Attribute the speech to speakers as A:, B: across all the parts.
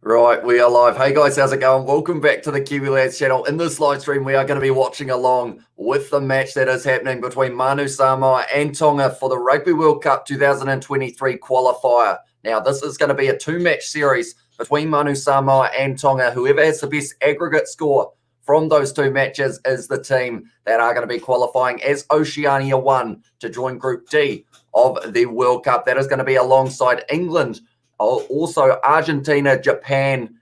A: Right, we are live. Hey guys, how's it going? Welcome back to the Kiwi Lads channel. In this live stream, we are going to be watching along with the match that is happening between Manu Samoa and Tonga for the Rugby World Cup 2023 qualifier. Now, this is going to be a two-match series between Manu Samoa and Tonga. Whoever has the best aggregate score from those two matches is the team that are going to be qualifying as Oceania 1 to join Group D of the World Cup. That is going to be alongside England, also Argentina, Japan,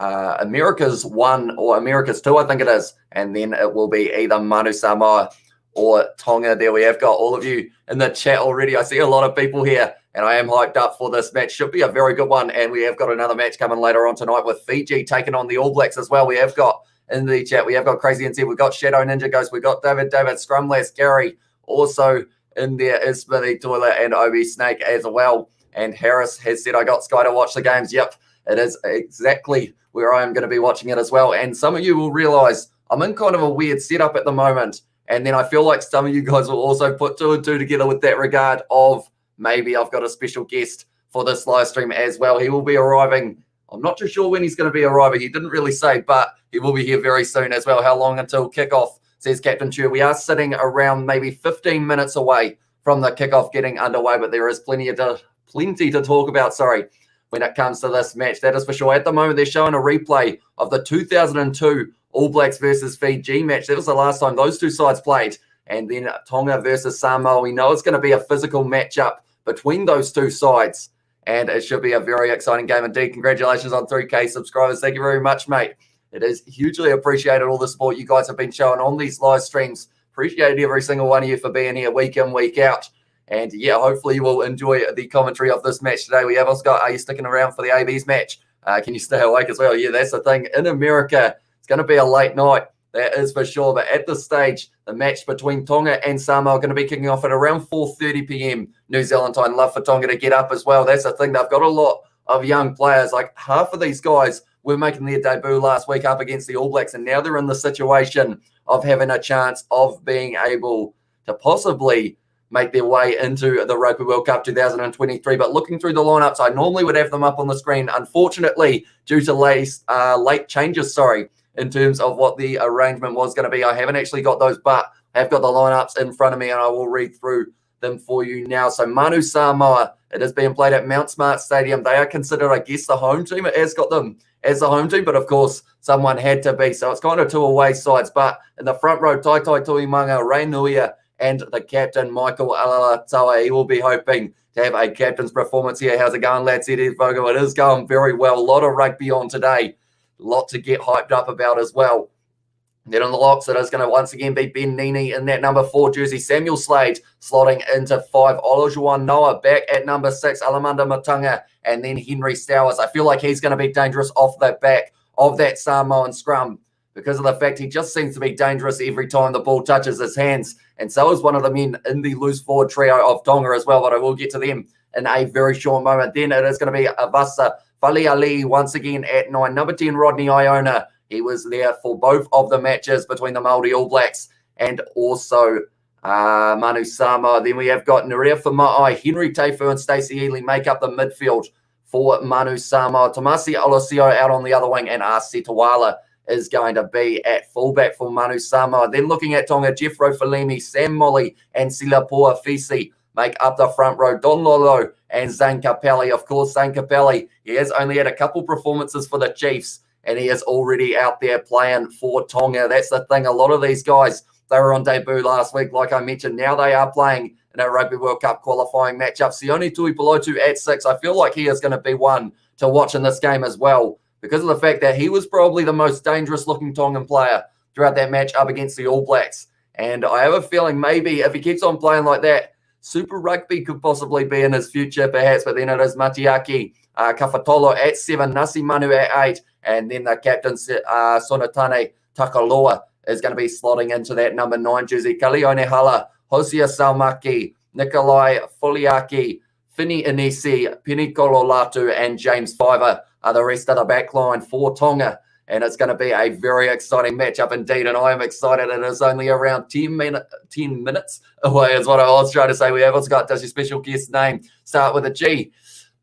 A: America's 1 or America's 2, I think it is. And then it will be either Manu Samoa or Tonga. There we have got all of you in the chat already. I see a lot of people here, and I am hyped up for this match. Should be a very good one. And we have got another match coming later on tonight with Fiji taking on the All Blacks as well. We have got in the chat, we have got Crazy and Z, we've got Shadow Ninja Ghost, we've got David, Scrumless, Gary. Also in there is Smithy Toilet and Obi Snake as well. And Harris has said, I got Sky to watch the games. Yep, it is exactly where I am going to be watching it as well. And some of you will realize I'm in kind of a weird setup at the moment. And then I feel like some of you guys will also put 2 and 2 together with that regard of maybe I've got a special guest for this live stream as well. He will be arriving. I'm not too sure when he's going to be arriving. He didn't really say, but he will be here very soon as well. How long until kickoff, says Captain Chu. We are sitting around maybe 15 minutes away from the kickoff getting underway, but there is plenty to talk about, when it comes to this match. That is for sure. At the moment, they're showing a replay of the 2002 All Blacks versus Fiji match. That was the last time those two sides played. And then Tonga versus Samoa. We know it's going to be a physical matchup between those two sides. And it should be a very exciting game indeed. Congratulations on 3K subscribers. Thank you very much, mate. It is hugely appreciated, all the support you guys have been showing on these live streams. Appreciate every single one of you for being here week in, week out. And yeah, hopefully you will enjoy the commentary of this match today. We have also got, are you sticking around for the AB's match? Can you stay awake as well? Yeah, that's the thing. In America, it's going to be a late night. That is for sure. But at this stage, the match between Tonga and Samoa are going to be kicking off at around 4:30 p.m. New Zealand time. Love for Tonga to get up as well. That's the thing. They've got a lot of young players. Like half of these guys were making their debut last week up against the All Blacks. And now they're in the situation of having a chance of being able to possibly make their way into the Rugby World Cup 2023. But looking through the lineups, I normally would have them up on the screen. Unfortunately, due to late changes, in terms of what the arrangement was going to be, I haven't actually got those, but I have got the lineups in front of me, and I will read through them for you now. So Manu Samoa, it is being played at Mount Smart Stadium. They are considered, I guess, the home team. It has got them as the home team, but of course, someone had to be. So it's kind of two away sides. But in the front row, Tai Tuimanga, Ray Nuia, and the captain, Michael Alalatawa. He will be hoping to have a captain's performance here. How's it going, lads? It is going very well. A lot of rugby on today. A lot to get hyped up about as well. Then on the locks, it is going to once again be Ben Nini in that number 4 jersey. Samuel Slade slotting into 5. Olajuwon Noah back at number 6. Alamanda Matunga, and then Henry Stowers. I feel like he's going to be dangerous off the back of that Samoan scrum, because of the fact he just seems to be dangerous every time the ball touches his hands. And so is one of the men in the loose forward trio of Tonga as well, but I will get to them in a very short moment. Then it is going to be Avasa Faliali once again at 9. Number 10, Rodney Iona. He was there for both of the matches between the Māori All Blacks and also Manu Samoa. Then we have got Nerea Famai, Henry Teifu, and Stacey Ely make up the midfield for Manu Samoa. Tomasi Olosio out on the other wing, and R.C. Tawala is going to be at fullback for Manu Samoa. Then looking at Tonga, Jeffro Falimi, Sam Molly, and Silapua Fisi make up the front row. Don Lolo and Zane Capelli. Of course, Zane Capelli, he has only had a couple performances for the Chiefs, and he is already out there playing for Tonga. That's the thing. A lot of these guys, they were on debut last week, like I mentioned. Now they are playing in a Rugby World Cup qualifying matchup. Sione Tuipulotu at 6. I feel like he is going to be one to watch in this game as well, because of the fact that he was probably the most dangerous-looking Tongan player throughout that match up against the All Blacks. And I have a feeling maybe if he keeps on playing like that, Super Rugby could possibly be in his future, perhaps. But then it is Matiaki Kafatolo at 7, Nasi Manu at 8, and then the captain, Sonatane Takaloa, is going to be slotting into that number 9 jersey. Kalione Hala, Hosea Salmaki, Nikolai Foliaki, Fini Inisi, Pinikolo Latu, and James Fiver are the rest of the back line for Tonga. And it's going to be a very exciting matchup indeed. And I am excited. It is only around 10 minutes away is what I was trying to say. We have also got, does your special guest name start with a G?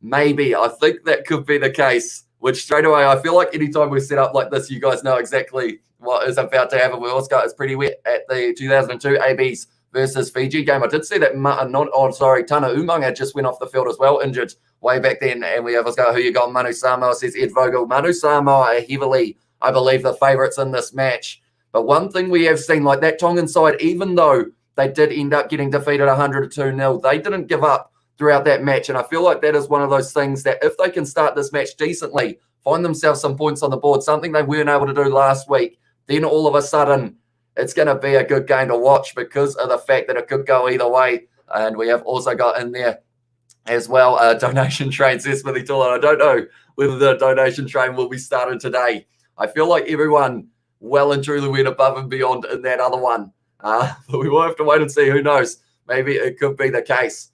A: Maybe. I think that could be the case which straight away, I feel like anytime we set up like this, you guys know exactly what is about to happen. We also got It's Pretty Wet at the 2002 ABs versus Fiji game. I did see that Tana Umanga just went off the field as well, injured way back then. And we have us go, who you got? Manu Samoa, says Ed Vogel. Manu Samoa are heavily, I believe, the favourites in this match. But one thing we have seen, like that Tongan side, even though they did end up getting defeated 102-0, they didn't give up throughout that match. And I feel like that is one of those things that if they can start this match decently, find themselves some points on the board, something they weren't able to do last week, then all of a sudden it's going to be a good game to watch because of the fact that it could go either way. And we have also got in there as well a donation train, says Smithy Tool. I don't know whether the donation train will be started today. I feel like everyone well and truly went above and beyond in that other one. But we will have to wait and see. Who knows? Maybe it could be the case.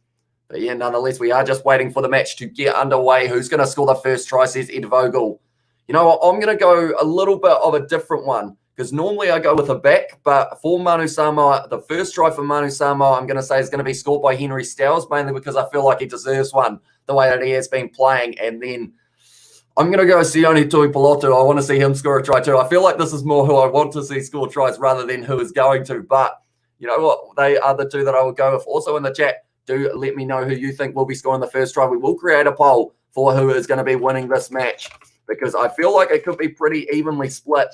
A: But yeah, nonetheless, we are just waiting for the match to get underway. Who's going to score the first try, says Ed Vogel. You know what? I'm going to go a little bit of a different one because normally I go with a back. But for Manu Samoa, the first try for Manu Samoa, I'm going to say is going to be scored by Henry Stowers, mainly because I feel like he deserves one the way that he has been playing. And then I'm going to go Sione Tuipulotu. I want to see him score a try too. I feel like this is more who I want to see score tries rather than who is going to. But you know what? They are the two that I will go with. Also in the chat, do let me know who you think will be scoring the first try. We will create a poll for who is going to be winning this match because I feel like it could be pretty evenly split,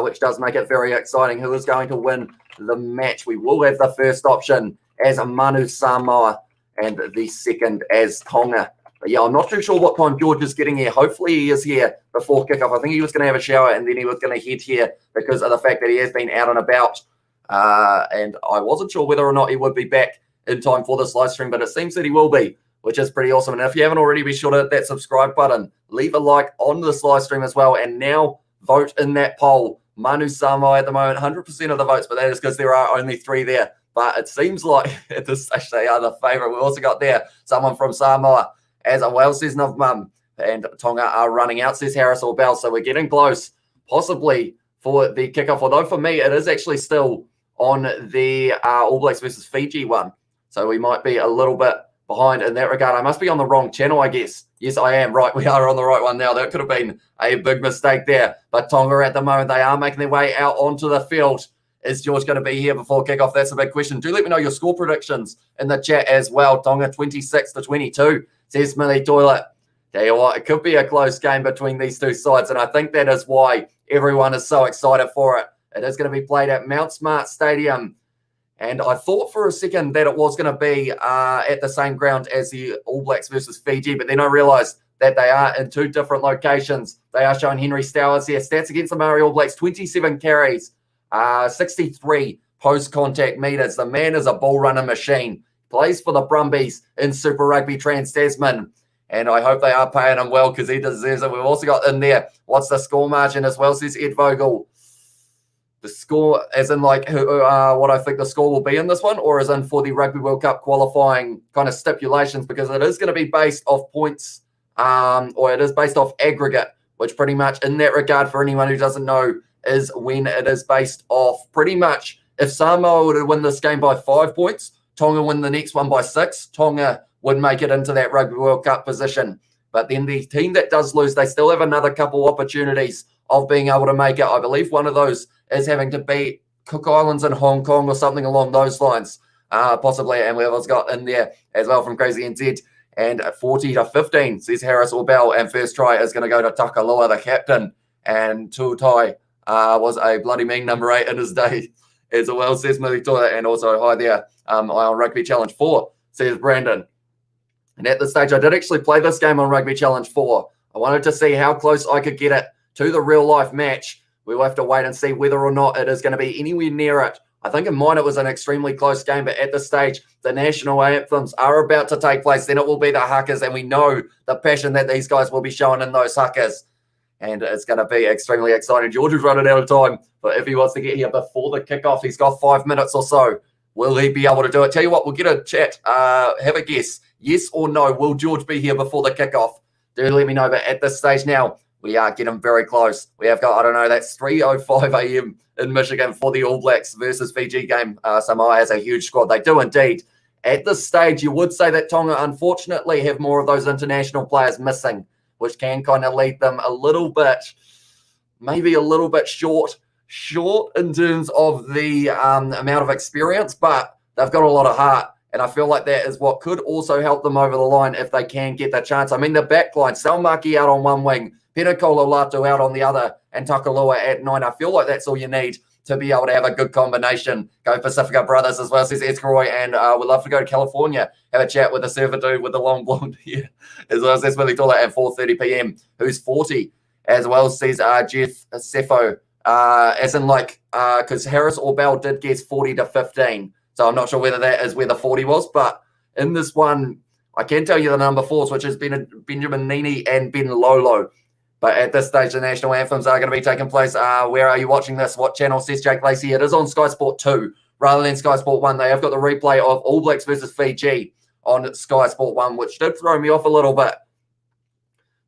A: which does make it very exciting. Who is going to win the match? We will have the first option as Manu Samoa and the second as Tonga. But yeah, I'm not too sure what time George is getting here. Hopefully he is here before kickoff. I think he was going to have a shower and then he was going to head here because of the fact that he has been out and about. And I wasn't sure whether or not he would be back in time for this live stream, but it seems that he will be, which is pretty awesome. And if you haven't already, be sure to hit that subscribe button. Leave a like on this live stream as well. And now vote in that poll. Manu Samoa at the moment, 100% of the votes, but that is because there are only 3 there. But it seems like at this stage they are the favourite. We've also got there someone from Samoa as well, says Navmum. And Tonga are running out, says Harris or Bell. So we're getting close, possibly, for the kickoff. Although for me, it is actually still on the All Blacks versus Fiji one. So we might be a little bit behind in that regard. I must be on the wrong channel, I guess. Yes, I am. Right, we are on the right one now. That could have been a big mistake there. But Tonga at the moment, they are making their way out onto the field. Is George going to be here before kickoff? That's a big question. Do let me know your score predictions in the chat as well. Tonga 26-22, says Smithy Toilet. Tell you what, it could be a close game between these two sides, and I think that is why everyone is so excited for it. It is going to be played at Mount Smart Stadium. And I thought for a second that it was going to be at the same ground as the All Blacks versus Fiji, but then I realised that they are in 2 different locations. They are showing Henry Stowers here. Stats against the Maori All Blacks, 27 carries, 63 post-contact meters. The man is a ball-running machine. Plays for the Brumbies in Super Rugby Trans-Tasman. And I hope they are paying him well because he deserves it. We've also got in there, what's the score margin as well, says Ed Vogel. The score, as in like what I think the score will be in this one, or as in for the Rugby World Cup qualifying kind of stipulations, because it is going to be based off points, or it is based off aggregate, which pretty much in that regard, for anyone who doesn't know, is when it is based off pretty much if Samoa were to win this game by 5 points, Tonga win the next one by 6, Tonga would make it into that Rugby World Cup position. But then the team that does lose, they still have another couple opportunities of being able to make it. I believe one of those is having to beat Cook Islands and Hong Kong or something along those lines, possibly. And we've also got in there as well from Crazy NZ. And 40-15, says Harris or Bell. And first try is going to go to Takalua, the captain. And Tuutai was a bloody mean number 8 in his day as well, says Millie Toilet. And also, hi there, on Rugby Challenge 4, says Brandon. And at this stage, I did actually play this game on Rugby Challenge 4. I wanted to see how close I could get it to the real-life match. We will have to wait and see whether or not it is going to be anywhere near it. I think in mine it was an extremely close game, but at this stage, the national anthems are about to take place. Then it will be the Huckers, and we know the passion that these guys will be showing in those Huckers. And it's going to be extremely exciting. George is running out of time, but if he wants to get here before the kickoff, he's got 5 minutes or so. Will he be able to do it? Tell you what, we'll get a chat. Have a guess. Yes or no, will George be here before the kickoff? Do let me know, but at this stage now, we are getting very close. We have got, I don't know, that's 3:05 a.m. in Michigan for the All Blacks versus Fiji game. Samoa has a huge squad. They do indeed. At this stage, you would say that Tonga, unfortunately, have more of those international players missing. which can kind of lead them a little bit, maybe a little bit short in terms of the amount of experience, but they've got a lot of heart. And I feel like that is what could also help them over the line if they can get the chance. I mean, the back line, Salmaki out on one wing, Penacolo Lato out on the other, and Takalua at 9. I feel like that's all you need to be able to have a good combination. Go Pacifica Brothers as well, says Escaroy, and we'd love to go to California, have a chat with the surfer dude with the long blonde hair, as well as that's Willie Tola at 4:30 p.m., who's 40, as well, says Jeff Cepho, as in like, because Harris or Bell did guess 40 to 15. So I'm not sure whether that is where the 40 was, but in this one, I can tell you the number 4s, which has been Benjamin Nini and Ben Lolo. But at this stage, the national anthems are going to be taking place. Where are you watching this? What channel, says Jake Lacey? It is on Sky Sport 2 rather than Sky Sport 1. They have got the replay of All Blacks versus Fiji on Sky Sport 1, which did throw me off a little bit.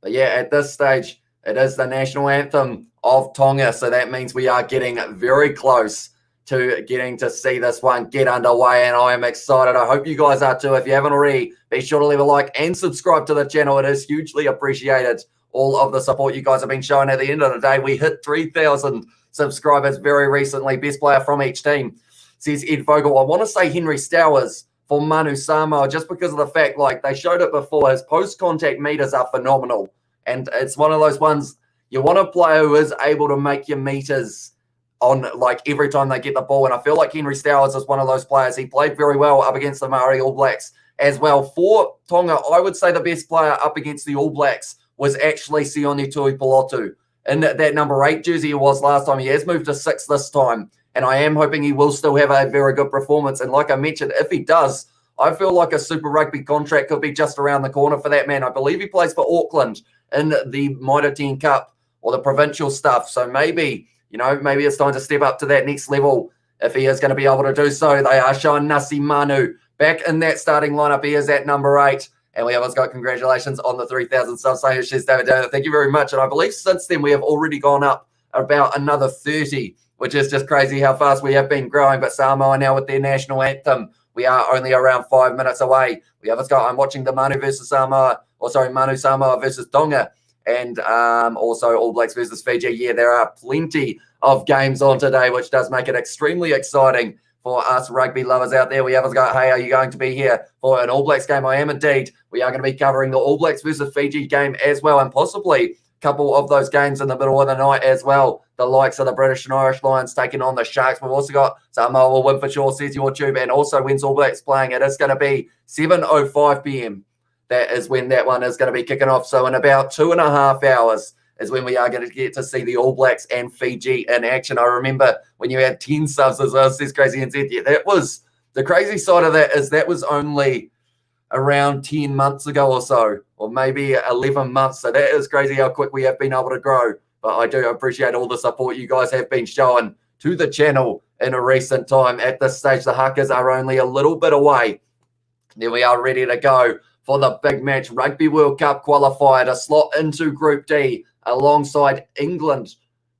A: But yeah, at this stage, it is the national anthem of Tonga. So that means we are getting very close to getting to see this one get underway, and I am excited. I hope you guys are too. If you haven't already, be sure to leave a like and subscribe to the channel. It is hugely appreciated, all of the support you guys have been showing. At the end of the day, we hit 3,000 subscribers very recently. Best player from each team, says Ed Vogel. I want to say Henry Stowers for Manu Samoa, just because of the fact, like they showed it before, his post-contact meters are phenomenal. And it's one of those ones, you want a player who is able to make your meters on like every time they get the ball. And I feel like Henry Stowers is one of those players. He played very well up against the Maori All Blacks as well. For Tonga, I would say the best player up against the All Blacks was actually Sione Tuipulotu. In that number 8 jersey he was last time. He has moved to 6 this time. And I am hoping he will still have a very good performance. And like I mentioned, if he does, I feel like a Super Rugby contract could be just around the corner for that man. I believe he plays for Auckland in the Mitre 10 Cup or the provincial stuff. So maybe, maybe it's time to step up to that next level if he is going to be able to do so. They are showing Nasi Manu back in that starting lineup. He is at number 8. And we have got congratulations on the 3,000 subs. David, thank you very much. And I believe since then we have already gone up about another 30, which is just crazy how fast we have been growing. But Samoa now with their national anthem, we are only around 5 minutes away. We have I'm watching the Manu Samoa versus Tonga. And also All Blacks versus Fiji. Yeah, there are plenty of games on today, which does make it extremely exciting for us rugby lovers out there. We have got, hey, are you going to be here for an All Blacks game? I am indeed. We are going to be covering the All Blacks versus Fiji game as well, and possibly a couple of those games in the middle of the night as well. The likes of the British and Irish Lions taking on the Sharks. We've also got Samoa will win for sure, says YouTube. And also when's All Blacks playing? It is going to be 7:05 p.m. That is when that one is going to be kicking off. So in about 2.5 hours is when we are going to get to see the All Blacks and Fiji in action. I remember when you had 10 subs as well, says Crazy NZ. Yeah, that was the crazy side of that, is that was only around 10 months ago or so, or maybe 11 months. So that is crazy how quick we have been able to grow. But I do appreciate all the support you guys have been showing to the channel in a recent time. At this stage, the Huckers are only a little bit away. Then we are ready to go for the big match, Rugby World Cup qualifier to slot into Group D alongside England.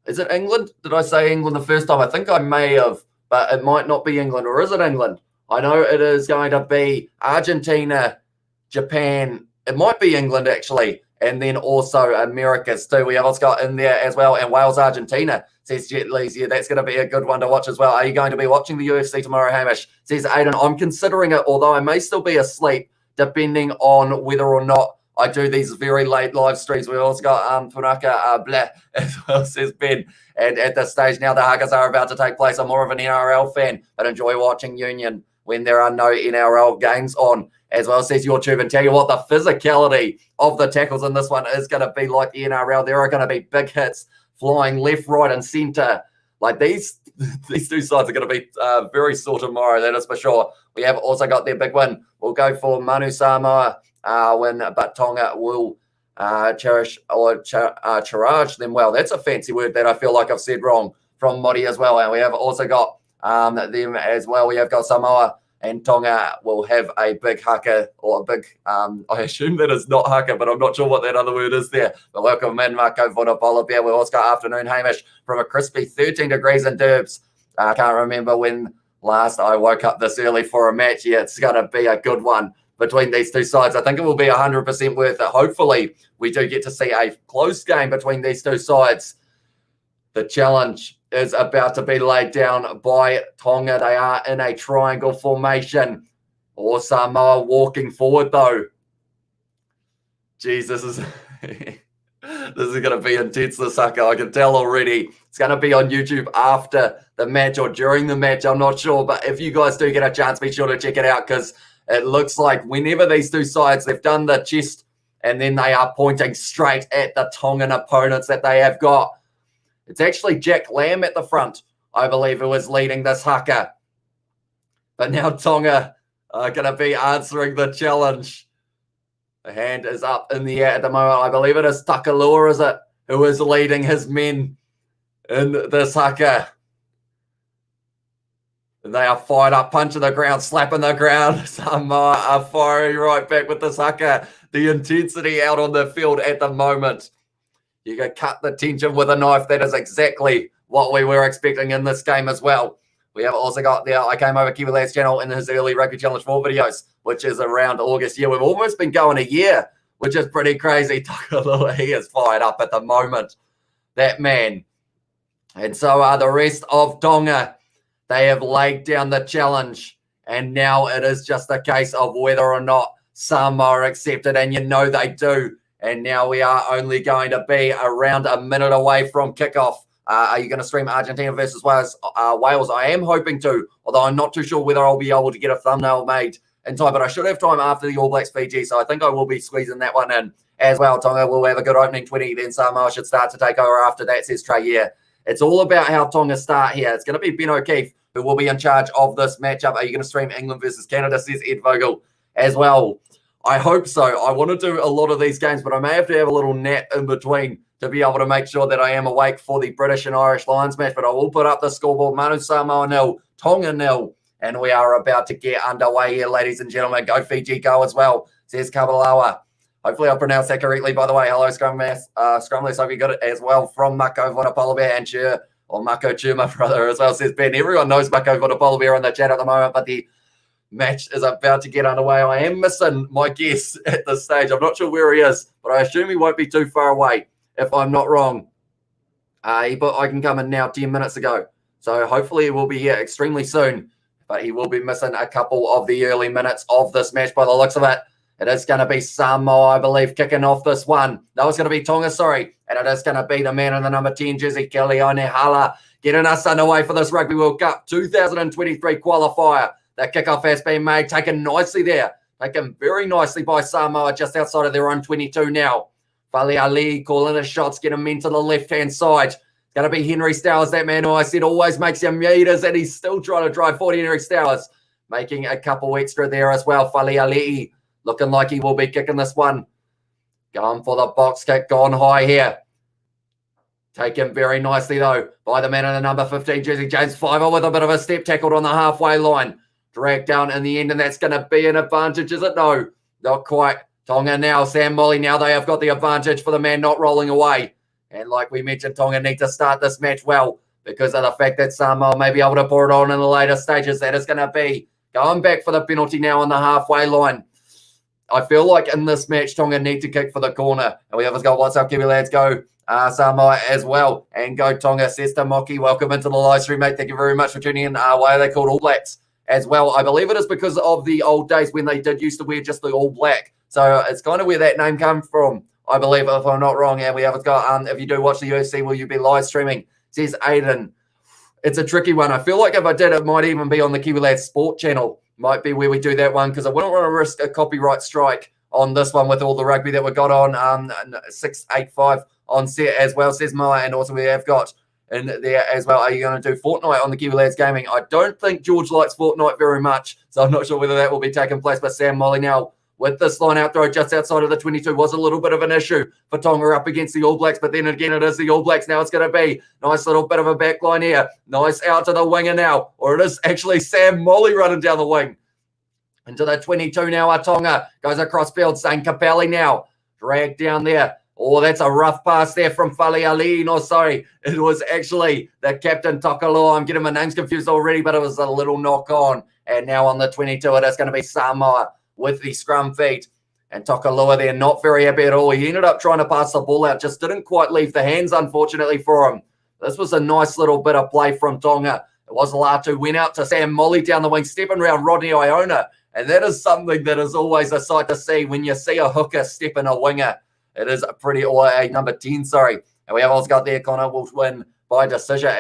A: Is it England? Did I say England the first time? I think I may have, but it might not be England. Or is it England? I know it is going to be Argentina, Japan. It might be England, actually. And then also Americas, too. We have also got in there as well. And Wales, Argentina, says Jet Lee's. Yeah, that's going to be a good one to watch as well. Are you going to be watching the UFC tomorrow, Hamish? Says Aiden. I'm considering it, although I may still be asleep, depending on whether or not I do these very late live streams. We've also got Punaka Blah, as well, says Ben. And at this stage now, the Huggers are about to take place. I'm more of an NRL fan, but enjoy watching Union when there are no NRL games on, as well, says YouTube. And tell you what, the physicality of the tackles in this one is going to be like the NRL. There are going to be big hits flying left, right, and centre. Like these two sides are going to be very sore tomorrow, that is for sure. We have also got their big win. We'll go for Manu Samoa win, but Tonga will charge them well. That's a fancy word that I feel like I've said wrong from Modi as well. And we have also got them as well. We have got Samoa and Tonga will have a big haka, or a big, I assume that is not haka, but I'm not sure what that other word is there. But welcome in, Marco Vonapola. We've also got afternoon, Hamish, from a crispy 13 degrees in Derbs. I can't remember when last I woke up this early for a match. Yeah, it's going to be a good one. between these two sides. I think it will be 100% worth it. Hopefully, we do get to see a close game between these two sides. The challenge is about to be laid down by Tonga. They are in a triangle formation. Or Samoa walking forward, though. Jeez, this is going to be intense, this haka. I can tell already. It's going to be on YouTube after the match or during the match. I'm not sure. But if you guys do get a chance, be sure to check it out, because it looks like whenever these two sides, they've done the chest and then they are pointing straight at the Tongan opponents that they have got. It's actually Jack Lamb at the front, I believe, who is leading this haka. But now Tonga are going to be answering the challenge. The hand is up in the air at the moment. I believe it is Takalua, is it, who is leading his men in this haka. They are fired up, punching the ground, slapping the ground. Samoa are firing right back with this haka. The intensity out on the field at the moment. You can cut the tension with a knife. That is exactly what we were expecting in this game as well. We have also got the I Came Over Kiwi Lads channel in his early Rugby Challenge 4 videos, which is around August. Yeah, we've almost been going a year, which is pretty crazy. He is fired up at the moment, that man. And so are the rest of Tonga. They have laid down the challenge, and now it is just a case of whether or not Samoa accept it, and you know they do. And now we are only going to be around a minute away from kickoff. Are you going to stream Argentina versus Wales? I am hoping to, although I'm not too sure whether I'll be able to get a thumbnail made in time, but I should have time after the All Blacks Fiji, so I think I will be squeezing that one in as well. Tonga will have a good opening 20, then Samoa should start to take over after that, says Trey. Yeah, it's all about how Tonga start here. It's going to be Ben O'Keefe who will be in charge of this matchup. Are you going to stream England versus Canada, says Ed Vogel as well? I hope so. I want to do a lot of these games, but I may have to have a little nap in between to be able to make sure that I am awake for the British and Irish Lions match. But I will put up the scoreboard. Manu Samoa 0, Tonga 0. And we are about to get underway here, ladies and gentlemen. Go Fiji, go as well, says Kabalawa. Hopefully I pronounced that correctly, by the way. Hello, Scrumless. Hope you got it as well from Mako Vonapolabear and Chur, or Mako Chur, my brother, as well, says Ben. Everyone knows Mako Vonapolabear in the chat at the moment, but the match is about to get underway. I am missing my guest at this stage. I'm not sure where he is, but I assume he won't be too far away, if I'm not wrong. I can come in now 10 minutes ago. So hopefully he will be here extremely soon, but he will be missing a couple of the early minutes of this match by the looks of it. It is going to be Samoa, I believe, kicking off this one. No, it's going to be Tonga, sorry. And it is going to be the man in the number 10 jersey, Keleone Hala, getting us underway for this Rugby World Cup 2023 qualifier. The kickoff has been made, taken nicely there. Taken very nicely by Samoa, just outside of their own 22 now. Fali Ali calling his shots, getting men to the left-hand side. It's going to be Henry Stowers, that man who I said always makes you meters, and he's still trying to drive 40. Henry Stowers making a couple extra there as well. Fali Ali looking like he will be kicking this one. Going for the box kick, gone high here. Taken very nicely, though, by the man in the number 15 jersey, James Fiver, with a bit of a step, tackled on the halfway line. Dragged down in the end, and that's going to be an advantage, is it? No, not quite. Tonga now, Sam Molly, now they have got the advantage for the man not rolling away. And like we mentioned, Tonga need to start this match well because of the fact that Samoa may be able to pour it on in the later stages. That is going to be going back for the penalty now on the halfway line. I feel like in this match, Tonga need to kick for the corner. And we have got what's up, Kiwi lads, go Samoa as well. And go Tonga, says Tamoki. Welcome into the live stream, mate. Thank you very much for tuning in. Why are they called All Blacks as well? I believe it is because of the old days when they did used to wear just the all black. So it's kind of where that name comes from, I believe, if I'm not wrong. And we have got, if you do watch the UFC, will you be live streaming? Says Aiden. It's a tricky one. I feel like if I did, it might even be on the Kiwi Lads Sport channel. Might be where we do that one because I wouldn't want to risk a copyright strike on this one with all the rugby that we got on 685 on set as well, says Moa. And also we have got in there as well. Are you going to do Fortnite on the Kiwi Lads Gaming? I don't think George likes Fortnite very much, so I'm not sure whether that will be taking place. But Sam Molly now with this line out throw just outside of the 22 was a little bit of an issue for Tonga up against the All Blacks. But then again, it is the All Blacks. Now it's going to be nice little bit of a back line here. Nice out to the winger now. Or it is actually Sam Molly running down the wing. Into the 22 now, Tonga goes across field. Saint Capelli now dragged down there. Oh, that's a rough pass there from Fali Ali. No, sorry. It was actually the captain, Tokalo. I'm getting my names confused already, but it was a little knock on. And now on the 22, it is going to be Samoa with the scrum feed. And Tokalua there, not very happy at all. He ended up trying to pass the ball out, just didn't quite leave the hands, unfortunately, for him. This was a nice little bit of play from Tonga. It was Latu, went out to Sam Molly down the wing, stepping around Rodney Iona. And that is something that is always a sight to see when you see a hooker step in a winger. It is or a number 10, sorry. And we have also got there, Connor will win by decision.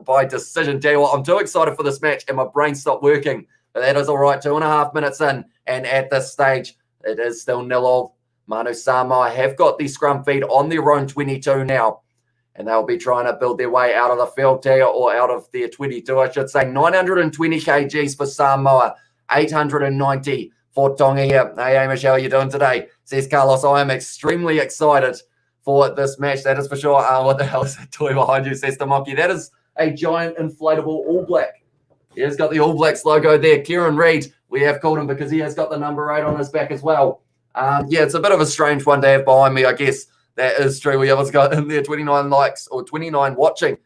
A: By decision. Tell you what, I'm too excited for this match and my brain stopped working. But that is all right, 2.5 minutes in. And at this stage, it is still 0-0. Manu Samoa have got the scrum feed on their own 22 now. And they'll be trying to build their way out of the field here, or out of their 22, I should say. 920 kgs for Samoa, 890 for Tonga here. Hey, Hamish, how are you doing today? Says Carlos, I am extremely excited for this match. That is for sure. What the hell is that toy behind you, says Tamoki? That is a giant inflatable All Black. He has got the All Blacks logo there. Kieran Reid, we have called him because he has got the number 8 on his back as well. Yeah, it's a bit of a strange one to have behind me, I guess. That is true. We have got in there 29 likes, or 29 watching.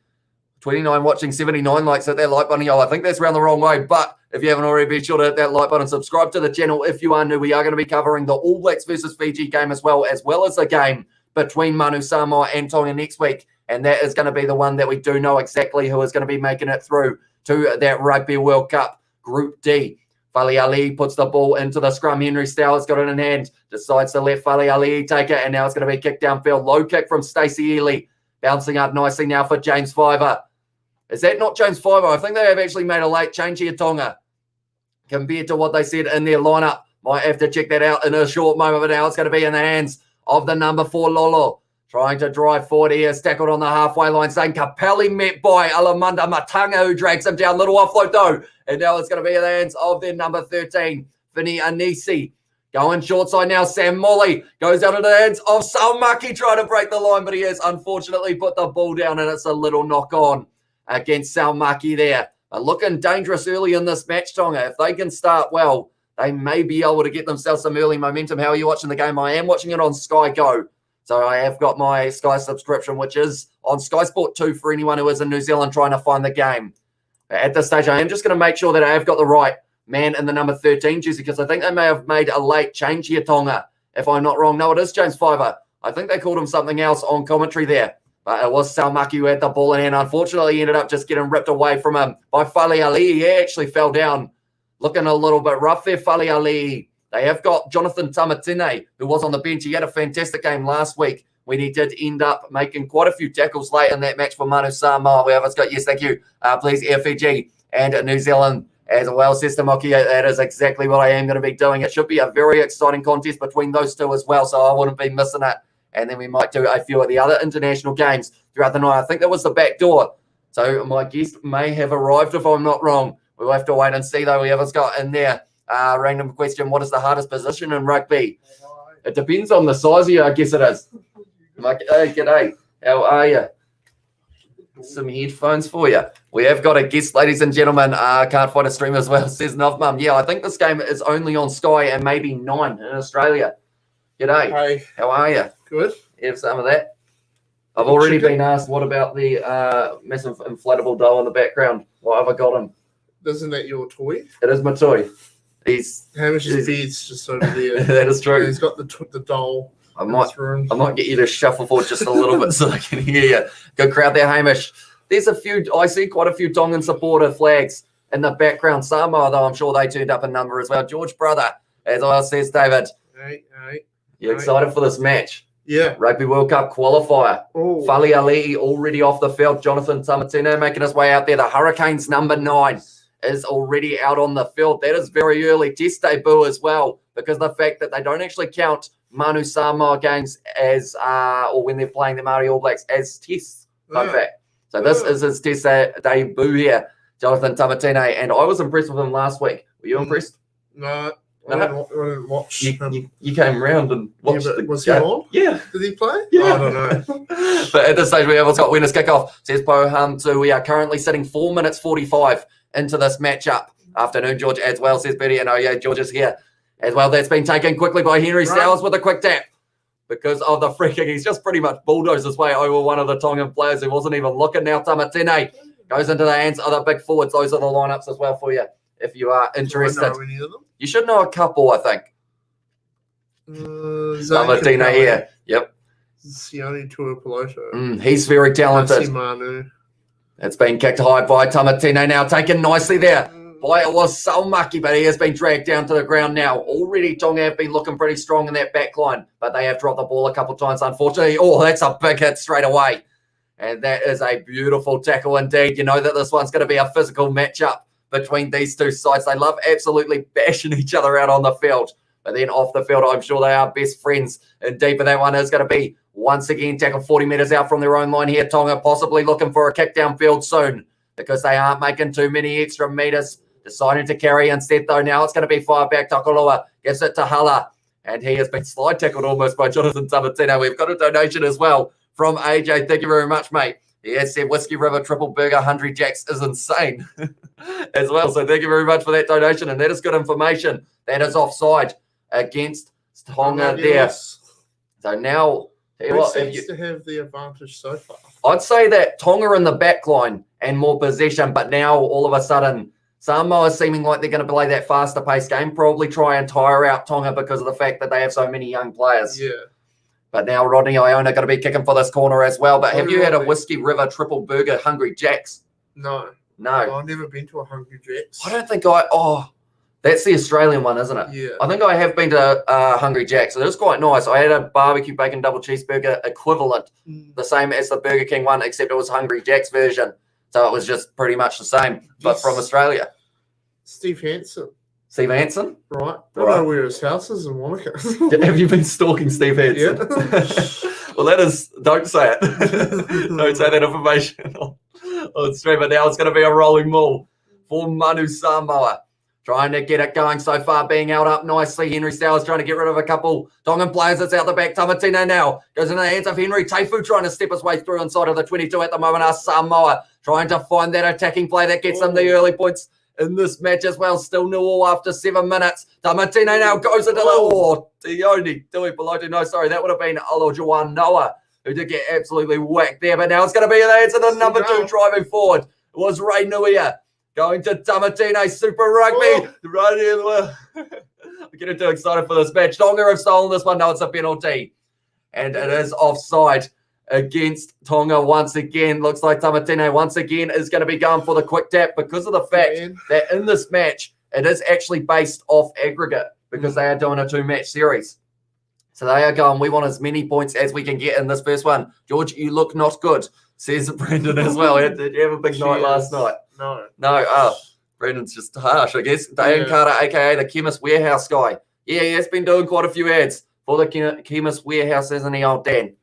A: 29 watching, 79 likes at that like button. I think that's around the wrong way. But if you haven't already, be sure to hit that like button. Subscribe to the channel if you are new. We are going to be covering the All Blacks versus Fiji game as well as the game between Manu Samoa and Tonga next week. And that is going to be the one that we do know exactly who is going to be making it through to that Rugby World Cup Group D. Fali Ali puts the ball into the scrum. Henry Stowers got it in hand. Decides to let Fali Ali take it. And now it's going to be kicked downfield. Low kick from Stacey Ely. Bouncing up nicely now for James Fiver. Is that not James Fiver? I think they have actually made a late change here, Tonga, compared to what they said in their lineup. Might have to check that out in a short moment, but now it's going to be in the hands of the number 4, Lolo. Trying to drive forward here. Is tackled on the halfway line. Saying Capelli met by Alamanda Matanga, who drags him down. Little offload, though. And now it's going to be in the hands of their number 13, Vinny Anisi. Going short side now, Sam Molly goes out of the hands of Salmaki, trying to break the line, but he has unfortunately put the ball down, and it's a little knock on against Salmaki there. But looking dangerous early in this match, Tonga. If they can start well, they may be able to get themselves some early momentum. How are you watching the game? I am watching it on Sky Go. So I have got my Sky subscription, which is on Sky Sport 2 for anyone who is in New Zealand trying to find the game. At this stage, I am just going to make sure that I have got the right man in the number 13 jersey, because I think they may have made a late change here, Tonga, if I'm not wrong. No, it is James Fiver. I think they called him something else on commentary there. But it was Salmaki who had the ball in hand. Unfortunately, he ended up just getting ripped away from him by Fali Ali. He actually fell down, looking a little bit rough there, Fali Ali. They have got Jonathan Tamatine, who was on the bench. He had a fantastic game last week when he did end up making quite a few tackles late in that match for Manu Samoa. We have got, yes, thank you, please, Fiji and New Zealand as well. Says Tamoki, that is exactly what I am going to be doing. It should be a very exciting contest between those two as well, so I wouldn't be missing it. And then we might do a few of the other international games throughout the night. I think that was the back door. So my guest may have arrived if I'm not wrong. We'll have to wait and see, though. We have got in there random question, what is the hardest position in rugby? It depends on the size of you, I guess it is. Like, hey, g'day. How are you? Some headphones for you. We have got a guest, ladies and gentlemen. Can't find a stream as well, says Novmum. Yeah, I think this game is only on Sky and maybe 9 in Australia. G'day.
B: Hey.
A: How are you?
B: Good.
A: You have some of that? I've already been asked, what about the massive inflatable doll in the background? What have I got him?
B: Isn't that your toy?
A: It is my toy.
B: Hamish's beard's just over there.
A: That is true.
B: And he's got the doll.
A: I might get you to shuffle forward just a little bit so I can hear you. Good crowd there, Hamish. There's I see quite a few Tongan supporter flags in the background. Samoa, though, I'm sure they turned up in number as well. George Brother, as I says, David.
B: Hey.
A: You excited for this match?
B: Yeah.
A: Rugby World Cup qualifier.
B: Oh.
A: Fali Ali already off the field. Jonathan Tamatino making his way out there. The Hurricanes number 9 is already out on the field. That is very early. Test debut as well, because of the fact that they don't actually count Manu Samoa games as, or when they're playing the Māori All Blacks as tests. Fun fact. So this is his test debut here, Jonathan Tamatine, and I was impressed with him last week. Were you impressed?
B: No. I didn't watch.
A: You came round and watched the
B: was
A: game.
B: he on?
A: Yeah.
B: Did he play?
A: Yeah.
B: I don't know.
A: But at this stage, we have got winners kickoff. Says Poham. So we are currently sitting 4 minutes 45 into this matchup. Afternoon, George, as well, says Betty. And oh, yeah, George is here as well. That's been taken quickly by Henry Stowers with a quick tap because of the free kick. He's just pretty much bulldozed his way over one of the Tongan players who wasn't even looking. Now Tamatine goes into the hands of the big forwards. Those are the lineups as well for you. if you are
B: Do I
A: interested.
B: know any of them?
A: You should know a couple, I think. Tamatina here. Yep.
B: Sione Tuipulotu.
A: He's very talented.
B: Manu.
A: It's been kicked high by Tamatino now, taken nicely there. Boy, it was so mucky, but he has been dragged down to the ground now. Already, Tonga have been looking pretty strong in that back line, but they have dropped the ball a couple times, unfortunately. Oh, that's a big hit straight away. And that is a beautiful tackle indeed. You know that this one's going to be a physical matchup between these two sides. They love absolutely bashing each other out on the field. But then off the field, I'm sure they are best friends. Indeed, but that one is going to be, once again, tackled 40 metres out from their own line here. Tonga possibly looking for a kick downfield soon because they aren't making too many extra metres. Deciding to carry instead, though. Now it's going to be fire back. Takolua gives it to Hala. And he has been slide tackled almost by Jonathan Tamatino. We've got a donation as well from AJ. Thank you very much, mate. He has said Whiskey River Triple Burger 100 Jacks is insane as well. So thank you very much for that donation. And that is good information. That is offside against Tonga there. So now,
B: Who seems to have the advantage so far?
A: I'd say that Tonga in the back line and more possession, but now all of a sudden Samoa is seeming like they're going to play that faster paced game, probably try and tire out Tonga because of the fact that they have so many young players.
B: Yeah.
A: But now Rodney Iona going to be kicking for this corner as well. But have you had a Whiskey River Triple Burger Hungry Jacks?
B: No.
A: No.
B: I've never been to a Hungry Jacks.
A: I don't think that's the Australian one, isn't it?
B: Yeah.
A: I think I have been to Hungry Jacks. So it was quite nice. I had a barbecue bacon double cheeseburger equivalent, the same as the Burger King one, except it was Hungry Jacks version. So it was just pretty much the same, but from Australia.
B: Steve Hansen.
A: Steve Hansen?
B: Right. I don't know where his house is in Wanaka.
A: Have you been stalking Steve Hansen?
B: Yeah.
A: Well, don't say it. Don't say that information on stream. But now it's going to be a rolling maul for Manu Samoa. Trying to get it going so far, being held up nicely. Henry Stowers trying to get rid of a couple Tongan players. It's out the back. Tamatino now goes into the hands of Henry. Taifu trying to step his way through inside of the 22 at the moment. Samoa trying to find that attacking play that gets them the early points in this match as well. Still 0-0 after 7 minutes. Tamatino now goes into Tioni. That would have been Olajuwon Noah, who did get absolutely whacked there. But now it's going to be in the hands of the number 2 driving forward. It was Ray Nuia. Going to Tamatino, Super Rugby. Right in. I'm getting too excited for this match. Tonga have stolen this one. No, it's a penalty. And it is offside against Tonga once again. Looks like Tamatino once again is going to be going for the quick tap because of the fact that in this match, it is actually based off aggregate because they are doing a 2-match series. So they are going, we want as many points as we can get in this first one. George, you look not good, says Brendan as well. Did you have a big night last night? No. Brendan's just harsh, I guess. Dan Carter, a.k.a. the Chemist Warehouse guy. Yeah, he has been doing quite a few ads for the Chemist Warehouse, isn't he, old Dan?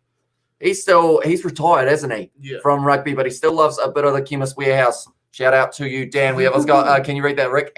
A: He's retired, isn't he, from rugby, but he still loves a bit of the Chemist Warehouse. Shout out to you, Dan. We have got, can you read that, Rick?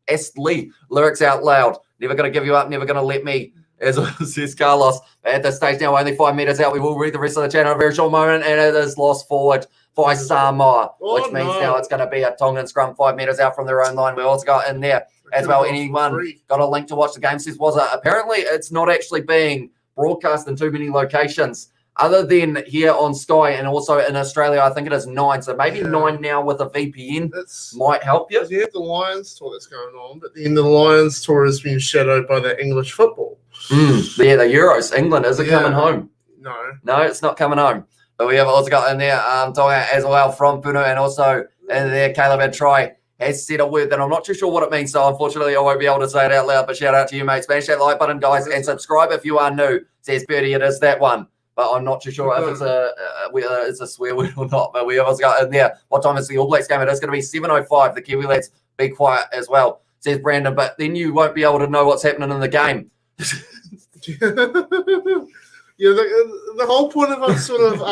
A: Astley, lyrics out loud. Never going to give you up, never going to let me, as says Carlos. At this stage now, only 5 metres out. We will read the rest of the chat in a very short moment, and it is lost forward by Samoa, which means now it's going to be a Tongan scrum 5 metres out from their own line. We also got in there as well. Anyone got a link to watch the game says, apparently it's not actually being broadcast in too many locations other than here on Sky and also in Australia. I think it is 9. So maybe 9 now with a VPN might help you.
B: You have the Lions tour that's going on, but then the Lions tour has been shadowed by the English football.
A: Yeah, the Euros. England, is it coming home?
B: No,
A: it's not coming home. But we have also got in there Tonga as well from Puno, and also in there Caleb and Troy has said a word that I'm not too sure what it means, so unfortunately I won't be able to say it out loud, but shout out to you, mate. Smash that like button, guys, and subscribe if you are new. Says Birdie, it is that one. But I'm not too sure if it's a swear word or not. But we have also got in there, what time is the All Blacks game? It is going to be 7:05. The Kiwi lads, be quiet as well, says Brandon. But then you won't be able to know what's happening in the game.
B: Yeah, the whole point of us sort of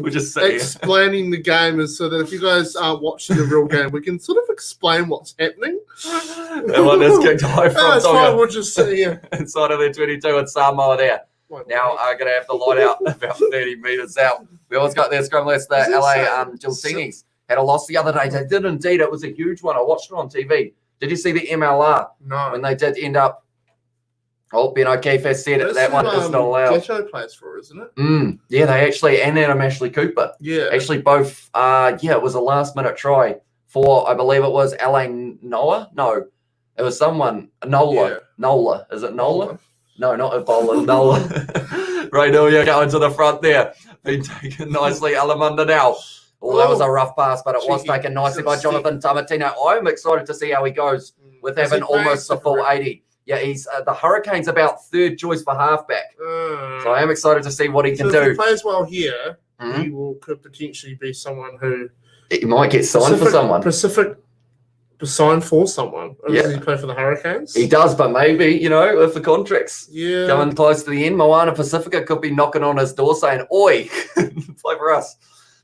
B: explaining the game is so that if you guys aren't watching the real game, we can sort of explain what's happening.
A: That one is kicked high from
B: Tonga. We'll just sit here.
A: Inside of their 22 and Samoa there. Now I'm going to have to light out about 30 metres out. We always got their scrum list, the LA Giltinis had a loss the other day. They did indeed. It was a huge one. I watched it on TV. Did you see the MLR?
B: No.
A: When they did end up, Ben O'Keefe has said that one is not allowed.
B: Ghetto plays for, isn't it?
A: Yeah, they actually, and Adam Ashley Cooper.
B: Yeah.
A: Actually both, it was a last minute try for, I believe it was LA Noah. No, it was someone. Nola. Yeah. Nola. Is it Nola? No, not Ebola. Nola. Right now, you're going to the front there. Been taken nicely. Alamunda now. Oh, that was a rough pass, but it was taken nicely by Jonathan Tamatino. I'm excited to see how he goes with having almost a full 80. Yeah, he's the Hurricanes about third choice for halfback. So I am excited to see what he can do.
B: If he plays well here, he could potentially be someone who...
A: He might get signed for someone.
B: Signed for someone. Does he play for the Hurricanes?
A: He does, but maybe, if the contract's coming close to the end, Moana Pacifica could be knocking on his door saying, oi, play for us.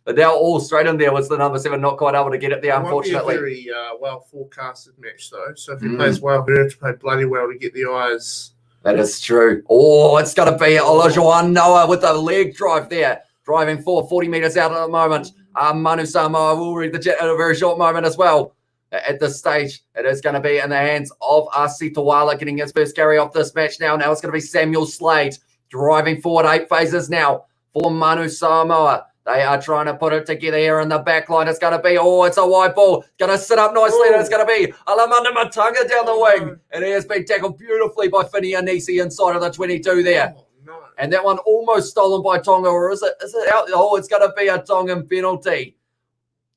A: But now all straight in there was the number 7, not quite able to get it there, unfortunately.
B: It won't be a very well forecasted match, though. So if he plays well, he'll have to play bloody well to get the eyes.
A: That is true. Oh, it's going to be Olajuwon Noah with the leg drive there. Driving 40 metres out at the moment. Manu Samoa will read the jet in a very short moment as well. At this stage, it is going to be in the hands of Sitawala getting his first carry off this match now. Now it's going to be Samuel Slade driving forward 8 phases now for Manu Samoa. They are trying to put it together here in the back line. It's going to be, it's a wide ball. Going to sit up nicely, and it's going to be Alamanda Matunga down the wing. And he has been tackled beautifully by Finney Anisi inside of the 22 there.
B: No.
A: And that one almost stolen by Tonga, or is it out? Oh, it's going to be a Tongan penalty.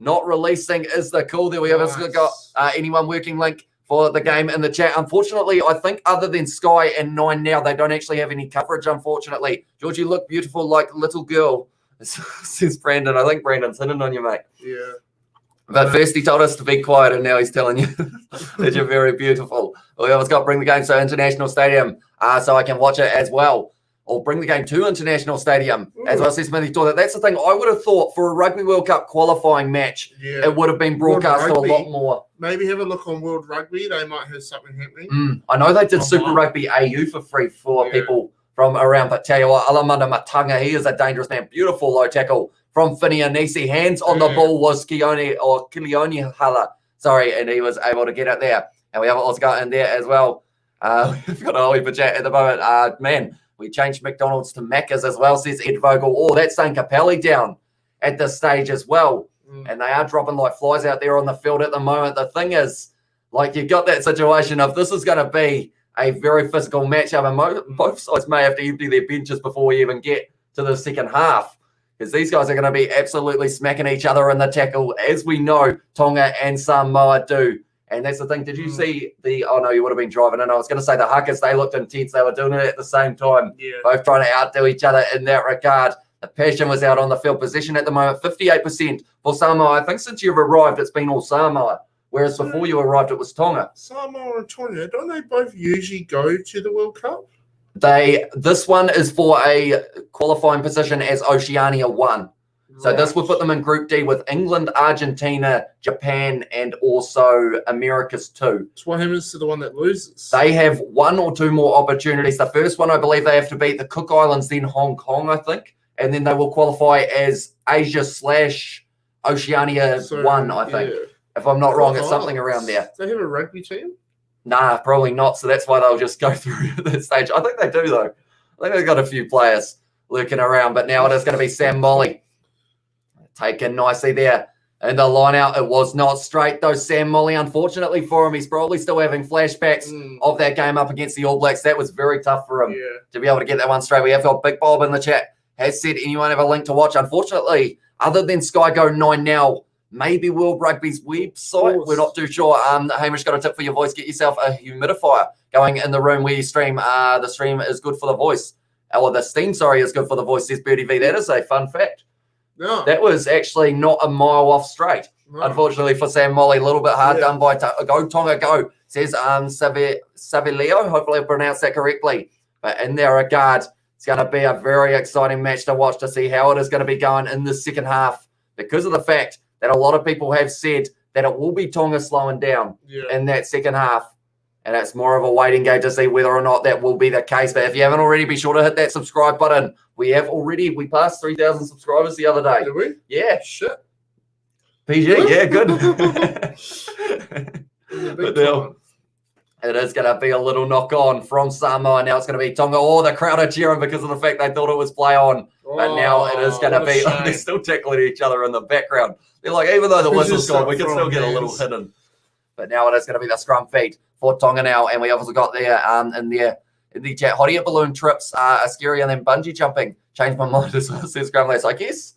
A: Not releasing is the call. There we have. It's got anyone working link for the game in the chat. Unfortunately, I think other than Sky and 9 Now, they don't actually have any coverage, unfortunately. George, you look beautiful like a little girl. Says Brandon. I think Brandon's hitting on you, mate.
B: Yeah.
A: But first he told us to be quiet, and now he's telling you that you're very beautiful. We always got to bring the game to International Stadium so I can watch it as well. Or bring the game to International Stadium. As I said, Smithy thought that's the thing. I would have thought for a Rugby World Cup qualifying match, it would have been broadcast a lot more.
B: Maybe have a look on World Rugby. They might have something happening.
A: I know they did Super Rugby AU for free for people from around, but tell you what, Alamanda Matunga, he is a dangerous man. Beautiful low tackle from Finney Anisi. Hands on the ball was Kilioni Hala. Sorry, and he was able to get it there. And we have also got in there as well. We've got a whole heap of chat at the moment. Man, we changed McDonald's to Macca's as well, says Ed Vogel. Oh, that's saying Capelli down at this stage as well. And they are dropping like flies out there on the field at the moment. The thing is, like, you've got that situation of this is going to be a very physical matchup, and both sides may have to empty their benches before we even get to the second half, because these guys are going to be absolutely smacking each other in the tackle, as we know Tonga and Samoa do. And that's the thing. Did you see oh no, you would have been driving in. I was going to say the Huckers, they looked intense. They were doing it at the same time. Yeah. Both trying to outdo each other in that regard. The passion was out on the field. Position at the moment, 58% for Samoa. I think since you've arrived, it's been all Samoa. Whereas before you arrived, it was Tonga.
B: Samoa and Tonga, don't they both usually go to the World Cup?
A: This one is for a qualifying position as Oceania 1. So this would put them in Group D with England, Argentina, Japan, and also America's 2.
B: So what happens to the one that loses?
A: They have 1 or 2 more opportunities. The first one, I believe they have to beat the Cook Islands, then Hong Kong, I think. And then they will qualify as Asia/Oceania 1, I think. Yeah. If I'm not wrong, it's something around there.
B: Do they have a rugby team?
A: Nah, probably not. So that's why they'll just go through at that stage. I think they do, though. I think they've got a few players lurking around. But now it is going to be Sam Molly. Taken nicely there. And the line out, it was not straight, though. Sam Molly, unfortunately for him, he's probably still having flashbacks of that game up against the All Blacks. That was very tough for him to be able to get that one straight. We have got Big Bob in the chat. Has said anyone have a link to watch? Unfortunately, other than Sky Go 9 Now, maybe World Rugby's website. We're not too sure. Hamish got a tip for your voice. Get yourself a humidifier going in the room where you stream. The stream is good for the voice. Or the steam, sorry, is good for the voice, says Birdie V. That is a fun fact.
B: No.
A: That was actually not a mile off straight. No. Unfortunately for Sam Molly, a little bit hard done by Go Tonga Go, says Savilio. Hopefully I pronounced that correctly. But in their regard, it's going to be a very exciting match to watch to see how it is going to be going in the second half, because of the fact that a lot of people have said that it will be Tonga slowing down in that second half. And it's more of a waiting game to see whether or not that will be the case. But if you haven't already, be sure to hit that subscribe button. We passed 3,000 subscribers the other day.
B: Did we?
A: Yeah.
B: Shit.
A: PG, yeah, good. But now, It is going to be a little knock on from Samoa. Now it's going to be Tonga. Oh, the crowd are cheering because of the fact they thought it was play on. But now it is going to be, they're still tackling each other in the background. They're like, even though the whistle's gone, we can still get a little hidden. But now it is going to be the scrum feed for Tonga now. And we obviously got there in the chat. Hot air balloon trips are scarier than bungee jumping. Changed my mind as well, says Scrumless. I guess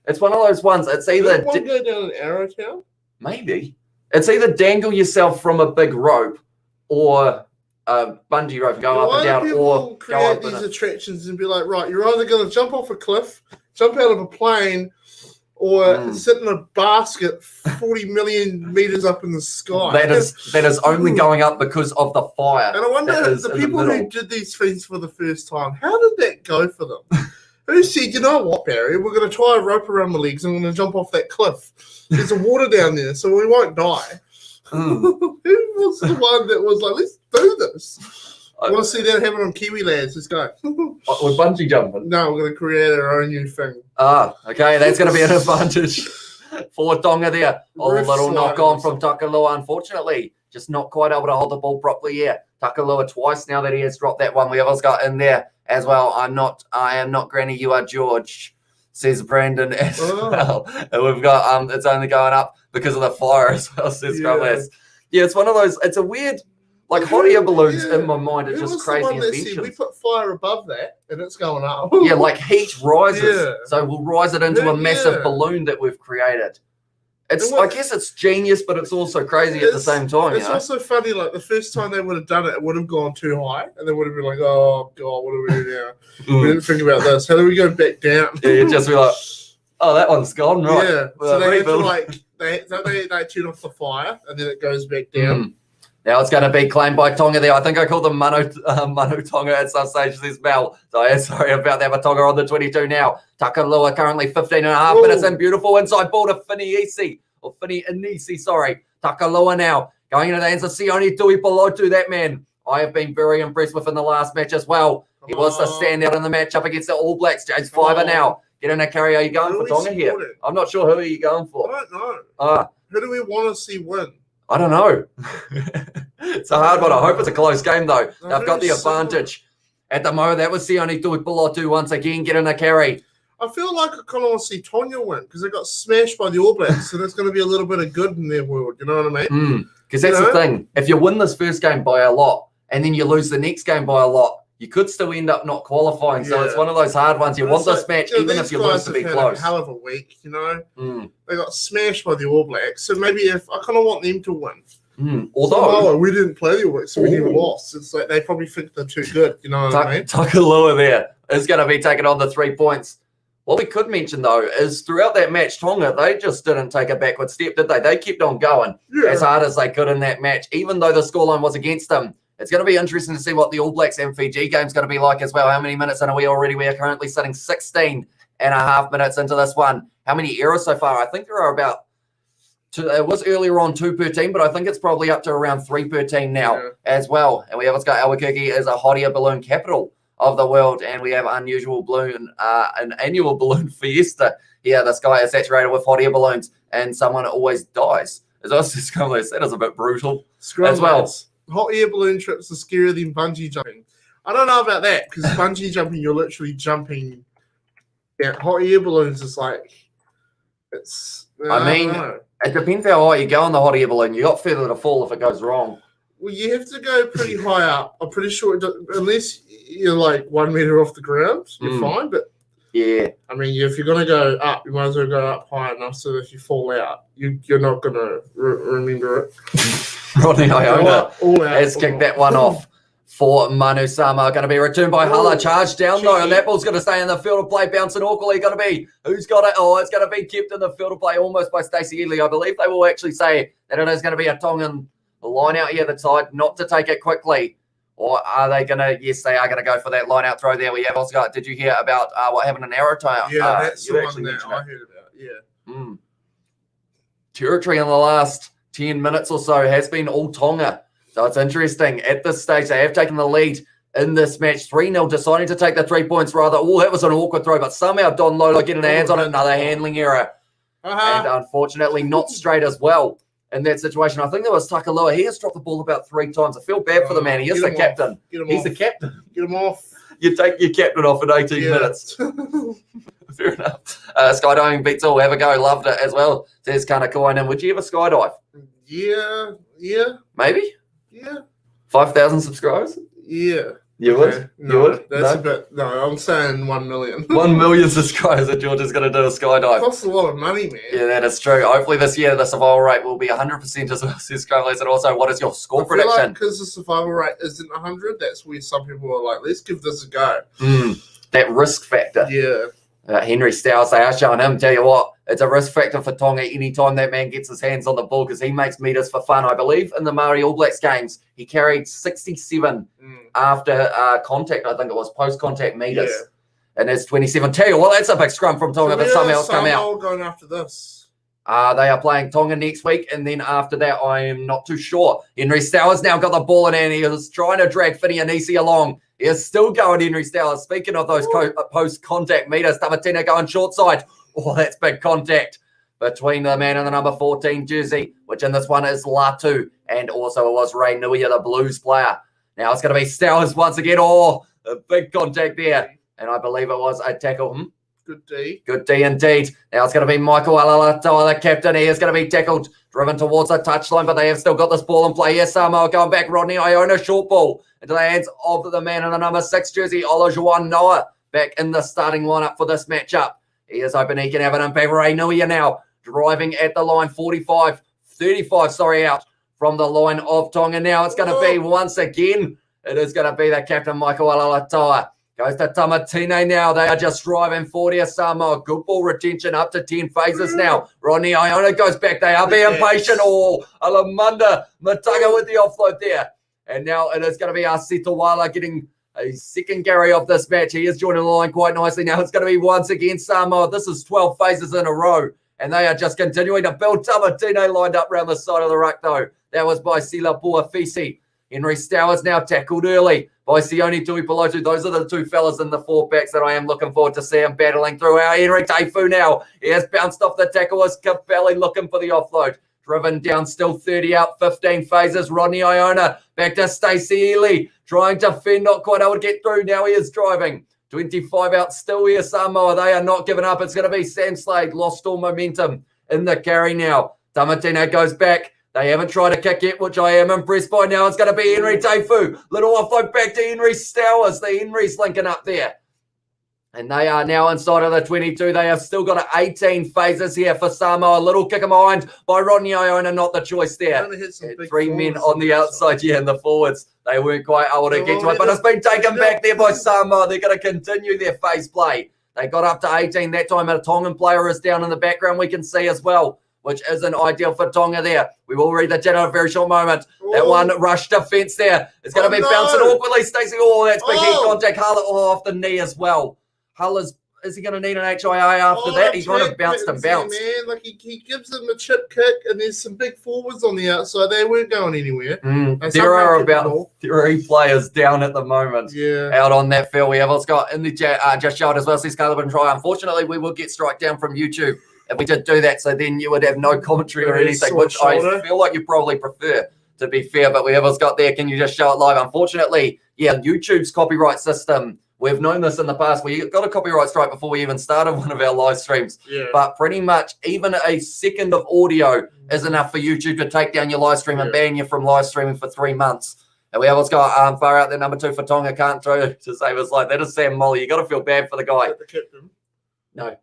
A: it's one of those ones. It's either...
B: Did go down an arrow town?
A: Maybe. It's either dangle yourself from a big rope or a bungee rope, go up and down, or
B: create these attractions and be like, right, you're either going to jump off a cliff, jump out of a plane, or sit in a basket 40 million meters up in the sky.
A: That is only going up because of the fire.
B: And I wonder, the people who did these things for the first time, how did that go for them? Who said, you know what, Barry, we're going to tie a rope around my legs and I'm going to jump off that cliff. There's a water down there, so we won't die. Who was the one that was like, let's do this? I want to see that happen on Kiwi Lads. Let's go.
A: We're bungee jumping.
B: No, we're going to create our own new thing.
A: Okay, that's going to be an advantage for Tonga there. Oh, a little knock on from Takalua, unfortunately. Just not quite able to hold the ball properly here. Takalua twice now that he has dropped that one. We almost got in there as well. I am not Granny, you are George, says Brandon as well. And we've got, it's only going up because of the fire as well, says Scrumless. Yeah, it's one of those, it's a weird, like hot air balloons in my mind are just crazy inventions.
B: We put fire above that and it's going up.
A: Yeah, like heat rises. So we'll rise it into a massive balloon that we've created. I guess it's genius, but it's also crazy at the same time.
B: It's also funny, like the first time they would have done it, it would have gone too high, and they would have been like, "Oh God, what do we do now? We didn't think about this. How do we go back down?"
A: Yeah, you'd just be like, "Oh, that one's gone, right?"
B: Yeah. So they have to they turn off the fire, and then it goes back down.
A: Now it's going to be claimed by Tonga there. I think I called them Manu Tonga at some stage this bell. So yeah, sorry about that, but Tonga on the 22 now. Takalua currently 15 and a half minutes in. Beautiful inside ball to Finiisi. Sorry. Takalua now going into the hands of Sione Tui Polotu. That man I have been very impressed with in the last match as well. He was the standout in the match up against the All Blacks. James Fiver now. Get in a carry. Are you going for Tonga here? I'm not sure who are you going for.
B: I don't know. Who do we want to see win?
A: I don't know. It's a hard one. I hope it's a close game, though. They've got the advantage. At the moment, that was Sione Tui Polotu once again getting a carry.
B: I feel like I kind of want to see Tonga win because they got smashed by the All Blacks, so there's going to be a little bit of good in their world. You know what I mean?
A: Because that's the thing. If you win this first game by a lot and then you lose the next game by a lot, you could still end up not qualifying. So it's one of those hard ones. You want this match, even if you lose, to be close.
B: A hell of a week, you know. They got smashed by the All Blacks, so maybe if I kind of want them to win.
A: Although
B: we didn't play the All Blacks, so we never lost. It's like they probably think they're too good. You know what I mean?
A: Takalua there is going to be taking on the 3 points. What we could mention, though, is throughout that match, Tonga, they just didn't take a backward step, did they? They kept on going as hard as they could in that match, even though the scoreline was against them. It's going to be interesting to see what the All Blacks and Fiji game is going to be like as well. How many minutes in are we already? We are currently sitting 16 and a half minutes into this one. How many errors so far? I think there are about it was earlier on 2 per team, but I think it's probably up to around 3 per team now as well. And we have got Albuquerque as a hot air balloon capital of the world, and we have an annual balloon fiesta here. The sky is saturated with hot air balloons, and someone always dies. As I said, that is a bit brutal as well.
B: Hot air balloon trips are scarier than bungee jumping. I don't know about that because bungee jumping, you're literally jumping. Yeah, hot air balloons is like it's.
A: I mean, it depends how high you go on the hot air balloon. You got further to fall if it goes wrong.
B: Well, you have to go pretty high up. I'm pretty sure, unless you're like 1 meter off the ground, you're fine. But
A: yeah, I
B: mean, if you're going to go up, you might as well go up high enough so that if you fall out, you're not going to remember it.
A: Rodney Iona has kicked that one off for Manu Samoa. Going to be returned by Hala. Charge down though, and that ball's going to stay in the field of play. Bouncing awkwardly. Going to be who's got it? Oh, it's going to be kept in the field of play almost by Stacey Ely. I believe they will actually say that it is going to be a Tongan line out here that side, not to take it quickly. Or are they going to? Yes, they are going to go for that line out throw there. We have also got. Did you hear about what happened in Arrowtown?
B: Yeah, that's the one that I heard about. Yeah.
A: Territory in the last 10 minutes or so has been all Tonga. So it's interesting. At this stage, they have taken the lead in this match. 3-0, deciding to take the 3 points rather. Oh, that was an awkward throw, but somehow Don Lola getting their hands on it. Another handling error. And unfortunately, not straight as well in that situation. I think that was Takalua. He has dropped the ball about 3 times. I feel bad for the man. He is the captain. He's the captain.
B: Get him off.
A: You take your captain off in 18 minutes. Fair enough. Skydiving beats all. Have a go. Loved it as well. Says Kanakoinen. Would you ever skydive?
B: Yeah.
A: Maybe?
B: Yeah.
A: 5,000 subscribers?
B: Yeah.
A: You would?
B: No,
A: you would?
B: That's a bit. No, I'm saying 1 million.
A: 1 million subscribers and George is going to do a skydive.
B: It costs a lot of money, man.
A: Yeah, that is true. Hopefully this year the survival rate will be 100% as well, says Scrublaze. And also, what is your score prediction?
B: Because the survival rate isn't 100, that's where some people are like, let's give this a go.
A: That risk factor.
B: Yeah.
A: Henry Stowers, they are showing him. Tell you what, it's a risk factor for Tonga anytime that man gets his hands on the ball because he makes meters for fun. I believe in the Māori All Blacks games, he carried 67 after contact. I think it was post-contact meters. Yeah. And it's 27. Tell you what, that's a big scrum from Tonga, but somehow come out.
B: Going after this?
A: They are playing Tonga next week, and then after that, I am not too sure. Henry Stowers now got the ball in, and he was trying to drag Finney Anisi along. He is still going, Henry Stowers. Speaking of those post-contact meters, Tamatina going short side. Oh, that's big contact between the man in the number 14 jersey, which in this one is Latu, and also it was Ray Nuia, the Blues player. Now it's going to be Stowers once again. Oh, a big contact there, and I believe it was a tackle.
B: Good D.
A: Good D indeed. Now it's going to be Michael Alalatoa, the captain. He is going to be tackled, driven towards the touchline, but they have still got this ball in play. Yes, Samoa going back. Rodney Iona, short ball into the hands of the man in the number 6 jersey, Olajuwon Noah, back in the starting lineup for this matchup. He is hoping he can have an impact. Ray Nuia now driving at the line, 35 out from the line of Tonga. Now it's going to be once again, it is going to be the captain, Michael Alalatoa. Goes to Tamatine now. They are just driving 40 Samoa. Good ball retention up to 10 phases now. Rodney Iona goes back. They are being patient. Oh, Alamanda Mataga with the offload there. And now it is going to be Asitawala getting a second carry of this match. He is joining the line quite nicely. Now it's going to be once again Samoa. This is 12 phases in a row. And they are just continuing to build. Tamatine lined up around the side of the ruck though. That was by Sila Puafisi. Henry Stowers now tackled early by Sione Tuipilotu. Those are the two fellas in the 4 backs that I am looking forward to see him battling through. Our Henry Taifu now. He has bounced off the tackle. Was Capelli looking for the offload. Driven down, still 30 out, 15 phases. Rodney Iona back to Stacey Ely. Trying to fend, not quite able to get through. Now he is driving. 25 out, still here, Samoa. They are not giving up. It's going to be Sam Slade. Lost all momentum in the carry now. Tamatino goes back. They haven't tried to kick yet, which I am impressed by. Now it's going to be Henry Taifu. Little offload back to Henry Stowers. The Henry's linking up there. And they are now inside of the 22. They have still got 18 phases here for Samoa. A little kick behind by Rodney Iona, not the choice there. 3 men on the outside, in the forwards. They weren't quite able to get to it, but it's been taken back there by Samoa. They're going to continue their phase play. They got up to 18 that time. A Tongan player is down in the background, we can see as well, which isn't ideal for Tonga there. We will read the chat in a very short moment. That one rush defense there. It's going to be bouncing awkwardly. Stacey, that's big head contact. Hull off the knee as well. Hull is he going to need an HIA after that? He kind of bounced and bounced.
B: Man, like he gives them a chip kick, and there's some big forwards on the outside. They weren't going anywhere.
A: There are about 3 players down at the moment out on that field. We have Scott in the chat just showed as well. Says Caleb and try. Unfortunately, we will get strike down from YouTube if we did do that. So then you would have no commentary or anything, which I feel like you probably prefer, to be fair. But we have Scott there. Can you just show it live? Unfortunately, YouTube's copyright system. We've known this in the past. We got a copyright strike before we even started one of our live streams. But pretty much even a second of audio is enough for YouTube to take down your live stream and ban you from live streaming for 3 months. And we have got far out there, number 2 for Tonga. Can't throw to save us like that is Sam Molly. You got to feel bad for the guy.
B: The captain?
A: No.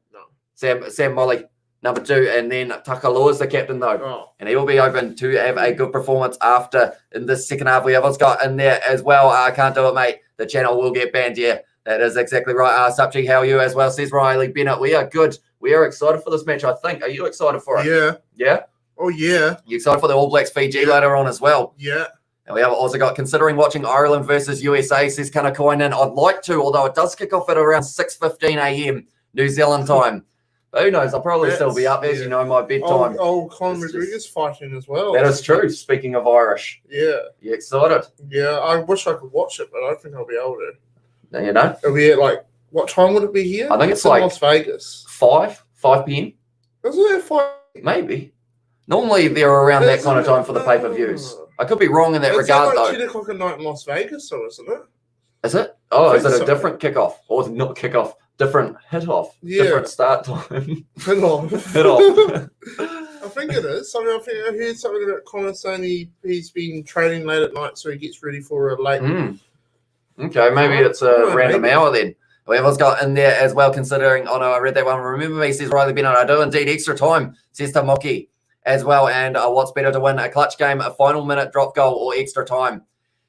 A: Sam Molly, number 2. And then Takalua is the captain though. And he will be open to have a good performance after in this second half. We have got in there as well. I can't do it, mate. The channel will get banned. That is exactly right. Subchi, how are you as well? Says Riley Bennett. We are good. We are excited for this match, I think. Are you excited for it?
B: Yeah.
A: Yeah?
B: Oh, yeah.
A: You excited for the All Blacks Fiji later on as well?
B: Yeah.
A: And we have also got considering watching Ireland versus USA, says Kanakoinen. I'd like to, although it does kick off at around 6:15 a.m. New Zealand time. But who knows? I'll probably still be up, as you know, my bedtime.
B: Conor Rodriguez fighting as well.
A: That is true. Speaking of Irish.
B: Yeah.
A: You excited?
B: Yeah, I wish I could watch it, but I don't think I'll be able to.
A: No, you know?
B: It'll be at what time would it be here?
A: I think it's
B: in Las Vegas.
A: 5 p.m.
B: Isn't it 5?
A: Maybe. Normally they're around that kind of time for the pay-per-views. I could be wrong in that regard,
B: like
A: though.
B: 10 o'clock at night in Las Vegas, so isn't it?
A: Is it? Oh, is it a different kickoff? Or not kickoff, different hit-off?
B: Yeah.
A: Different start time?
B: Hit-off.
A: Hit-off.
B: I think it is. I mean, I heard something about Connor saying he's been training late at night, so he gets ready for a late...
A: Okay, maybe it's a random hour then. Whoever's got in there as well, considering, oh no, I read that one. Remember me, says Riley Bennett. I do indeed. Extra time, says Tamoki as well. And what's better to win, a clutch game, a final minute drop goal, or extra time?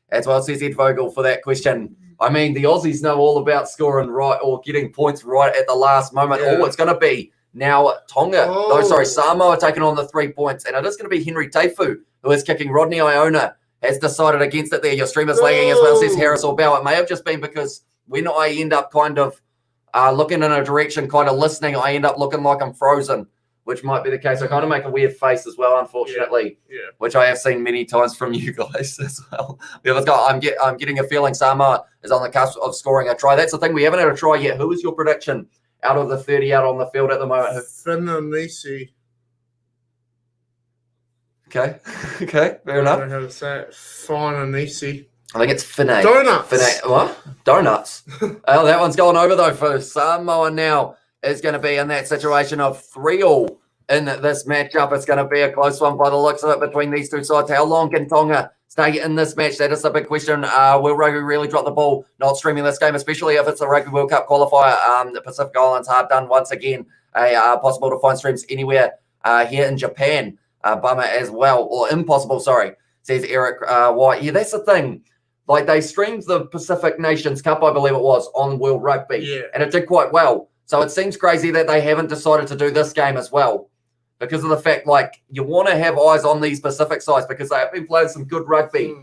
A: As well, says Ed Vogel for that question. I mean, the Aussies know all about scoring right or getting points right at the last moment.
B: Yeah.
A: Oh, it's going to be now Samoa taking on the 3 points. And it is going to be Henry Teifu, who is kicking. Rodney Iona has decided against it there. Your stream is lagging as well, says Harris or Bell. It may have just been because when I end up kind of looking in a direction, kind of listening, I end up looking like I'm frozen, which might be the case. I kind of make a weird face as well, unfortunately, which I have seen many times from you guys as well. I'm getting a feeling Samoa is on the cusp of scoring a try. That's the thing. We haven't had a try yet. Who is your prediction out of the 30 out on the field at the moment?
B: Finanisi.
A: Okay. Okay, fair enough.
B: I don't know how to say it. Finanisi.
A: I think it's Finay.
B: Donuts.
A: What? Donuts. Oh, that one's going over, though, for Samoa now. Is going to be in that situation of 3-3 in this matchup. It's going to be a close one by the looks of it between these two sides. How long can Tonga stay in this match? That is the big question. Will Rugby really drop the ball not streaming this game, especially if it's a Rugby World Cup qualifier? The Pacific Islands hard done once again. Possible to find streams anywhere here in Japan. Bummer as well, or impossible, sorry, says Eric White. Yeah, that's the thing. Like, they streamed the Pacific Nations Cup, I believe it was, on World Rugby, and it did quite well. So it seems crazy that they haven't decided to do this game as well, because of the fact, like, you want to have eyes on these Pacific sides because they have been playing some good rugby.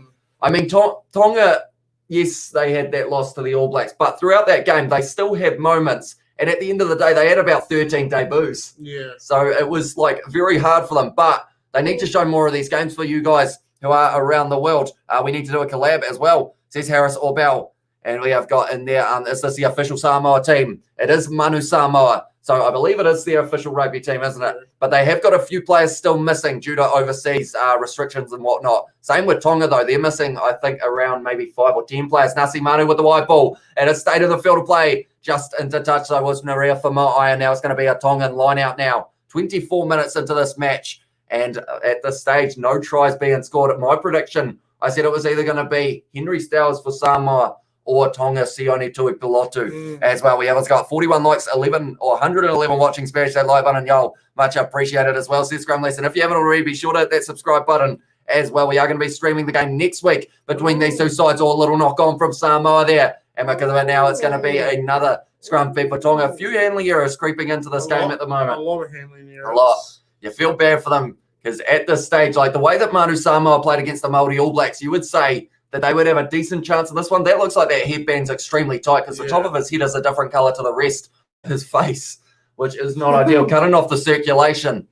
A: I mean, Tonga, yes, they had that loss to the All Blacks, but throughout that game, they still had moments. And at the end of the day, they had about 13 debuts. Yeah. So it was, like, very hard for them. But they need to show more of these games for you guys who are around the world. We need to do a collab as well, says Harris or Bell. And we have got in there, is this the official Samoa team? It is Manu Samoa. So I believe it is the official rugby team, isn't it? But they have got a few players still missing due to overseas restrictions and whatnot. Same with Tonga, though. They're missing, I think, around maybe 5 or 10 players. Nasi Manu with the wide ball at a state of the field of play. Just into touch, though, was Naria Famaia. Now it's going to be a Tongan line out now. 24 minutes into this match. And at this stage, no tries being scored. At my prediction, I said it was either going to be Henry Stowers for Samoa or Tonga Sione Tuipilotu as well. We have got 41 likes, 11 or 111 watching. Smash that like button, y'all. Much appreciated as well, says Scrum Lesson. If you haven't already, be sure to hit that subscribe button as well. We are going to be streaming the game next week between these two sides. Or a little knock on from Samoa there. And because of it now, it's going to be another scrum feed for Tonga. A few handling errors creeping into this game at the moment.
B: A lot of handling errors.
A: A lot. You feel bad for them because at this stage, like the way that Manu Samoa played against the Māori All Blacks, you would say that they would have a decent chance in this one. That looks like that headband's extremely tight because the top of his head is a different color to the rest of his face, which is not ideal. Cutting off the circulation,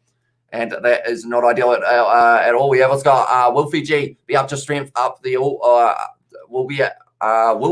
A: and that is not ideal at all. We have got will Fiji be up to strength up the will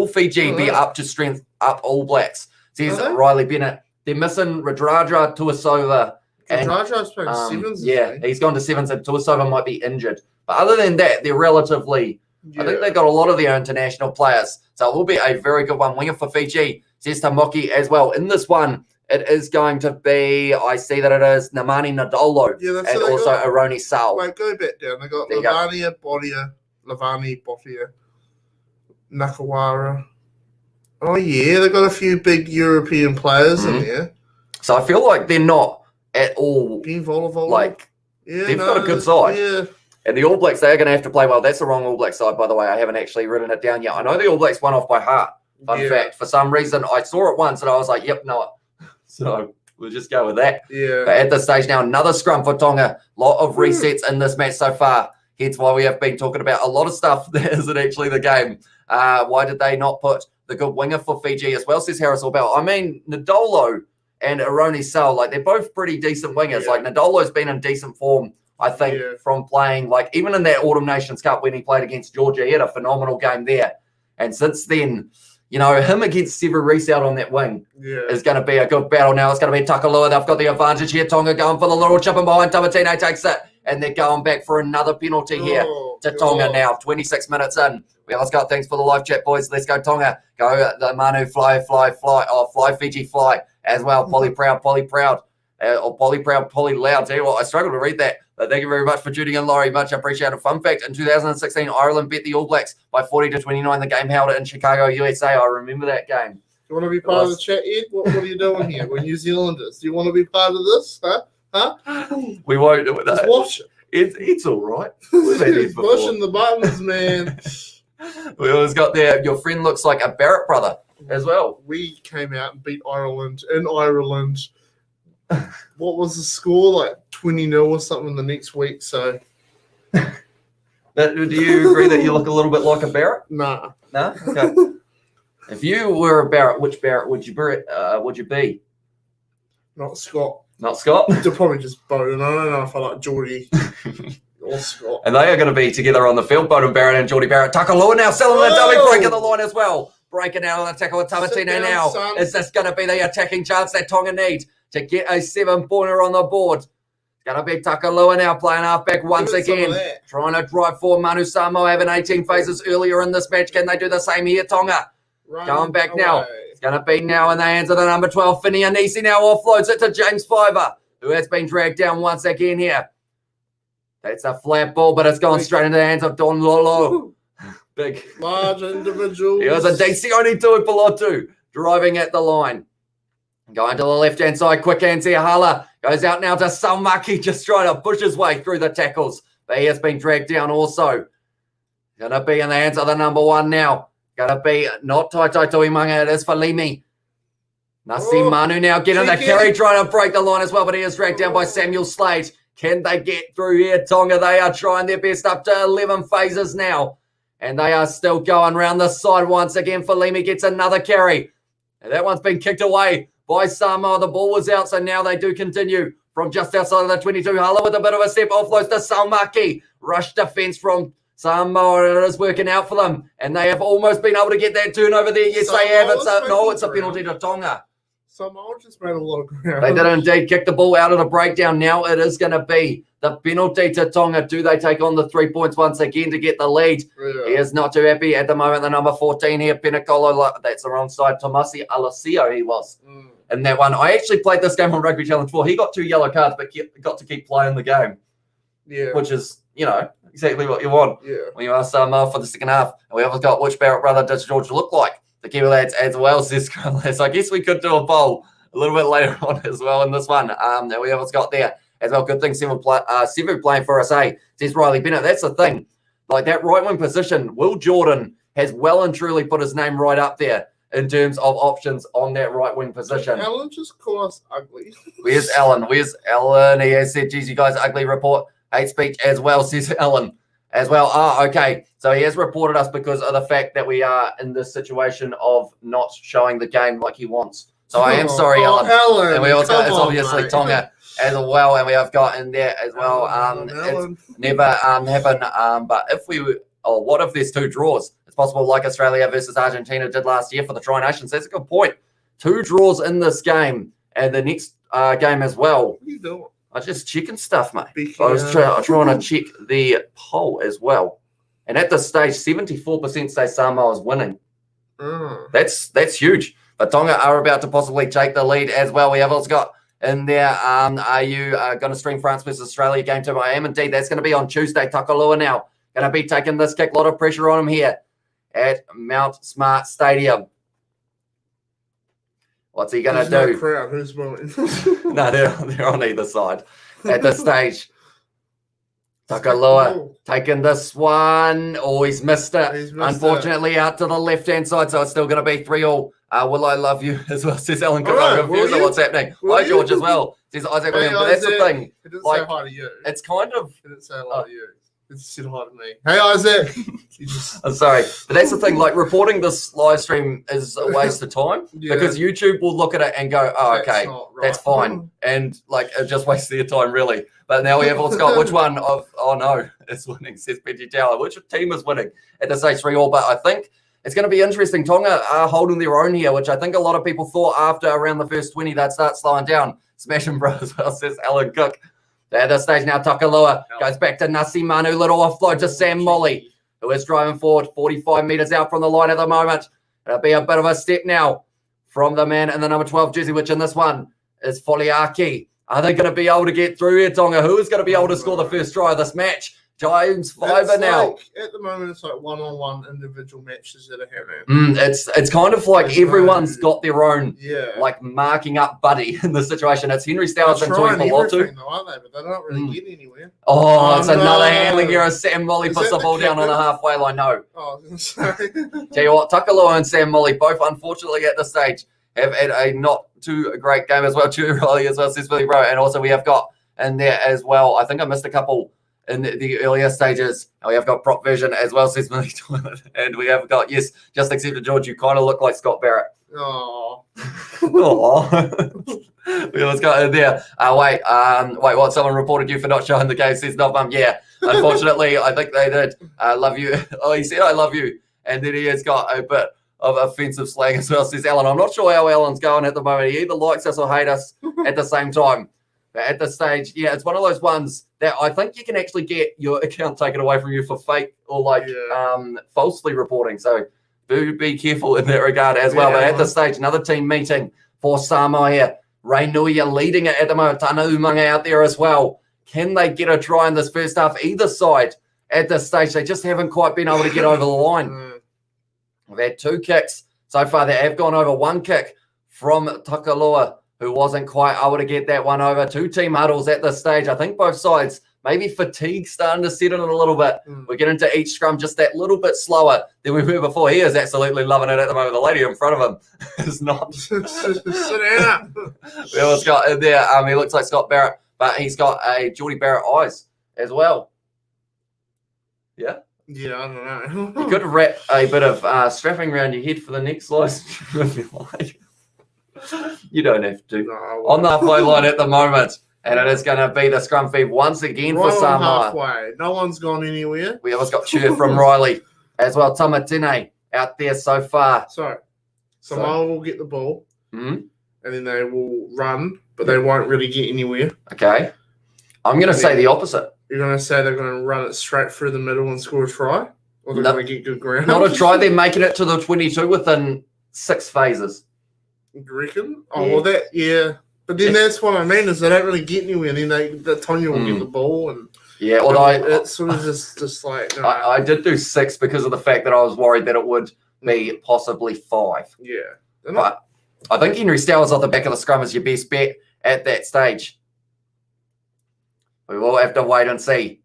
A: Fiji be up to strength up All Blacks? Says Riley Bennett. They're missing Radradra Tuasova.
B: Radradra's playing sevens.
A: Yeah, he's gone to sevens, and Tuasova might be injured. But other than that, they're relatively. I think they've got a lot of their international players. So it will be a very good one. Winger for Fiji, says Tamoki as well. In this one, it is going to be, I see that it is Namani Nadolo and also Aroni Sal.
B: Wait, go back down. They got Lavani Botia, Nakawara. Oh, yeah, they've got a few big European players in there.
A: So I feel like they're not at all, like, they've got a good side.
B: Yeah.
A: And the All Blacks, they're going to have to play well. That's the wrong All Blacks side, by the way. I haven't actually written it down yet. I know the All Blacks won off by heart. Fun fact. For some reason, I saw it once and I was like, yep, no. So we'll just go with that.
B: Yeah.
A: But at this stage now, another scrum for Tonga. Lot of resets in this match so far. Hence why we have been talking about a lot of stuff that isn't actually the game. Why did they not put the good winger for Fiji as well, says Harris Orbell. I mean, Nadolo and Aroni Sal, like, they're both pretty decent wingers. Like, Nadolo's been in decent form, I think, from playing, like, even in that Autumn Nations Cup when he played against Georgia, he had a phenomenal game there. And since then, you know, him against Sever Reese out on that wing is going to be a good battle now. It's going to be Takalua. They've got the advantage here. Tonga going for the little chip and behind. Tamatine takes it. and they're going back for another penalty here to Tonga now. 26 minutes in. Well, let's go. Thanks for the live chat, boys. Let's go, Tonga. Go, the Manu, fly. Oh, fly, Fiji, fly as well. Polly Proud. Or Polly Proud, Polly Loud. Tell you what, I struggled to read that. But thank you very much for tuning in, Laurie. Much appreciated. Fun fact, in 2016, Ireland beat the All Blacks by 40-29. The game held in Chicago, USA. I remember that game.
B: You want to be part of the chat, Ed? What are you doing here? We're New Zealanders. Do you want to be part of this? Huh?
A: We won't do it.
B: Just watch it.
A: It's all right.
B: He's pushing the buttons, man.
A: We always got there. Your friend looks like a Barrett brother as well.
B: We came out and beat Ireland in Ireland. What was the score? Like 20-0 or something the next week. So,
A: do you agree that you look a little bit like a Barrett?
B: Nah.
A: No? Okay. If you were a Barrett, which Barrett would you be?
B: Not Scott.
A: Not Scott?
B: They're probably just Bowden. I don't know if I like Geordie or Scott.
A: And they are going to be together on the field, Bowden Barrett and Geordie Barrett. Takalua now selling the dummy, breaking the line as well. Breaking out on the tackle with Tamatina now. Son. Is this going to be the attacking chance that Tonga need to get a 7-pointer on the board? It's going to be Takalua now playing halfback once again. Trying to drive forward. Manu Samoa having 18 phases earlier in this match. Can they do the same here, Tonga? Going back now. It's going to be now in the hands of the number 12, Finney Anisi now offloads it to James Fiver, who has been dragged down once again here. That's a flat ball, but it's gone straight into the hands of Don Lolo. Big.
B: Large individual.
A: He was a Dacioni Tuipulotu driving at the line. Going to the left-hand side, quick hands here. Hala goes out now to Salmaki, just trying to push his way through the tackles. But he has been dragged down also. Going to be in the hands of the number 1 now. Going to be not Taitai Tuimanga, it is for Limi. Nasi Manu now getting the carry, trying to break the line as well, but he is dragged down by Samuel Slade. Can they get through here, Tonga? They are trying their best up to 11 phases now. And they are still going round the side once again. Falimi gets another carry. And that one's been kicked away by Samoa. The ball was out, so now they do continue from just outside of the 22. Hala with a bit of a step, offloads to Salmaki. Rush defense from Samoa. It is working out for them. And they have almost been able to get that turnover there. Yes, they have. It's a penalty to Tonga.
B: Samoa just made a lot of ground.
A: They did indeed kick the ball out of the breakdown. Now it is going to be the penalty to Tonga. Do they take on the 3 points once again to get the lead? Yeah. He is not too happy at the moment. The number 14 here, Pinacolo. That's the wrong side. Tomasi Alacio he was in that one. I actually played this game on Rugby Challenge 4. He got 2 yellow cards, but got to keep playing the game.
B: Yeah.
A: Which is, exactly what you want.
B: Yeah.
A: When you ask Samoa for the second half. And we also got which Barrett brother does George look like? The Kiwi lads as well, says Scrumless. I guess we could do a poll a little bit later on as well in this one. That we haven't got there as well. Good thing Sevu playing for us, says Riley Bennett. That's the thing. Like that right wing position, Will Jordan has well and truly put his name right up there in terms of options on that right wing position.
B: Did Alan just call us ugly?
A: Where's Alan? He has said, geez, you guys ugly report. Hate speech as well, says Alan. As well. Okay. So he has reported us because of the fact that we are in this situation of not showing the game like he wants. So I am sorry, Alan. And we also got, it's obviously Tonga as well, and we have got in there as well. It's never happened. But what if there's 2 draws? It's possible, like Australia versus Argentina did last year for the Tri-Nations. That's a good point. 2 draws in this game, and the next game as well.
B: What are you doing?
A: I was just checking stuff, mate. I was trying to check the poll as well. And at this stage, 74% say Samoa is winning. That's huge. But Tonga are about to possibly take the lead as well. We have also got in there, are you going to stream France versus Australia game 2? I am indeed. That's going to be on Tuesday. Takalua now going to be taking this kick. A lot of pressure on him here at Mount Smart Stadium. What's he going to do?
B: No crowd. Who's winning?
A: No, they're on either side at this stage. Takalua taking this one. Oh, he's missed it. Unfortunately, out to the left-hand side, so it's still going to be 3-3. Will I love you as well, says Alan. I'm confused on what's happening. Hi, George, as well, says Isaac William. But that's the thing.
B: It didn't say hi to you.
A: It's kind of...
B: It didn't say hello to you. It said hi to me. Hey, Isaac.
A: I'm sorry. But that's the thing. Like, reporting this live stream is a waste of time because YouTube will look at it and go, oh, okay, that's fine. And, like, it just wastes their time, really. But now we have also got which one of... Oh, no, it's winning, says Benji Tower. Which team is winning at the stage 3-3? But I think... it's going to be interesting. Tonga are holding their own here, which I think a lot of people thought after around the first 20 they'd start slowing down. Smashing Bros, well, says Alan Cook. At this stage now, Takalua goes back to Nasi Manu. Little offload to Sam Molly, who is driving forward 45 metres out from the line at the moment. It'll be a bit of a step now from the man in the number 12 jersey, which in this one is Foliaki. Are they going to be able to get through here, Tonga? Who is going to be able to score the first try of this match? Jones Fiver now.
B: At the moment, it's like one-on-one individual matches that are happening.
A: It's kind of like everyone's got their own like marking up buddy in the situation. It's Henry Stowers and Tui Polotu.
B: Though, aren't they? But they don't really get anywhere.
A: Oh, it's another handling here as Sam Molly puts the ball down on the halfway line. No.
B: Oh, sorry.
A: Tell you what, Takalua and Sam Molly both unfortunately at this stage have had a not too great game as well. Too early as well, says Billy Bro. And also we have got in there as well. I think I missed a couple in the earlier stages. We have got prop version as well, says Millie Toilet. And we have got, yes, just accepted, George. You kind of look like Scott Barrett.
B: Oh.
A: Let's go in there. Wait, what? Someone reported you for not showing the game, says Not Bum. Yeah, unfortunately, I think they did. Love you. Oh, he said, I love you. And then he has got a bit of offensive slang as well, says Alan. I'm not sure how Alan's going at the moment. He either likes us or hates us at the same time. But at this stage, yeah, it's one of those ones that I think you can actually get your account taken away from you for fake or like falsely reporting. So do be careful in that regard as well. But at this stage, another team meeting for Samoa here. Ray Nui are leading it at the moment. Tana Umanga out there as well. Can they get a try in this first half? Either side at this stage, they just haven't quite been able to get over the line. We've had 2 kicks so far. They have gone over. 1 kick from Takalua, who wasn't quite able to get that one over. 2 team huddles at this stage. I think both sides, maybe fatigue starting to set in a little bit. We get into each scrum just that little bit slower than we were before. He is absolutely loving it at the moment. The lady in front of him is not.
B: Sit down.
A: Well, it's got in there. He looks like Scott Barrett, but he's got a Geordie Barrett eyes as well. Yeah?
B: Yeah, I don't know.
A: You could wrap a bit of strapping around your head for the next slice if you like. You don't have to.
B: No,
A: on the halfway line at the moment. And it is going to be the scrum feed once again for Samoa.
B: Halfway. No one's gone anywhere.
A: We always got cheer from Riley as well. Tamatine out there so far.
B: So Samoa will get the ball.
A: Mm-hmm.
B: And then they will run, but they won't really get anywhere.
A: Okay. I'm going to say the opposite.
B: You're going to say they're going to run it straight through the middle and score a try? Or they're going to get good ground?
A: Not a try. They're making it to the 22 within 6 phases.
B: You reckon? Oh, well, But then that's what I mean, is they don't really get anywhere. Then the Tonga will get the ball. And it's sort of just like... No.
A: I did do 6 because of the fact that I was worried that it would be possibly 5.
B: Yeah.
A: But I think Henry Stowers off the back of the scrum is your best bet at that stage. We will have to wait and see.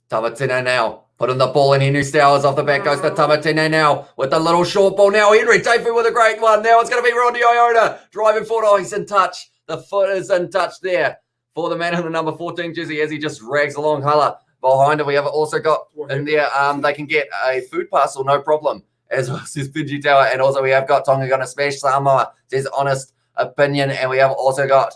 A: Tamatine now. Putting the ball in. Henry Stowers off the back goes to Tamatine now with the little short ball. Now Henry Tafu with a great one. Now it's going to be Rodney Iona driving forward. Oh, he's in touch. The foot is in touch there for the man in the number 14 jersey as he just drags along Hulla. Behind it, we have also got in there, they can get a food parcel, no problem, as well as Benji Tower. And also we have got Tonga going to smash Samoa, says honest opinion. And we have also got...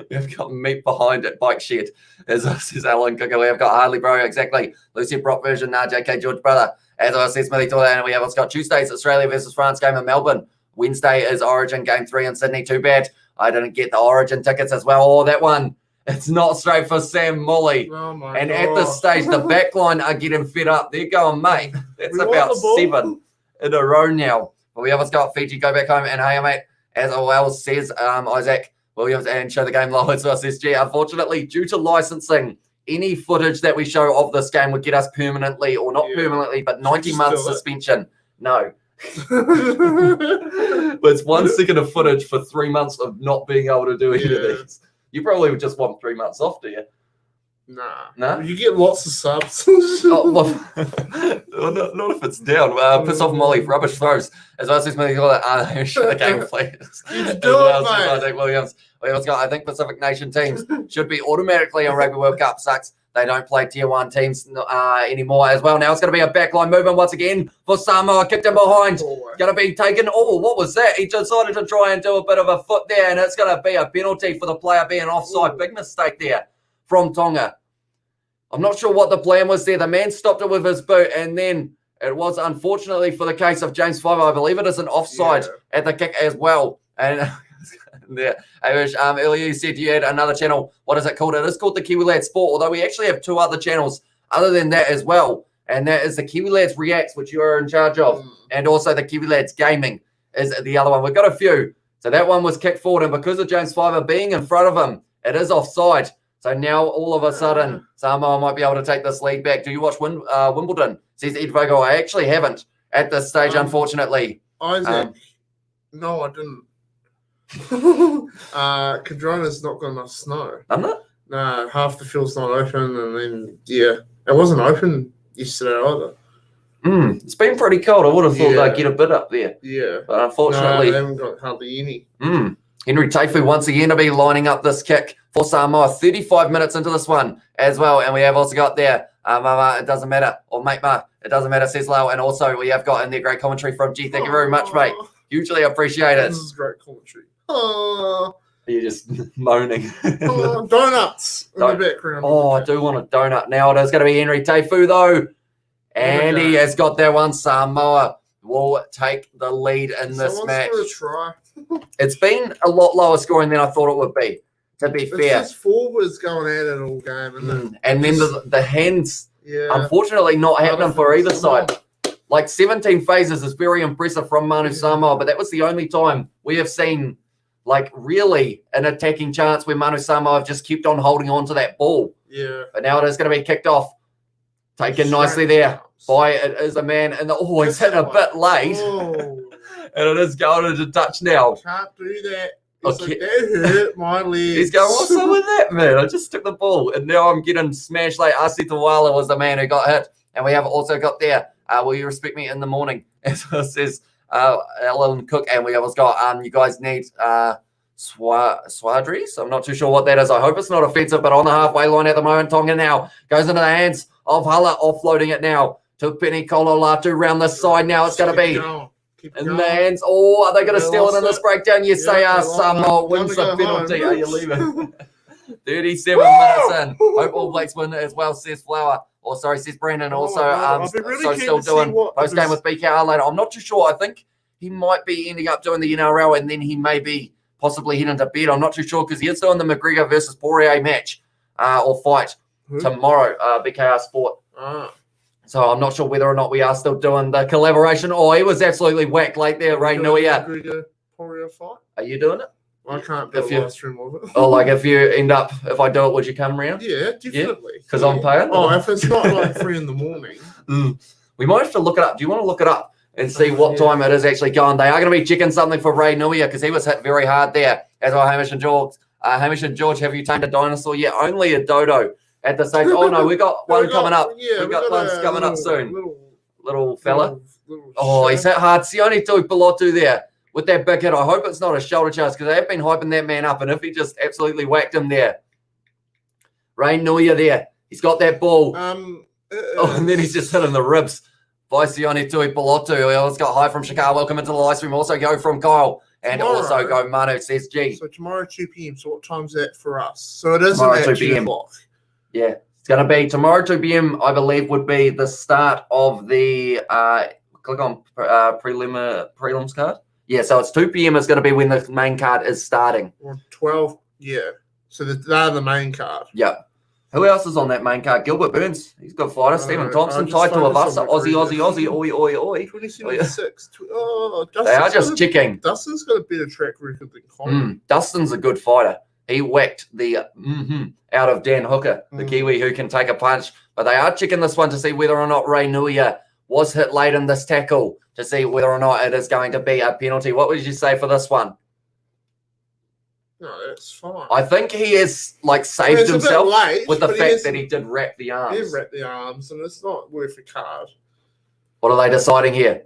A: we've got meat behind it, bike shed, as says Alan Cooker. We have got Harley Bro, exactly. Lucy Brock version, JK George Brother, as I said, Smithy Toilet. And we have got Tuesday's Australia versus France game in Melbourne. Wednesday is Origin game 3 in Sydney. Too bad I didn't get the Origin tickets as well. Oh, that one. It's not straight for Sam Molly.
B: Oh my
A: and
B: God.
A: At this stage, the back line are getting fed up. They're going, mate. That's about 7 in a row now. But we have got Fiji go back home. And hey, mate, as well says Isaac Williams, and show the game live as well, says, gee, unfortunately, due to licensing, any footage that we show of this game would get us permanently, or not permanently, but 90 months suspension. No. But it's 1 second of footage for 3 months of not being able to do any of these. You probably would just want 3 months off, do you?
B: Nah. You get lots of subs.
A: Not if it's down. Piss off Molly, rubbish throws. As well as this movie, show the game players. Isaac Williams. I think Pacific Nation teams should be automatically on Rugby World Cup. Sucks. They don't play Tier 1 teams anymore as well. Now it's going to be a backline movement once again for Samoa. Kicked in behind. Going to be taken. Oh, what was that? He decided to try and do a bit of a foot there, and it's going to be a penalty for the player being offside. Big mistake there from Tonga. I'm not sure what the plan was there. The man stopped it with his boot, and then it was, unfortunately, for the case of James Fiver, I believe it is an offside at the kick as well. And Yeah. Hamish, earlier you said you had another channel. What is it called? It is called the Kiwi Lads Sport, although we actually have 2 other channels other than that as well. And that is the Kiwi Lads Reacts, which you are in charge of, and also the Kiwi Lads Gaming is the other one. We've got a few. So that one was kicked forward, and because of James Fiver being in front of him, it is offside. So now all of a sudden, Samoa might be able to take this lead back. Do you watch Wimbledon? Says Ed Vogel. I actually haven't at this stage, unfortunately.
B: Isaac, no, I didn't. Cadrona's not got enough snow.
A: Isn't it?
B: No, half the field's not open, and then it wasn't open yesterday either.
A: It's been pretty cold. I would have thought they'd get a bit up there.
B: Yeah,
A: but unfortunately,
B: they haven't got hardly any.
A: Henry Teifu once again to be lining up this kick for Samoa. 35 minutes into this one as well, and we have also got there. It doesn't matter, or mate, it doesn't matter, says Lau, and also we have got in there great commentary from G. Thank you very much, mate. Hugely appreciate it.
B: This is great commentary.
A: Are you just moaning?
B: Donuts in the background.
A: Oh, I do want a donut now. It is going to be Henry Teifu though, and he has got that one. Samoa will take the lead in this match.
B: Try.
A: It's been a lot lower scoring than I thought it would be, to be fair.
B: It's just forwards going at it all game, isn't it?
A: And then the hands, unfortunately, not happening for either side. Like 17 phases is very impressive from Manu Samoa, but that was the only time we have seen, like, really an attacking chance where Manu Samoa have just kept on holding on to that ball.
B: Yeah.
A: But now it is going to be kicked off. Taken nicely there by it is a man, and he's hitting a bit late. And it is going into touch now.
B: Can't do that. It's like, that hurt my legs.
A: He's going, what's up with that, man? I just took the ball, and now I'm getting smashed. Like Asi Tawala was the man who got hit. And we have also got there, will you respect me in the morning? As it says Alan Cook. And we have also got, you guys need Swadris. I'm not too sure what that is. I hope it's not offensive, but on the halfway line at the moment, Tonga now goes into the hands of Hala, offloading it now to Penny Kololatu round the side. Now it's going to be in the hands. Oh, are they going to steal it in this breakdown? Yes, they are. Samoa wins the penalty. Are you leaving? 37 minutes in. Hope All Blacks win as well, says Flower. Or sorry, says Brandon. Also, still doing post game with BKR later. I'm not too sure. I think he might be ending up doing the NRL, and then he may be possibly heading to bed. I'm not too sure because he is doing the McGregor versus Poirier match or fight tomorrow. BKR Sport. So I'm not sure whether or not we are still doing the collaboration. Oh, he was absolutely whacked late there, Ray Nuia. Are you doing it?
B: I can't do a live stream of it.
A: Oh, like if I do it, would you come round?
B: Yeah, definitely.
A: Because I'm paying?
B: Oh, if it's not like 3 a.m.
A: We might have to look it up. Do you want to look it up and see what time it is actually going? They are going to be checking something for Ray Nuia because he was hit very hard there. As well, Hamish and George. Hamish and George, have you tamed a dinosaur yet? Only a dodo. At the stage, oh no, we got one coming up.
B: Yeah,
A: we got one coming up soon. Little fella.
B: Little
A: he's hit hard. Sione Tui Pilotu there with that big hit. I hope it's not a shoulder charge because they have been hyping that man up, and if he just absolutely whacked him there. Ray Nuia there. He's got that ball. And then he's just hitting the ribs by Sione Tui Pilotu. We also got hi from Chicago. Welcome into the live stream. Also go from Kyle. And also go Manu, says G.
B: So tomorrow 2 p.m. So what time's that for us? So it isn't
A: tomorrow,
B: at
A: 2 p.m.
B: 2 o'clock.
A: Yeah, it's going to be tomorrow 2 p.m. I believe would be the start of the click on prelims card. Yeah, so it's 2 p.m. is going to be when the main card is starting.
B: Or 12, yeah. So they're the main card.
A: Yeah. Who else is on that main card? Gilbert Burns. He's a good fighter. Stephen Thompson, Taito Avasa, Aussie, oi.
B: 2076.
A: They are just checking.
B: Dustin's got a better track record than Connor.
A: Dustin's a good fighter. He whacked the out of Dan Hooker, the Kiwi who can take a punch. But they are checking this one to see whether or not Ray Nuia was hit late in this tackle to see whether or not it is going to be a penalty. What would you say for this one?
B: No, that's fine.
A: I think he has saved himself with the fact that he did wrap the arms.
B: He wrapped the arms, and it's not worth a card.
A: What are they deciding here?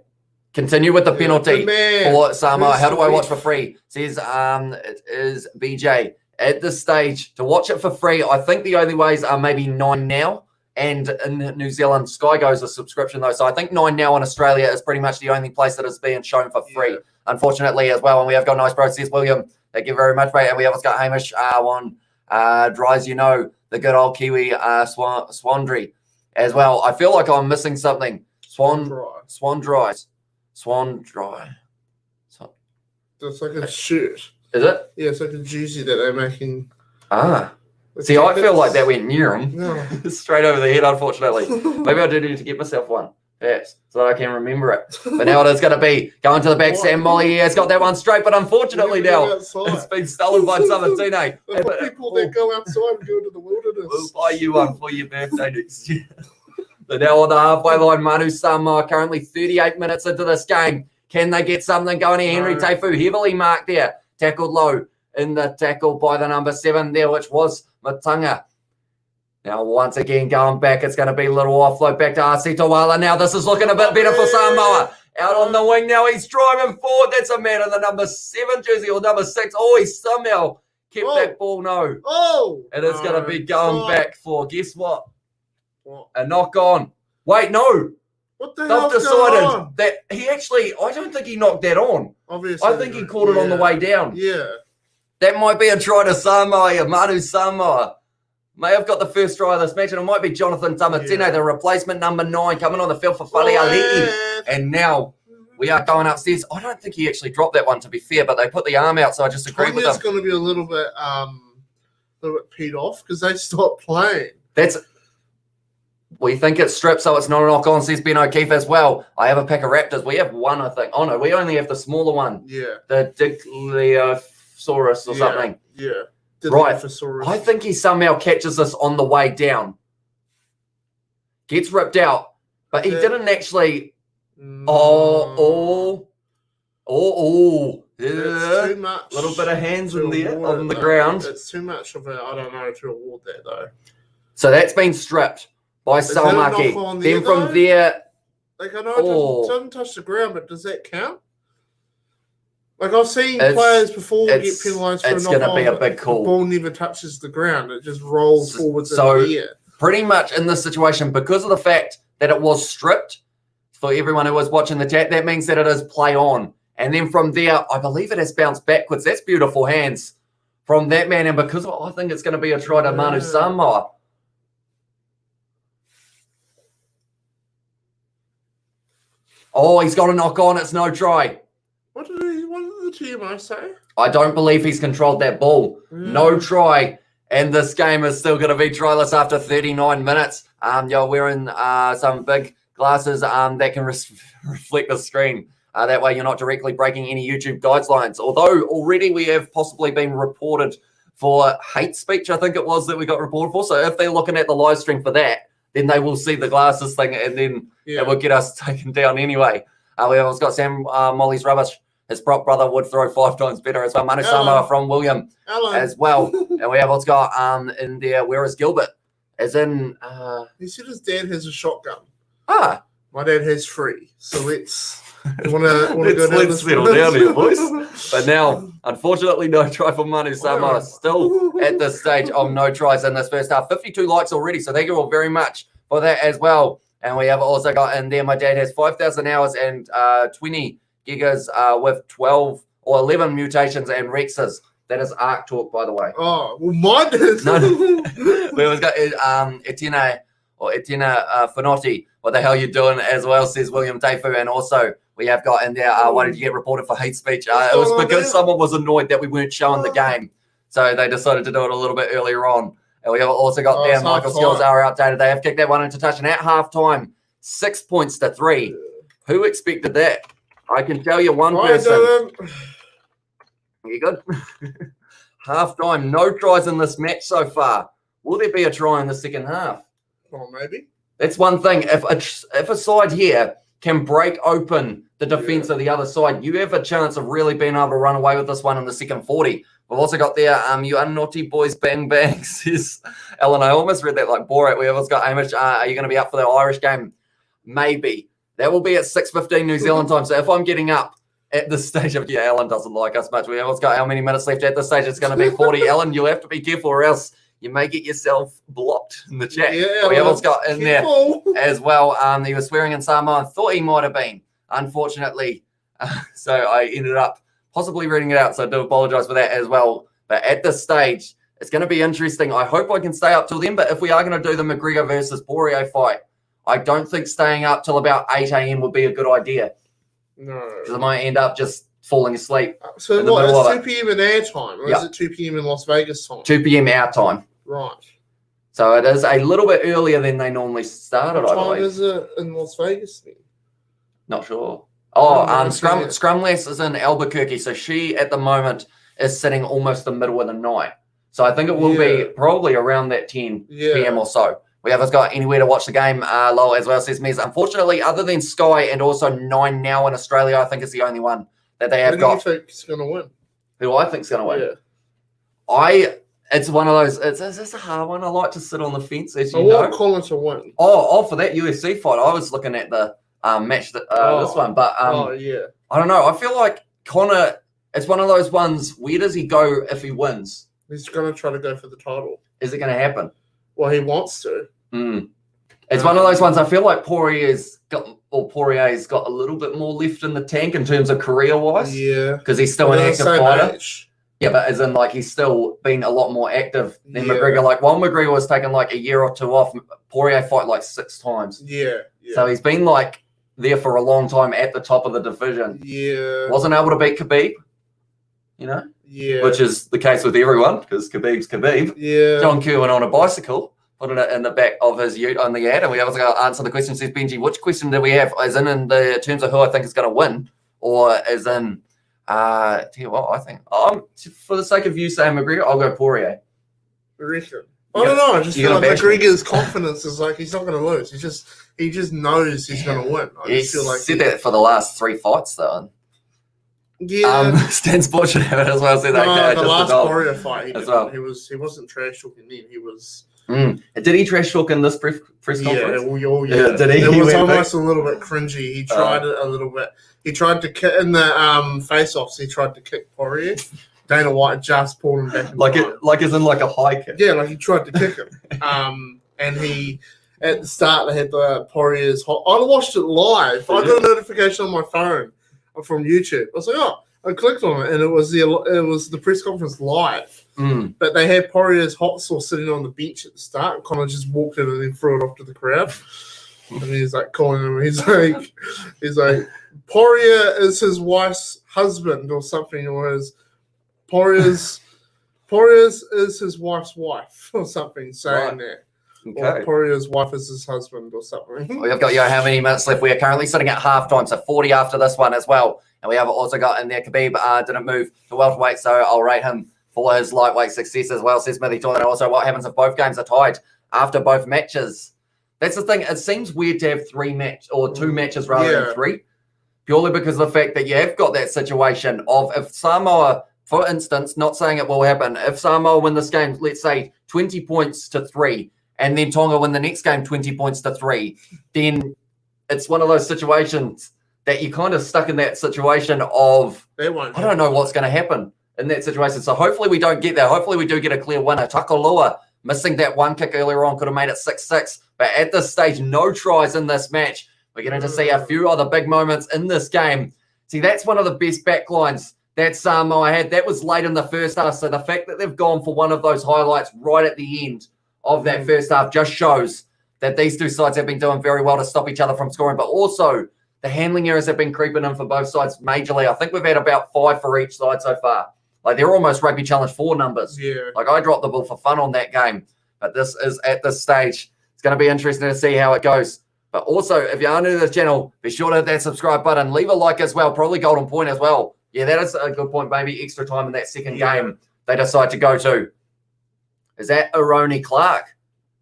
A: Continue with the penalty for Samoa. How do I watch for free? Says it is BJ. At this stage, to watch it for free, I think the only ways are maybe 9 Now, and in New Zealand, Sky goes a subscription though. So I think 9 Now in Australia is pretty much the only place that is being shown for free, unfortunately, as well. And we have got nice bro, says William. Thank you very much, mate. And we have got Hamish on Dries, the good old Kiwi Swandry as well. I feel like I'm missing something. Swan Dry.
B: That's like a shirt.
A: Is it?
B: Yeah, it's like a jersey that they're making.
A: See, I feel like that went near him.
B: No.
A: Straight over the head, unfortunately. Maybe I do need to get myself one. Perhaps, so that I can remember it. But now it is going to be going to the back. Sam Molly has got that one straight, but unfortunately now it's been stolen by Samatine.
B: People that go outside and go to the wilderness.
A: We'll buy you one for your birthday next year. So now on the halfway line, Manu Samoa currently 38 minutes into this game. Can they get something going here? Henry Teifu heavily marked there. Tackled low in the tackle by the number 7 there, which was Matunga. Now, once again, going back, it's going to be a little offload back to Asitawala. Now, this is looking a bit better for Samoa. Out on the wing now, he's driving forward. That's a man in the number 7 jersey or number 6. Oh, he somehow kept that ball. No.
B: It
A: is going to be going back for, guess what? A knock on. Wait, no.
B: What the hell?
A: They've decided that he actually, I don't think he knocked that on.
B: Obviously.
A: I think he caught it on the way down.
B: Yeah.
A: That might be a try to Samoa here. Manu Samoa may have got the first try of this match, and it might be Jonathan Tamatine, the replacement number 9, coming on the field for Fale Ali'i. And now we are going upstairs. I don't think he actually dropped that one, to be fair, but they put the arm out, so I just agreed with them.
B: It's going to be a little bit peed off because they stopped playing.
A: We think it's stripped, so it's not a knock on, says Ben O'Keefe as well. I have a pack of Raptors. We have one, I think. Oh, no, we only have the smaller one.
B: Yeah.
A: The Dicliosaurus or something.
B: Yeah.
A: Right. I think he somehow catches this on the way down. Gets ripped out, but he didn't actually.
B: It's too much.
A: A little bit of hands in there on the ground.
B: It's too much of I don't know, to award that, though.
A: So that's been stripped by Salmaki. Then from there.
B: Like, I know it doesn't touch the ground, but does that count? Like, I've seen players before get penalised for a knock-on.
A: It's going to be a big call.
B: The ball never touches the ground. It just rolls forwards in the air.
A: Pretty much in this situation, because of the fact that it was stripped, for everyone who was watching the chat, that means that it is play on. And then from there, I believe it has bounced backwards. That's beautiful hands from that man. And because I think it's going to be a try to Manu Samoa. Oh, he's got a knock on. It's no try.
B: What did the TMO say?
A: I don't believe he's controlled that ball. No try. And this game is still going to be tryless after 39 minutes. You're wearing some big glasses that can reflect the screen. That way you're not directly breaking any YouTube guidelines. Although already we have possibly been reported for hate speech, I think it was that we got reported for. So if they're looking at the live stream for that, then they will see the glasses thing and then it will get us taken down anyway. We have got Sam Molly's rubbish. His prop brother would throw 5 times better as well. Manu Samoa from William as well. And we have what's got in there. Where is Gilbert? As in...
B: he said his dad has a shotgun.
A: My
B: dad has 3. So let's go down
A: let's settle down here, boys. But now, unfortunately, no try for Manu Samoa. Still at this stage of no tries in this first half. 52 likes already, so thank you all very much for that as well. And we have also got in there, my dad has 5,000 hours and 20 gigas with 12 or 11 mutations and Rexes. That is Arc Talk, by the way.
B: Oh, well, mine is.
A: No. We've got Etienne Finotti. What the hell you doing as well, says William Teifu. And also we have got in there, why did you get reported for hate speech? It was because someone was annoyed that we weren't showing the game. So they decided to do it a little bit earlier on. And we have also got there, Michael skills are outdated. They have kicked that one into touch. And at halftime, 6 points to 3. Who expected that? I can tell you one person. You good? Half-time, no tries in this match so far. Will there be a try in the second half?
B: Oh, maybe.
A: That's one thing. If a side here can break open the defence of the other side, you have a chance of really being able to run away with this one in the second 40. We've also got there, you are naughty boys, bang bang, says Ellen. I almost read that like Borat. We have also got Hamish, are you going to be up for the Irish game? Maybe. That will be at 6:15 New Zealand time. So if I'm getting up at this stage of, Alan doesn't like us much. We have got how many minutes left at this stage? It's going to be 40. Alan, you'll have to be careful or else you may get yourself blocked in the chat. Yeah, we have also got in there as well. He was swearing in Samoa and thought he might have been, unfortunately. So I ended up possibly reading it out. So I do apologize for that as well. But at this stage, it's going to be interesting. I hope I can stay up till then. But if we are going to do the McGregor versus Poirier fight, I don't think staying up till about 8 a.m. would be a good idea.
B: No.
A: Because I might end up just falling asleep.
B: So
A: in the
B: what,
A: middle of
B: it's 2 p.m. in air time, or is it 2 p.m. in Las Vegas time?
A: 2 p.m. our time.
B: Right.
A: So it is a little bit earlier than they normally started,
B: What
A: I
B: time
A: believe.
B: is it in Las Vegas then?
A: Not sure. Oh,
B: No,
A: Scrumless is in Albuquerque, so she at the moment is sitting almost the middle of the night. So I think it will be probably around that 10 p.m. or so. We haven't got anywhere to watch the game, Lowell, as well, says Mez. Unfortunately, other than Sky and also 9 Now in Australia, I think is the only one that they have got.
B: Who do you think is going to win?
A: Who I think is going to win? Yeah. It's one of those, it's a hard one. I like to sit on the fence, as you know.
B: I want Colin to win.
A: Oh, for that UFC fight, I was looking at the match, this one. But I don't know. I feel like Connor, it's one of those ones, where does he go if he wins?
B: He's going to try to go for the title.
A: Is it going to happen?
B: Well, he wants to.
A: It's one of those ones. I feel like Poirier's got a little bit more left in the tank in terms of career-wise.
B: Yeah.
A: Because he's still an active fighter. Yeah, but as in, like, he's still been a lot more active than McGregor. Like, while McGregor was taking, like, a year or two off, Poirier fought, like, 6 times.
B: Yeah.
A: So he's been, like, there for a long time at the top of the division.
B: Yeah.
A: Wasn't able to beat Khabib, you know?
B: Yeah.
A: Which is the case with everyone, because Khabib's Khabib.
B: Yeah.
A: John Kerwin on a bicycle, putting it in the back of his ute on the ad, and we have to answer the question. Says Benji, which question do we have? As in the terms of who I think is going to win, or as in, tell you what, I think for the sake of you saying McGregor, I'll go Poirier.
B: I don't know. I just feel like McGregor's confidence is like he's not going to lose. He just knows he's going to win. I just feel like
A: said that for the last 3 fights though.
B: Yeah.
A: Stan Sport should have it as well.
B: The last Poirier fight
A: as well.
B: He wasn't trash talking then. He was.
A: Did he trash talk in this press conference?
B: Yeah.
A: Did he?
B: It was almost a little bit cringy. He tried it a little bit. He tried to kick in the face-offs. He tried to kick Poirier. Dana White just pulled him back.
A: Like as in like a high kick.
B: Yeah, like he tried to kick him. And he at the start they had the Poirier's hot. I watched it live. I got a notification on my phone from YouTube. I was like, I clicked on it, and it was the press conference live. But they had Poirier's hot sauce sitting on the bench at the start. Connor just walked in and then threw it off to the crowd. And he's like calling him. He's like, Poirier is his wife's husband or something, or his Poirier's is his wife's wife or something, saying that. Okay. Or Poirier's wife is his husband or something.
A: We've got how many minutes left? We are currently sitting at halftime, so 40 after this one as well. And we have also got in there, Khabib didn't move to welterweight, so I'll rate him for his lightweight success as well, says Smithy Tour. And also, what happens if both games are tied after both matches? That's the thing. It seems weird to have 2 matches rather than 3, purely because of the fact that you have got that situation of if Samoa, for instance, not saying it will happen, if Samoa win this game, let's say 20 points to 3, and then Tonga win the next game 20 points to 3, then it's one of those situations that you're kind of stuck in that situation of, I don't know what's going to happen in that situation. So hopefully we don't get that. Hopefully we do get a clear winner. Takalua missing that 1 kick earlier on could have made it 6-6. But at this stage, no tries in this match. We're going to see a few other big moments in this game. See, that's one of the best backlines that Samoa had. That was late in the first half. So the fact that they've gone for one of those highlights right at the end of that first half just shows that these 2 sides have been doing very well to stop each other from scoring. But also, the handling errors have been creeping in for both sides majorly. I think we've had about 5 for each side so far. Like, they're almost Rugby Challenge 4 numbers.
B: Yeah.
A: Like, I dropped the ball for fun on that game. But this is, at this stage, it's going to be interesting to see how it goes. But also, if you are new to the channel, be sure to hit that subscribe button. Leave a like as well. Probably golden point as well. Yeah, that is a good point. Maybe extra time in that second game they decide to go to. Is that Aroni Clark?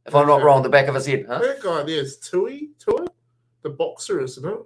A: If I'm not wrong, the back of his head. Huh?
B: That guy there is Tui, the boxer, isn't it?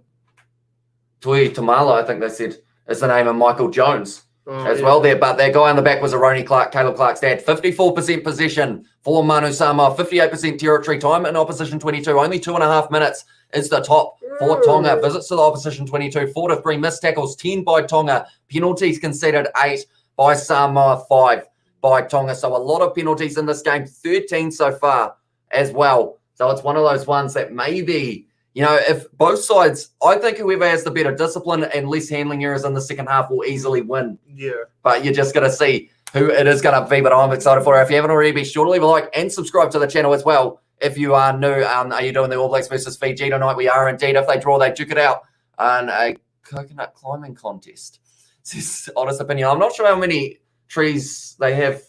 A: Tui Tamala, I think they said, is the name of Michael Jones as well there. But that guy on the back was Aroni Clark, Caleb Clark's dad. 54% possession for Manu Samoa, 58% territory time in opposition 22. Only 2.5 minutes is the top for Tonga. Visits to the opposition 22. 4-3 missed tackles, 10 by Tonga. Penalties conceded 8 by Samoa, 5 by Tonga. So a lot of penalties in this game, 13 so far as well. So it's one of those ones that maybe, you know, if both sides, I think whoever has the better discipline and less handling errors in the second half will easily win.
B: Yeah.
A: But you're just going to see who it is going to be, but I'm excited for it. If you haven't already, be sure to leave a like and subscribe to the channel as well. If you are new, are you doing the All Blacks versus Fiji tonight? We are indeed. If they draw, they duke it out on a coconut climbing contest. It's his honest opinion. I'm not sure how many trees they have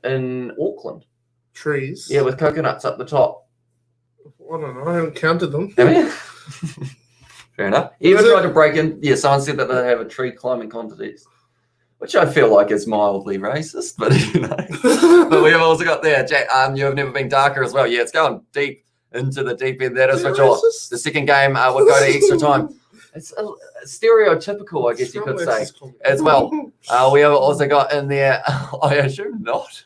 A: in Auckland.
B: Trees?
A: Yeah, with coconuts up the top.
B: I don't know. I haven't counted them.
A: Have you? Fair enough. He ever tried to break in? Yeah, someone said that they have a tree climbing contest, which I feel like is mildly racist, but you know. But we have also got there, Jack, you have never been darker as well. Yeah, it's going deep into the deep end. That is for sure. The second game would go to extra time. It's stereotypical, I guess you could say, as well. We have also got in there, I assume not.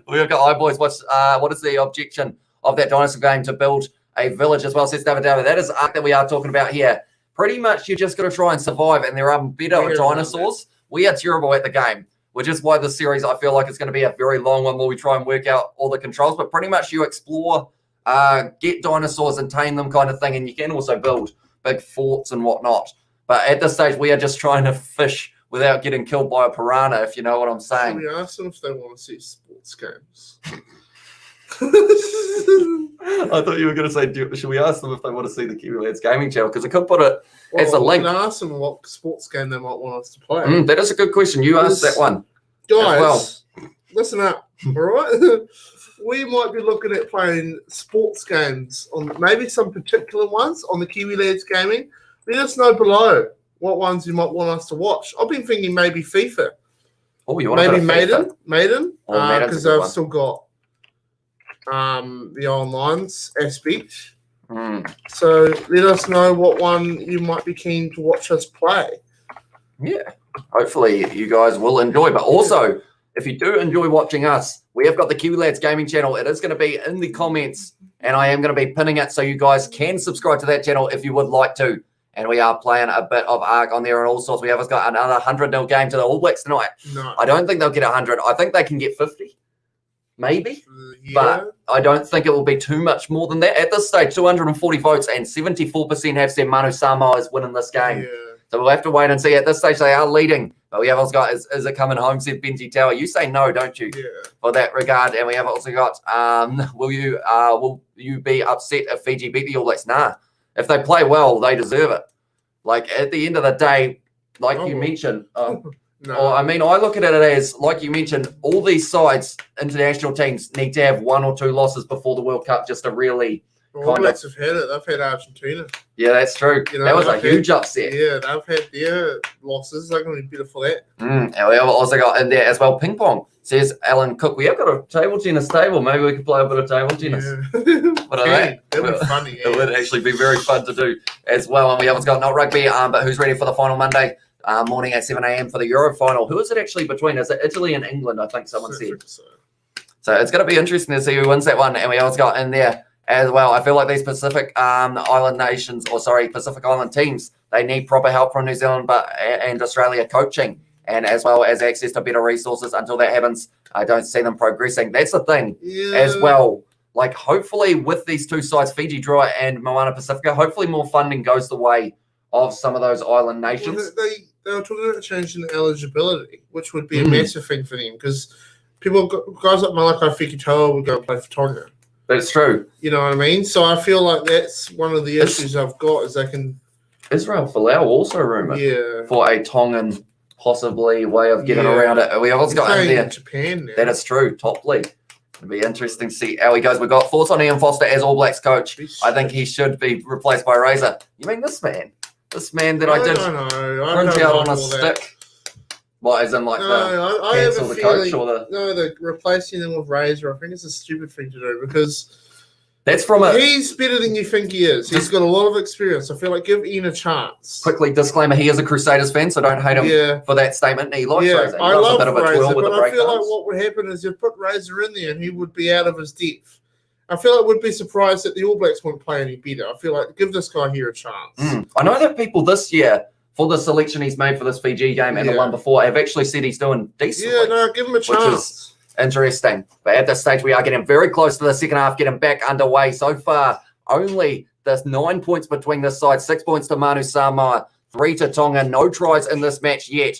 A: We have got, boys, what is the objection of that dinosaur game to build a village as well, says David. That is arc that we are talking about here. Pretty much you just got to try and survive, and there are better dinosaurs. We are terrible at the game, which is why this series, I feel like it's going to be a very long one where we try and work out all the controls, but pretty much you explore, get dinosaurs and tame them kind of thing, and you can also build big forts and whatnot. But at this stage, we are just trying to fish without getting killed by a piranha, if you know what I'm saying.
B: We asked them if they want to see sports games.
A: I thought you were going to say, should we ask them if they want to see the Kiwi Lads Gaming channel? Because I could put it as a link.
B: We can ask them what sports game they might want us to play.
A: That is a good question. You asked that one.
B: Guys, listen up, all right? We might be looking at playing sports games, on maybe some particular ones on the Kiwi Lads Gaming. Let us know below what ones you might want us to watch. I've been thinking maybe FIFA.
A: Oh, you want to
B: maybe Maiden,
A: FIFA?
B: because I've still got the online aspect. So let us know what one you might be keen to watch us play.
A: Yeah, hopefully you guys will enjoy. But also, if you do enjoy watching us, we have got the Kiwi Lads Gaming channel. It is going to be in the comments, and I am going to be pinning it so you guys can subscribe to that channel if you would like to. And we are playing a bit of Arc on there and all sorts. We have got another 100-0 game to the All Blacks tonight.
B: No.
A: I don't think they'll get 100. I think they can get 50. Maybe, but I don't think it will be too much more than that. At this stage, 240 votes and 74% have said Manu Samoa is winning this game.
B: Yeah.
A: So we'll have to wait and see. At this stage, they are leading. But we have also got, is it coming home, said Benji Tower. You say no, don't you?
B: Yeah.
A: For that regard. And we have also got, will you be upset if Fiji beat the All Blacks? Nah. If they play well, they deserve it. Like, at the end of the day, like you mentioned,
B: no.
A: I mean, I look at it as, like you mentioned, all these sides, international teams, need to have 1 or 2 losses before the World Cup just to really
B: All Blacks have had it. They've had Argentina.
A: Yeah, that's true. You know, that was a huge upset.
B: Yeah, they've had their losses. They're going to be better for that.
A: And we have also got in there as well ping pong, says Alan Cook. We have got a table tennis table. Maybe we could play a bit of table tennis.
B: Yeah.
A: That
B: would be funny.
A: It would actually be very fun to do as well. And we have got not rugby, but who's ready for the final Monday morning at 7 a.m. for the Euro final? Who is it actually between? Is it Italy and England? I think someone said. So it's going to be interesting to see who wins that one. And we also got in there as well. I feel like these Pacific Island Pacific Island teams, they need proper help from New Zealand and Australia coaching, and as well as access to better resources. Until that happens, I don't see them progressing. That's the thing as well. Like, hopefully with these two sides, Fiji Drua and Moana Pacifica, hopefully more funding goes the way of some of those island nations.
B: Well, they were talking about changing the eligibility, which would be a massive thing for them, because guys like Malakai Fekitoa would go and play for Tonga.
A: That's true.
B: You know what I mean? So I feel like that's one of the issues I've got, is they can...
A: Israel Folau also rumoured for a Tongan possibly way of getting around it. We have also got in there.
B: Japan now.
A: That is true. Top league. It'll be interesting to see how he goes. We've got thoughts on Ian Foster as All Blacks coach. I think he should be replaced by Razor. You mean this man? This man that I did print out on a stick? What, as in like the cancel the coach or the...
B: No, the replacing them with Razor, I think it's a stupid thing to do, because
A: that's from
B: he's better than you think he is. He's got a lot of experience. I feel like give Ian a chance.
A: Quickly, disclaimer, he is a Crusaders fan, so don't hate him for that statement. He likes Razor. He
B: I love
A: a bit of a
B: Razor,
A: with
B: but
A: the
B: I feel like what would happen is you'd put Razor in there and he would be out of his depth. I feel like we'd be surprised that the All Blacks wouldn't play any better. I feel like give this guy here a chance.
A: I know that people this year, for the selection he's made for this Fiji game and the one before, have actually said he's doing decently.
B: Yeah, no, give him a chance.
A: Which is interesting. But at this stage, we are getting very close to the second half, getting back underway. So far, only there's 9 points between this side, 6 points to Manu Samoa, 3 to Tonga. No tries in this match yet.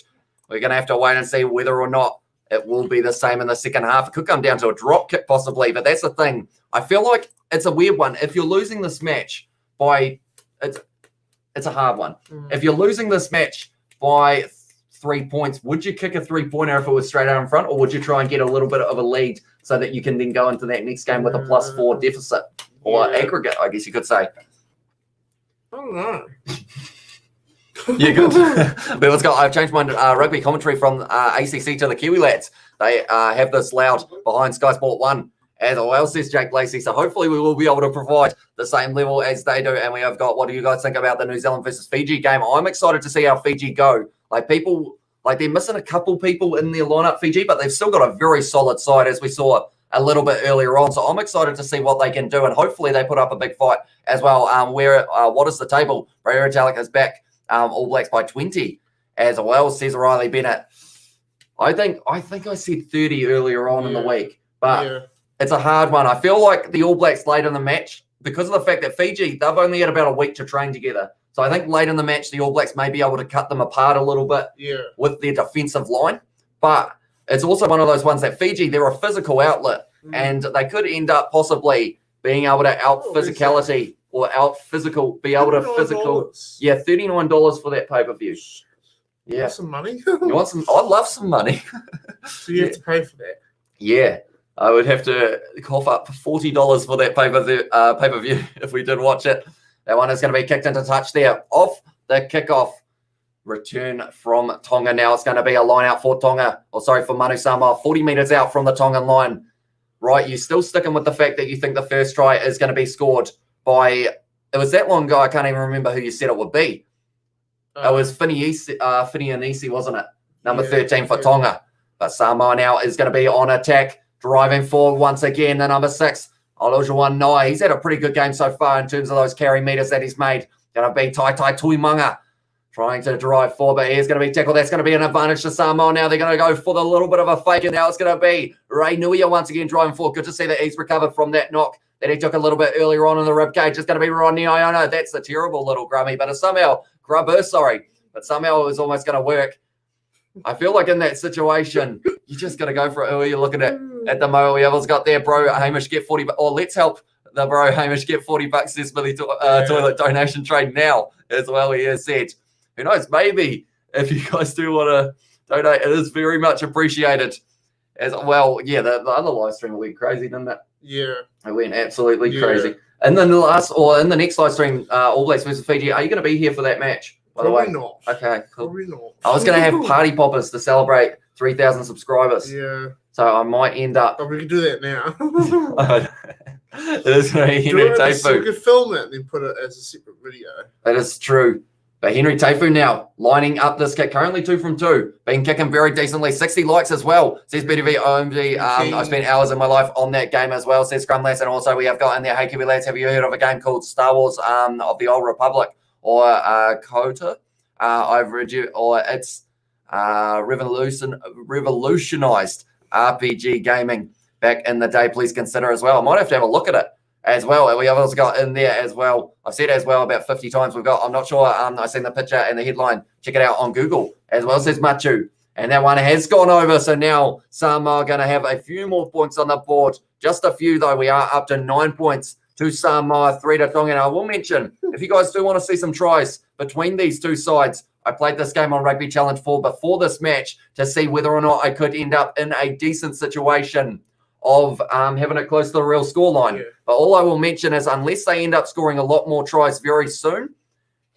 A: We're going to have to wait and see whether or not it will be the same in the second half. It could come down to a drop kick possibly, but that's the thing. I feel like it's a weird one. If you're losing this match by... It's a hard one. If you're losing this match by 3 points, would you kick a 3-pointer if it was straight out in front, or would you try and get a little bit of a lead so that you can then go into that next game with a +4 deficit or aggregate, I guess you could say?
B: I don't know.
A: Yeah, good. But let's go. I've changed my rugby commentary from ACC to the Kiwi lads. They have this loud behind Sky Sport 1 as well, says Jake Lacey. So hopefully we will be able to provide the same level as they do. And we have got, what do you guys think about the New Zealand versus Fiji game? I'm excited to see how Fiji go. Like people, like they're missing a couple people in their lineup, Fiji, but they've still got a very solid side, as we saw a little bit earlier on. So I'm excited to see what they can do. And hopefully they put up a big fight as well. What is the table? Ray Italic is back. All Blacks by 20 as well, says Riley Bennett. I think I said 30 earlier on in the week, but it's a hard one. I feel like the All Blacks late in the match, because of the fact that Fiji, they've only had about a week to train together. So I think late in the match, the All Blacks may be able to cut them apart a little bit with their defensive line. But it's also one of those ones that Fiji, they're a physical outlet, and they could end up possibly being able to out-physicality or out-physical, be able to physical. Yeah, $39 for that pay-per-view. Yeah.
B: Want some money?
A: You want some? I'd love some money.
B: So you have to pay for that.
A: Yeah. I would have to cough up $40 for that pay-per-view if we did watch it. That one is going to be kicked into touch there. Off the kickoff. Return from Tonga now. It's going to be a line out for Tonga. For Manu Samoa. 40 metres out from the Tongan line. Right, you're still sticking with the fact that you think the first try is going to be scored by, it was that long ago, I can't even remember who you said it would be. It was Finney Anisi, wasn't it? Number 13 for Tonga. But Samoa now is going to be on attack, driving forward once again. The number 6, Olojuwan Nai. He's had a pretty good game so far in terms of those carry meters that he's made. Going to be Tai Tuimanga trying to drive forward, but he's going to be tackled. That's going to be an advantage to Samoa. Now they're going to go for the little bit of a fake, and now it's going to be Ray Nuia once again driving forward. Good to see that he's recovered from that knock that he took a little bit earlier on in the rib cage. It's going to be Rodney Iono. That's a terrible little grubber, but somehow it was almost going to work. I feel like in that situation, you just got to go for it. Who are you looking at the moment? We have got there, bro. Hamish, get 40. Or let's help the bro Hamish get $40. This Billy toilet donation trade now as well. He has said. Who knows? Maybe if you guys do want to donate, it is very much appreciated. As well, yeah, the other live stream went crazy, didn't it?
B: Yeah,
A: it went absolutely crazy. And then in the next live stream, All Blacks versus Fiji. Are you going to be here for that match? By the way,
B: not.
A: Okay, cool.
B: Probably not.
A: I was going to have party poppers to celebrate 3,000 subscribers.
B: Yeah.
A: So I might end up.
B: Oh, we can do that now.
A: It is going to be Henry Taifu.
B: We could film it and then put it as a separate video.
A: That is true. But Henry Taifu now lining up this kick, currently 2 from 2, been kicking very decently. 60 likes as well, says BTV OMG. I spent hours of my life on that game as well, says Scrumlass. And also we have got in there, hey Kiwi lads, have you heard of a game called Star Wars of the Old Republic or KOTOR? It's revolutionized RPG gaming back in the day. Please consider as well. I might have to have a look at it as well. And we have also got in there as well. I've said as well about 50 times. We've got, I'm not sure, I've seen the picture and the headline. Check it out on Google as well, says Machu. And that one has gone over. So now Samoa are going to have a few more points on the board. Just a few, though. We are up to 9 points to Samoa, 3 to Tonga. And I will mention, if you guys do want to see some tries between these two sides, I played this game on Rugby Challenge 4 before this match to see whether or not I could end up in a decent situation of having it close to the real scoreline. Yeah. But all I will mention is unless they end up scoring a lot more tries very soon,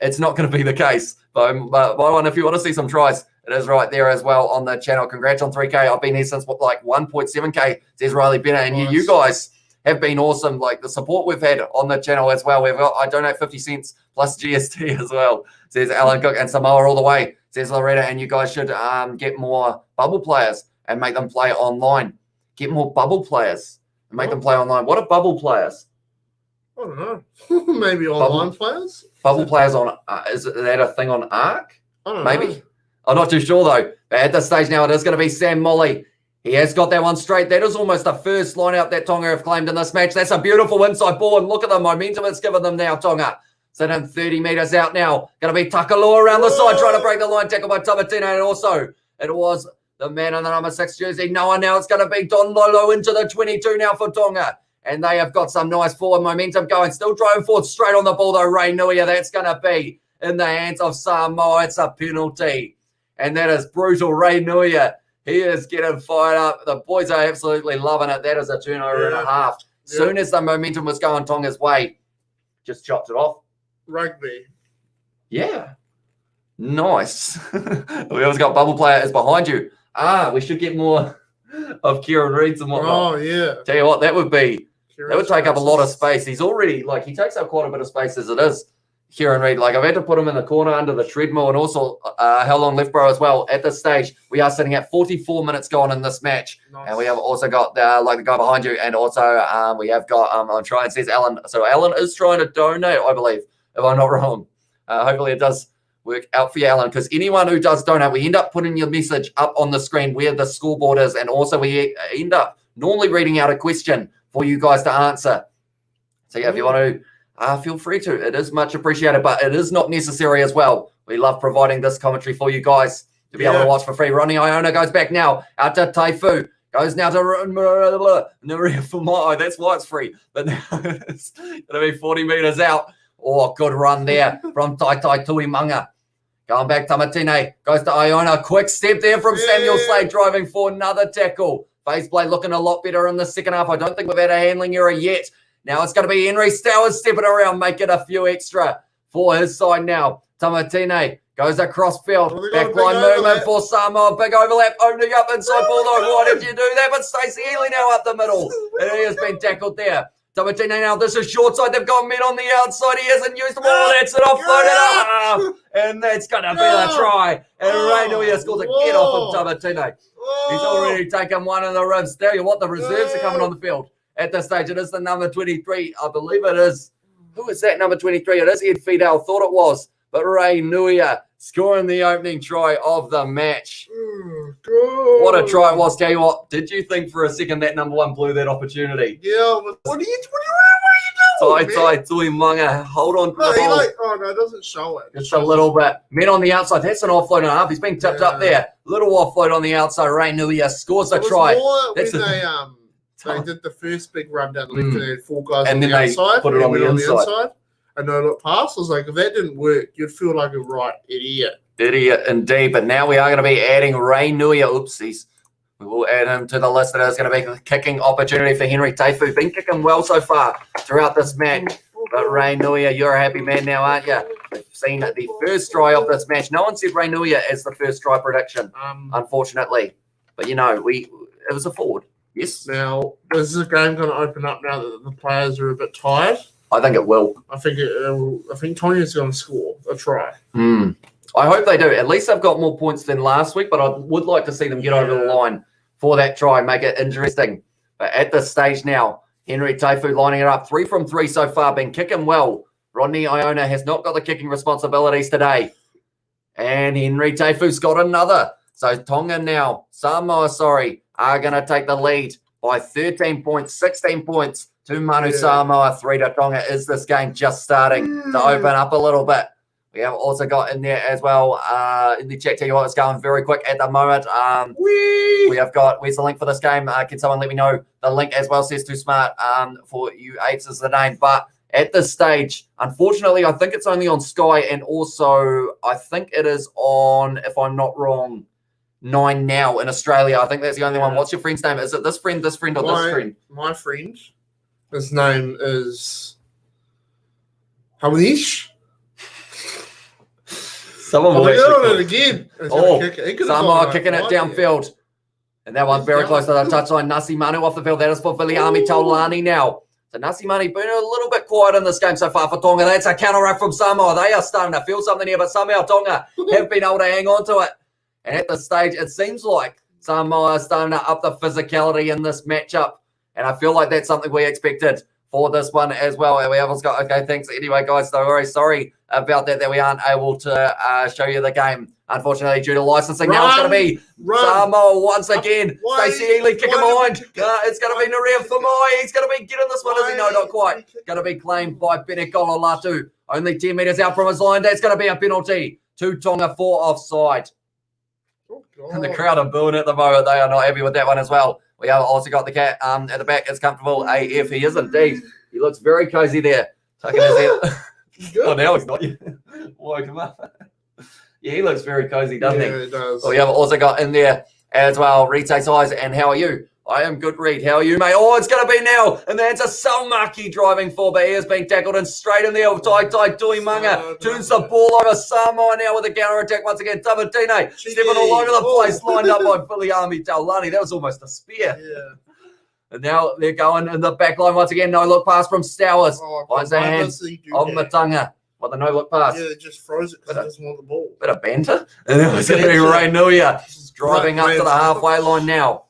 A: it's not going to be the case. But if you want to see some tries, it is right there as well on the channel. Congrats on 3K. I've been here since like 1.7K, says Riley Bennett. And nice. You guys have been awesome. Like the support we've had on the channel as well. I donate 50 cents plus GST as well, says Alan Cook. And Samoa all the way, says Loretta. And you guys should get more bubble players and make them play online. Get more bubble players and make them play online. What are bubble players?
B: I don't know. Maybe online players?
A: Bubble players on, is that a thing on Arc?
B: I don't
A: know.
B: Maybe.
A: I'm not too sure, though. But at this stage now, it is going to be Sam Molly. He has got that one straight. That is almost the first line out that Tonga have claimed in this match. That's a beautiful inside ball. And look at the momentum it's given them now, Tonga. Sitting 30 metres out now. Going to be Takalua around the side, trying to break the line. Tackle by Tamatino. And also, it was the man in the number 6 jersey. Noah now. It's going to be Don Lolo into the 22 now for Tonga. And they have got some nice forward momentum going. Still driving forward straight on the ball, though. Ray Nuia. That's going to be in the hands of Samoa. It's a penalty. and that is brutal. Ray Nuia, he is getting fired up. The boys are absolutely loving it. That is a turnover and a half. Soon as the momentum was going Tonga's way, just chopped it off.
B: Rugby.
A: Yeah. Nice. We always got bubble player is behind you. We should get more of Kieran Reeds and whatnot.
B: Oh, yeah.
A: Tell you what, that would take up a lot of space. He's already, he takes up quite a bit of space as it is, Kieran Reid. I've had to put him in the corner under the treadmill, and also how long left, bro, as well. At this stage, we are sitting at 44 minutes gone in this match.
B: Nice.
A: And we have also got, the guy behind you, and also we have got, I'm trying, says Alan. So Alan is trying to donate, I believe, if I'm not wrong. Hopefully it does work out for you, Alan, because anyone who does donate, we end up putting your message up on the screen where the scoreboard is, and also we end up normally reading out a question for you guys to answer. So yeah, if you want to, feel free to. It is much appreciated, but it is not necessary as well. We love providing this commentary for you guys to be able to watch for free. Ronnie Iona goes back now out to Taifu. Goes now to Naria Fumato. That's why it's free. But now it's going to be 40 metres out. Oh, good run there from Tai Tuimanga. Going back to Matine. Goes to Iona. Quick step there from Samuel Slade, driving for another tackle. Faceplay looking a lot better in the second half. I don't think we've had a handling error yet. Now it's going to be Henry Stowers stepping around, making a few extra for his side now. Tamatine goes across field. Backline movement for Samoa. Big overlap, opening up inside Bulldog. Why did you do that? But Stacey Healy now up the middle. And he has been tackled there. Tamatine now, this is short side. They've got men on the outside. He hasn't used them all. That's it, offloaded. And that's going to be the try. And Ray Nui scores a get off of Tamatine. He's already taken one in the ribs. Tell you what, the reserves are coming on the field. At this stage, it is the number 23. I believe it is. Who is that number 23? It is Ed Fidel. Thought it was. But Ray Nuia scoring the opening try of the match. What a try it was. Tell you what, did you think for a second that number one blew that opportunity?
B: Yeah. What are you doing?
A: Tai Tuimanga. Hold on to the ball.
B: No, it doesn't show it.
A: Just a little bit. Men on the outside. That's an offload and a half. He's been tipped up there. Little offload on the outside. Ray Nuia scores a try.
B: That's they did the first big run down the left and they had four guys on the outside.
A: Put it on the inside.
B: And no look past. I was like, if that didn't work, you'd feel like a right idiot.
A: Idiot indeed. But now we are going to be adding Ray Nuia. Oopsies. We will add him to the list. That is going to be a kicking opportunity for Henry Taifu. Been kicking well so far throughout this match. But Ray Nuia, you're a happy man now, aren't you? We've seen the first try of this match. No one said Ray Nuia as the first try prediction, unfortunately. But, it was a forward. Yes.
B: Now, is the game going to open up now that the players are a bit tired?
A: I think it will.
B: I think Tonga's going to score a try.
A: I hope they do. At least they've got more points than last week, but I would like to see them get over the line for that try and make it interesting. But at this stage now, Henry Taifu lining it up. 3 from 3 so far, been kicking well. Rodney Iona has not got the kicking responsibilities today. And Henry Taifu's got another. So Tonga now, Samoa, are going to take the lead by 13 points, 16 points to Manu Samoa, 3 to Tonga. Is this game just starting to open up a little bit? We have also got in there as well, in the chat, tell you what, it's going very quick at the moment. We have got, where's the link for this game? Can someone let me know the link as well? Says Too Smart for you apes is the name. But at this stage, unfortunately, I think it's only on Sky, and also I think it is on, if I'm not wrong, 9 now in Australia. I think that's the only one. What's your friend's name? Is it this friend, or this friend?
B: My friend, his name is Hamish.
A: Someone will
B: it again.
A: Samoa kicking it downfield. And that one's very close to the touchline. Nasi Manu off the field. That is for Viliami Taulani now. So Nasi Manu been a little bit quiet in this game so far for Tonga. That's a counter-rack from Samoa. They are starting to feel something here, but somehow Tonga have been able to hang on to it. And at this stage, it seems like Samoa is starting to up the physicality in this matchup. And I feel like that's something we expected for this one as well. And we have also got, okay, thanks. Anyway, guys, don't worry. Sorry about that we aren't able to show you the game, unfortunately, due to licensing. Now it's going to be Samoa once again. Stacey Healy kicking behind. It's going to be Naria Famai. He's going to be getting this one, is he? No, not quite. Going to be claimed by Benekolo Latu. Only 10 metres out from his line. That's going to be a penalty to Tonga for offside. And the crowd are booing at the moment. They are not happy with that one as well. We have also got the cat at the back. It's comfortable AF. He is indeed. He looks very cozy there. Tucking his head. Oh, now he's not. Woke him up. Yeah, he looks very cozy, doesn't he?
B: Yeah, it does.
A: We have also got in there as well, Reed Says Eyes, and how are you? I am good, Reed. How are you, mate? Oh, it's going to be now. And that's a Salmaki driving for, but he has been tackled and straight in there. Tai Tuimanga turns the ball over. Samoa now with a counter attack once again. Tamatine stepping all over the place, lined up by Filiami Taulani. That was almost a spear.
B: Yeah.
A: And now they're going in the back line once again. No look pass from Stowers. Finds the hands of Matunga. What, the no look pass?
B: Yeah, it just froze it because it doesn't want the ball.
A: Bit of banter. And it was going to be Ray Nuya driving up to the halfway line now.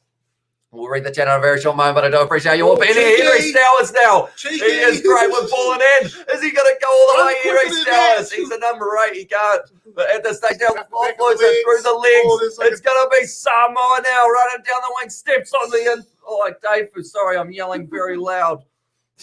A: We'll read the chat in a very short moment, but I do appreciate you all being here. Henry Stowers now. He is great with ball and in. Is he going to go all the way? Henry Stowers. He's a number 8. He can't. But at this stage now, offloads it through the legs. It's going to be Samoa now running down the wing. Steps on the in. Oh, Dave, sorry, I'm yelling very loud.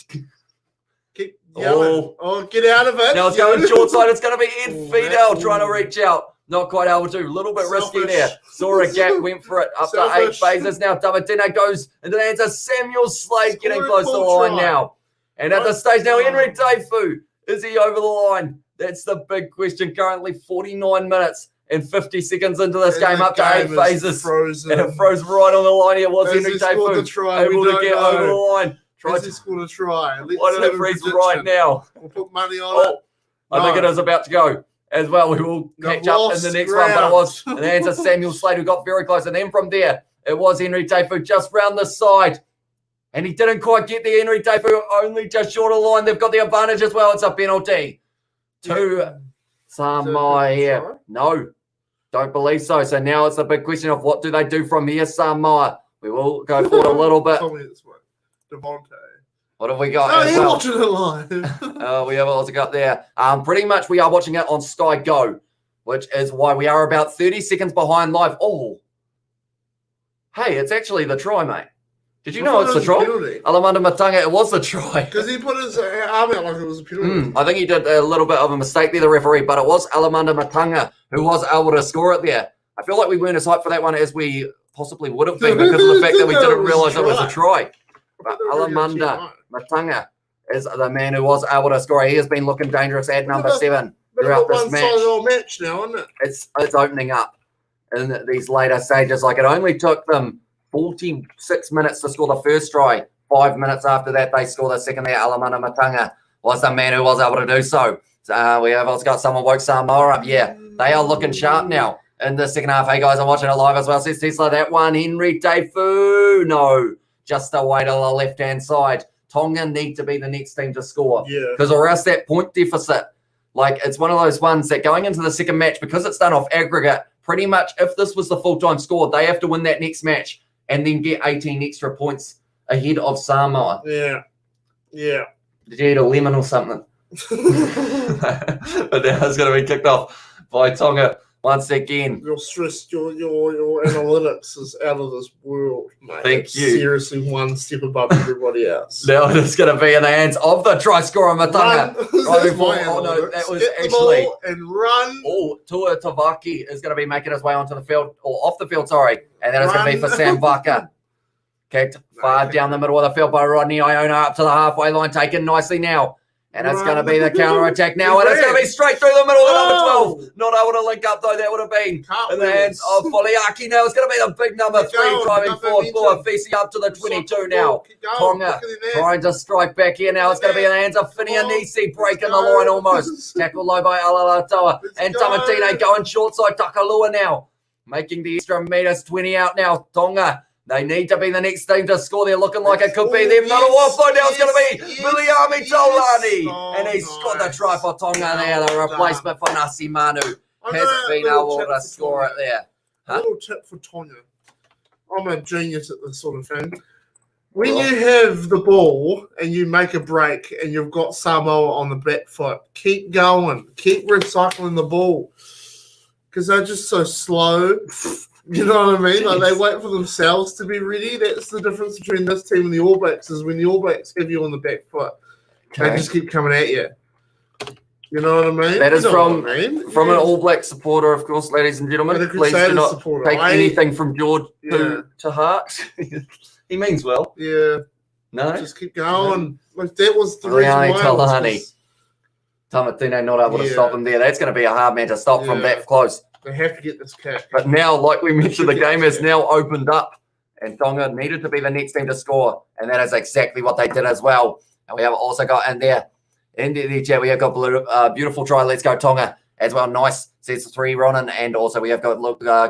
B: Keep yelling. Oh, get out of it.
A: Now it's going short side. It's going to be Ed Fidel trying to reach out. Not quite able to. A little bit risky there. Saw a gap, went for it. Up to 8 phases now. Tamatine goes into the hands of Samuel Slade, getting close to the line now. And at the stage now, Henry Taifu. Is he over the line? That's the big question. Currently 49 minutes and 50 seconds into this game, up to 8 phases.
B: Frozen.
A: And it froze right on the line here. Was Henry Taifu able to get over the line?
B: Has he scored a try?
A: What are the freeze right now?
B: We'll put money on it.
A: I think it is about to go. As well, we will catch up in the next one, but it was in the hands of Samuel Slade who got very close, and then from there it was Henry Taifu just round the side, and he didn't quite get there. Henry Taifu only just short of the line. They've got the advantage as well. It's a penalty to Samoa here. No, don't believe so. So now it's a big question of what do they do from here, Samoa. We will go forward a little bit.
B: Tell me this one, Devontae.
A: What have we got?
B: Oh, you're watching it live.
A: We have also got there. Pretty much we are watching it on Sky Go, which is why we are about 30 seconds behind live. Oh, hey, it's actually the try, mate. Did you know it's the try? Alamanda Matunga, it was the try.
B: Because he put his arm out like it was a penalty.
A: I think he did a little bit of a mistake there, the referee, but it was Alamanda Matunga who was able to score it there. I feel like we weren't as hyped for that one as we possibly would have been because of the fact that we didn't realise it was a try. But Alamanda Matunga is the man who was able to score. He has been looking dangerous at number 7 throughout this
B: match now, isn't it?
A: It's opening up in these later stages. Like it only took them 46 minutes to score the first try. 5 minutes after that, they scored the second there. Alamanda Matunga was the man who was able to do so. We have also got someone woke Samoa up. Yeah, they are looking sharp now in the second half. Hey, guys, I'm watching it live as well. Says Tesla, that one. Henry Taifu. No. Just away to the left-hand side. Tonga need to be the next team to score.
B: Yeah.
A: Because or else that point deficit, like it's one of those ones that going into the second match, because it's done off aggregate, pretty much if this was the full-time score, they have to win that next match and then get 18 extra points ahead of Samoa.
B: Yeah. Yeah.
A: Did you eat a lemon or something? But now it's going to be kicked off by Tonga. Once again,
B: your stress, your analytics is out of this world, mate.
A: Thank you.
B: Seriously, one step above everybody else.
A: Now it's going to be in the hands of the try scorer Matunga. That was
B: get
A: actually
B: the ball and run.
A: Oh, Tua Tavaki is going to be making his way onto the field or off the field. Sorry, and that is going to be for Sam Vaka. Kicked far down the middle of the field by Rodney Iona up to the halfway line, taken nicely now. And it's going to be the counter-attack now, and it's going to be straight through the middle of number 12. Not able to link up, though. That would have been in the hands of Foliaki now. It's going to be the big number 3 driving forward. Fisi up to the 22 now. Tonga trying to strike back here now. It's going to be in the hands of Finianisi, breaking the line almost. Tackled low by Alalatoa. And Tamatine going short side. Takalua now making the extra meters, 20 out now. Tonga. They need to be the next team to score. They're looking like it could be them. Not a offload now. It's going to be Viliami Taulani. And he's got the try for Tonga there. The replacement for Nasi Manu has been able to score it there.
B: A little tip for Tonga. I'm a genius at this sort of thing. When you have the ball and you make a break and you've got Samoa on the back foot, keep going. Keep recycling the ball. Because they're just so slow. You know what I mean? Like they wait for themselves to be ready. That's the difference between this team and the All Blacks is when the All Blacks have you on the back foot, they just keep coming at you. You know what I mean?
A: That is from an All Black supporter, of course, ladies and gentlemen. Please do not take anything from George to heart. He means well.
B: Yeah.
A: No?
B: Just keep going. Like that was the reason why
A: Tamatine not able to stop him there. That's going to be a hard man to stop from that close.
B: They have to get this kick.
A: But now, like we mentioned, the game has now opened up, and Tonga needed to be the next team to score, and that is exactly what they did as well. And we have also got in the chat, we have got beautiful try. Let's go Tonga as well. Nice sets 3 Ronan, and also we have got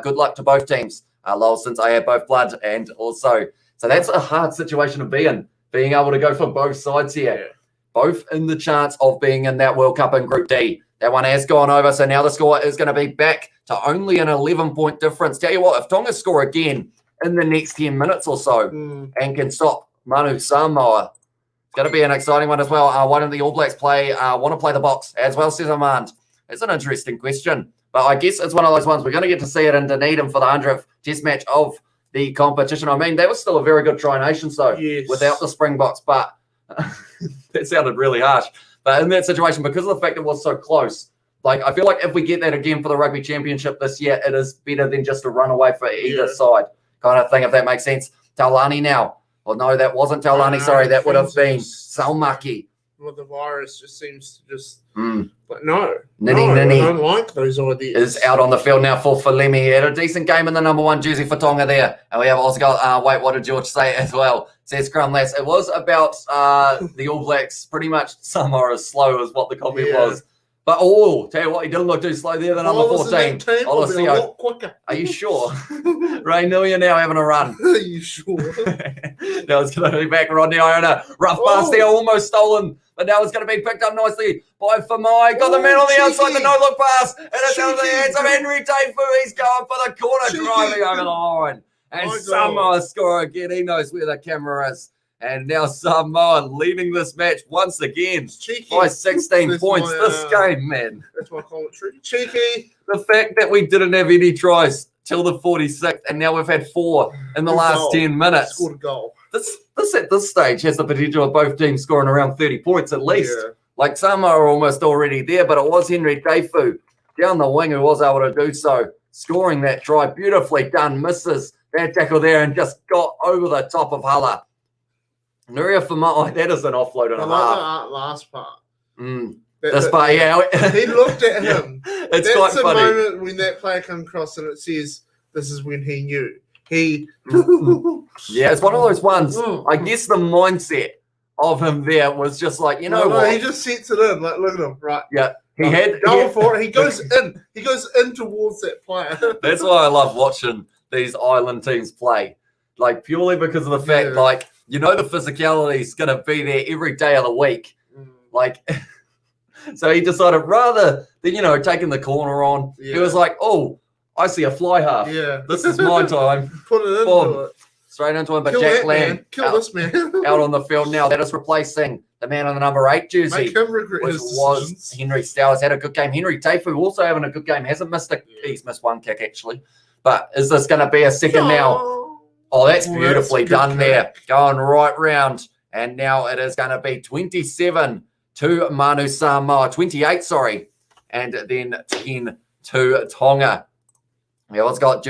A: good luck to both teams. Lol, since I have both blood, and also so that's a hard situation to be in, being able to go for both sides here. Yeah. Both in the chance of being in that World Cup in Group D. That one has gone over, so now the score is going to be back to only an 11-point difference. Tell you what, if Tonga score again in the next 10 minutes or so and can stop Manu Samoa, it's going to be an exciting one as well. Why don't the All Blacks want to play the box as well, says Armand? It's an interesting question, but I guess it's one of those ones. We're going to get to see it in Dunedin for the 100th Test match of the competition. I mean, that was still a very good Tri Nations, though, without the Springboks, but that sounded really harsh. But in that situation, because of the fact it was so close, like I feel like if we get that again for the Rugby Championship this year, it is better than just a runaway for either side kind of thing, if that makes sense. Taulani now. Well, no, that wasn't Taulani. Sorry, that would have been Salmaki.
B: Well, the virus just seems to just... But no.
A: Nini.
B: I don't like those ideas.
A: Is out on the field now for Falemi. He had a decent game in the number 1 jersey for Tonga there. And we have also got, what did George say as well? Says Crumless. It was about the All Blacks. Pretty much Samoa as slow as what the comment was. But, tell you what, he didn't look too slow there, the number 14. Are you sure? Ray Nuia now having a run.
B: Are you sure?
A: Now it's going to be back Rodney Iona. Rough pass there, almost stolen. But now it's going to be picked up nicely by Famai. Got the man on the outside, the no-look pass. And it's out of the hands of Henry Taifu. He's going for the corner, driving over the line. And Samoa score again. He knows where the camera is. And now Samoa leading this match once again by 16 points. This game, man.
B: That's my commentary. Cheeky.
A: The fact that we didn't have any tries till the 46th, and now we've had 4 in the last 10 minutes.
B: Scored a goal.
A: This at this stage has the potential of both teams scoring around 30 points at least. Yeah. Like Samoa are almost already there, but it was Henry Taifu down the wing who was able to do so, scoring that try. Beautifully done. Misses that tackle there and just got over the top of Hala. Nuria Famai, that is an offload and a half.
B: That last part.
A: This part, yeah.
B: He looked at him.
A: It's quite funny. That's the
B: moment when that player comes across and it says, this is when he knew.
A: Yeah, it's one of those ones. I guess the mindset of him there was just like, you know what?
B: He just sets it in. Like, look at him, right?
A: Yeah.
B: Going for it. He goes in. He goes in towards that player.
A: That's why I love watching these island teams play. Like, purely because of the fact, like, you know, the physicality is going to be there every day of the week. Like, so he decided rather than, you know, taking the corner on, he was like, I see a fly half. Yeah. This is my time.
B: Put it into it.
A: Straight into him. But kill Jack Lamb
B: this man.
A: Out on the field now. That is replacing the man on the number 8 jersey.
B: Make him regret
A: which was Henry Stowers. Had a good game. Henry Taifu also having a good game. Hasn't missed he's missed 1 kick actually. But is this going to be a second now? Oh, that's beautifully done there. Going right round. And now it is going to be 27 to Manu Samoa. 28, sorry. And then 10 to Tonga. Yeah, it's got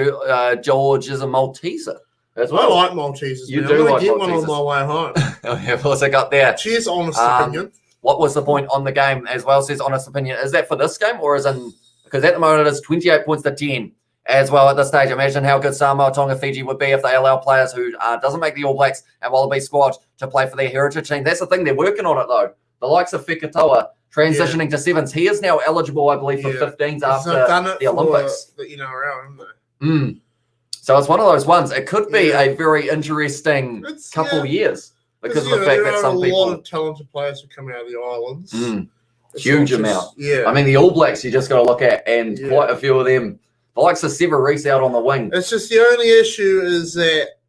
A: George is a Malteser as well.
B: I like Maltesers.
A: You
B: man.
A: do
B: I'm
A: like
B: get
A: Maltesers.
B: one on my way home.
A: I've also got there.
B: Cheers, honest opinion.
A: What was the point on the game as well, says honest opinion? Is that for this game or is in, because at the moment it is 28 points to 10 as well at this stage. Imagine how good Samoa, Tonga, Fiji would be if they allow players who doesn't make the All Blacks and Wallaby squad to play for their heritage team. That's the thing, they're working on it though. The likes of Fekatoa transitioning to 7s. He is now eligible, I believe, for 15s after the Olympics.
B: The NRL, haven't they?
A: So it's one of those ones. It could be a very interesting couple years because of the fact that some people...
B: a lot of talented players who come out of the islands.
A: Huge amount. Yeah. I mean, the All Blacks you just got to look at, and quite a few of them. The likes of Sever Reese out on the wing.
B: It's just the only issue is that,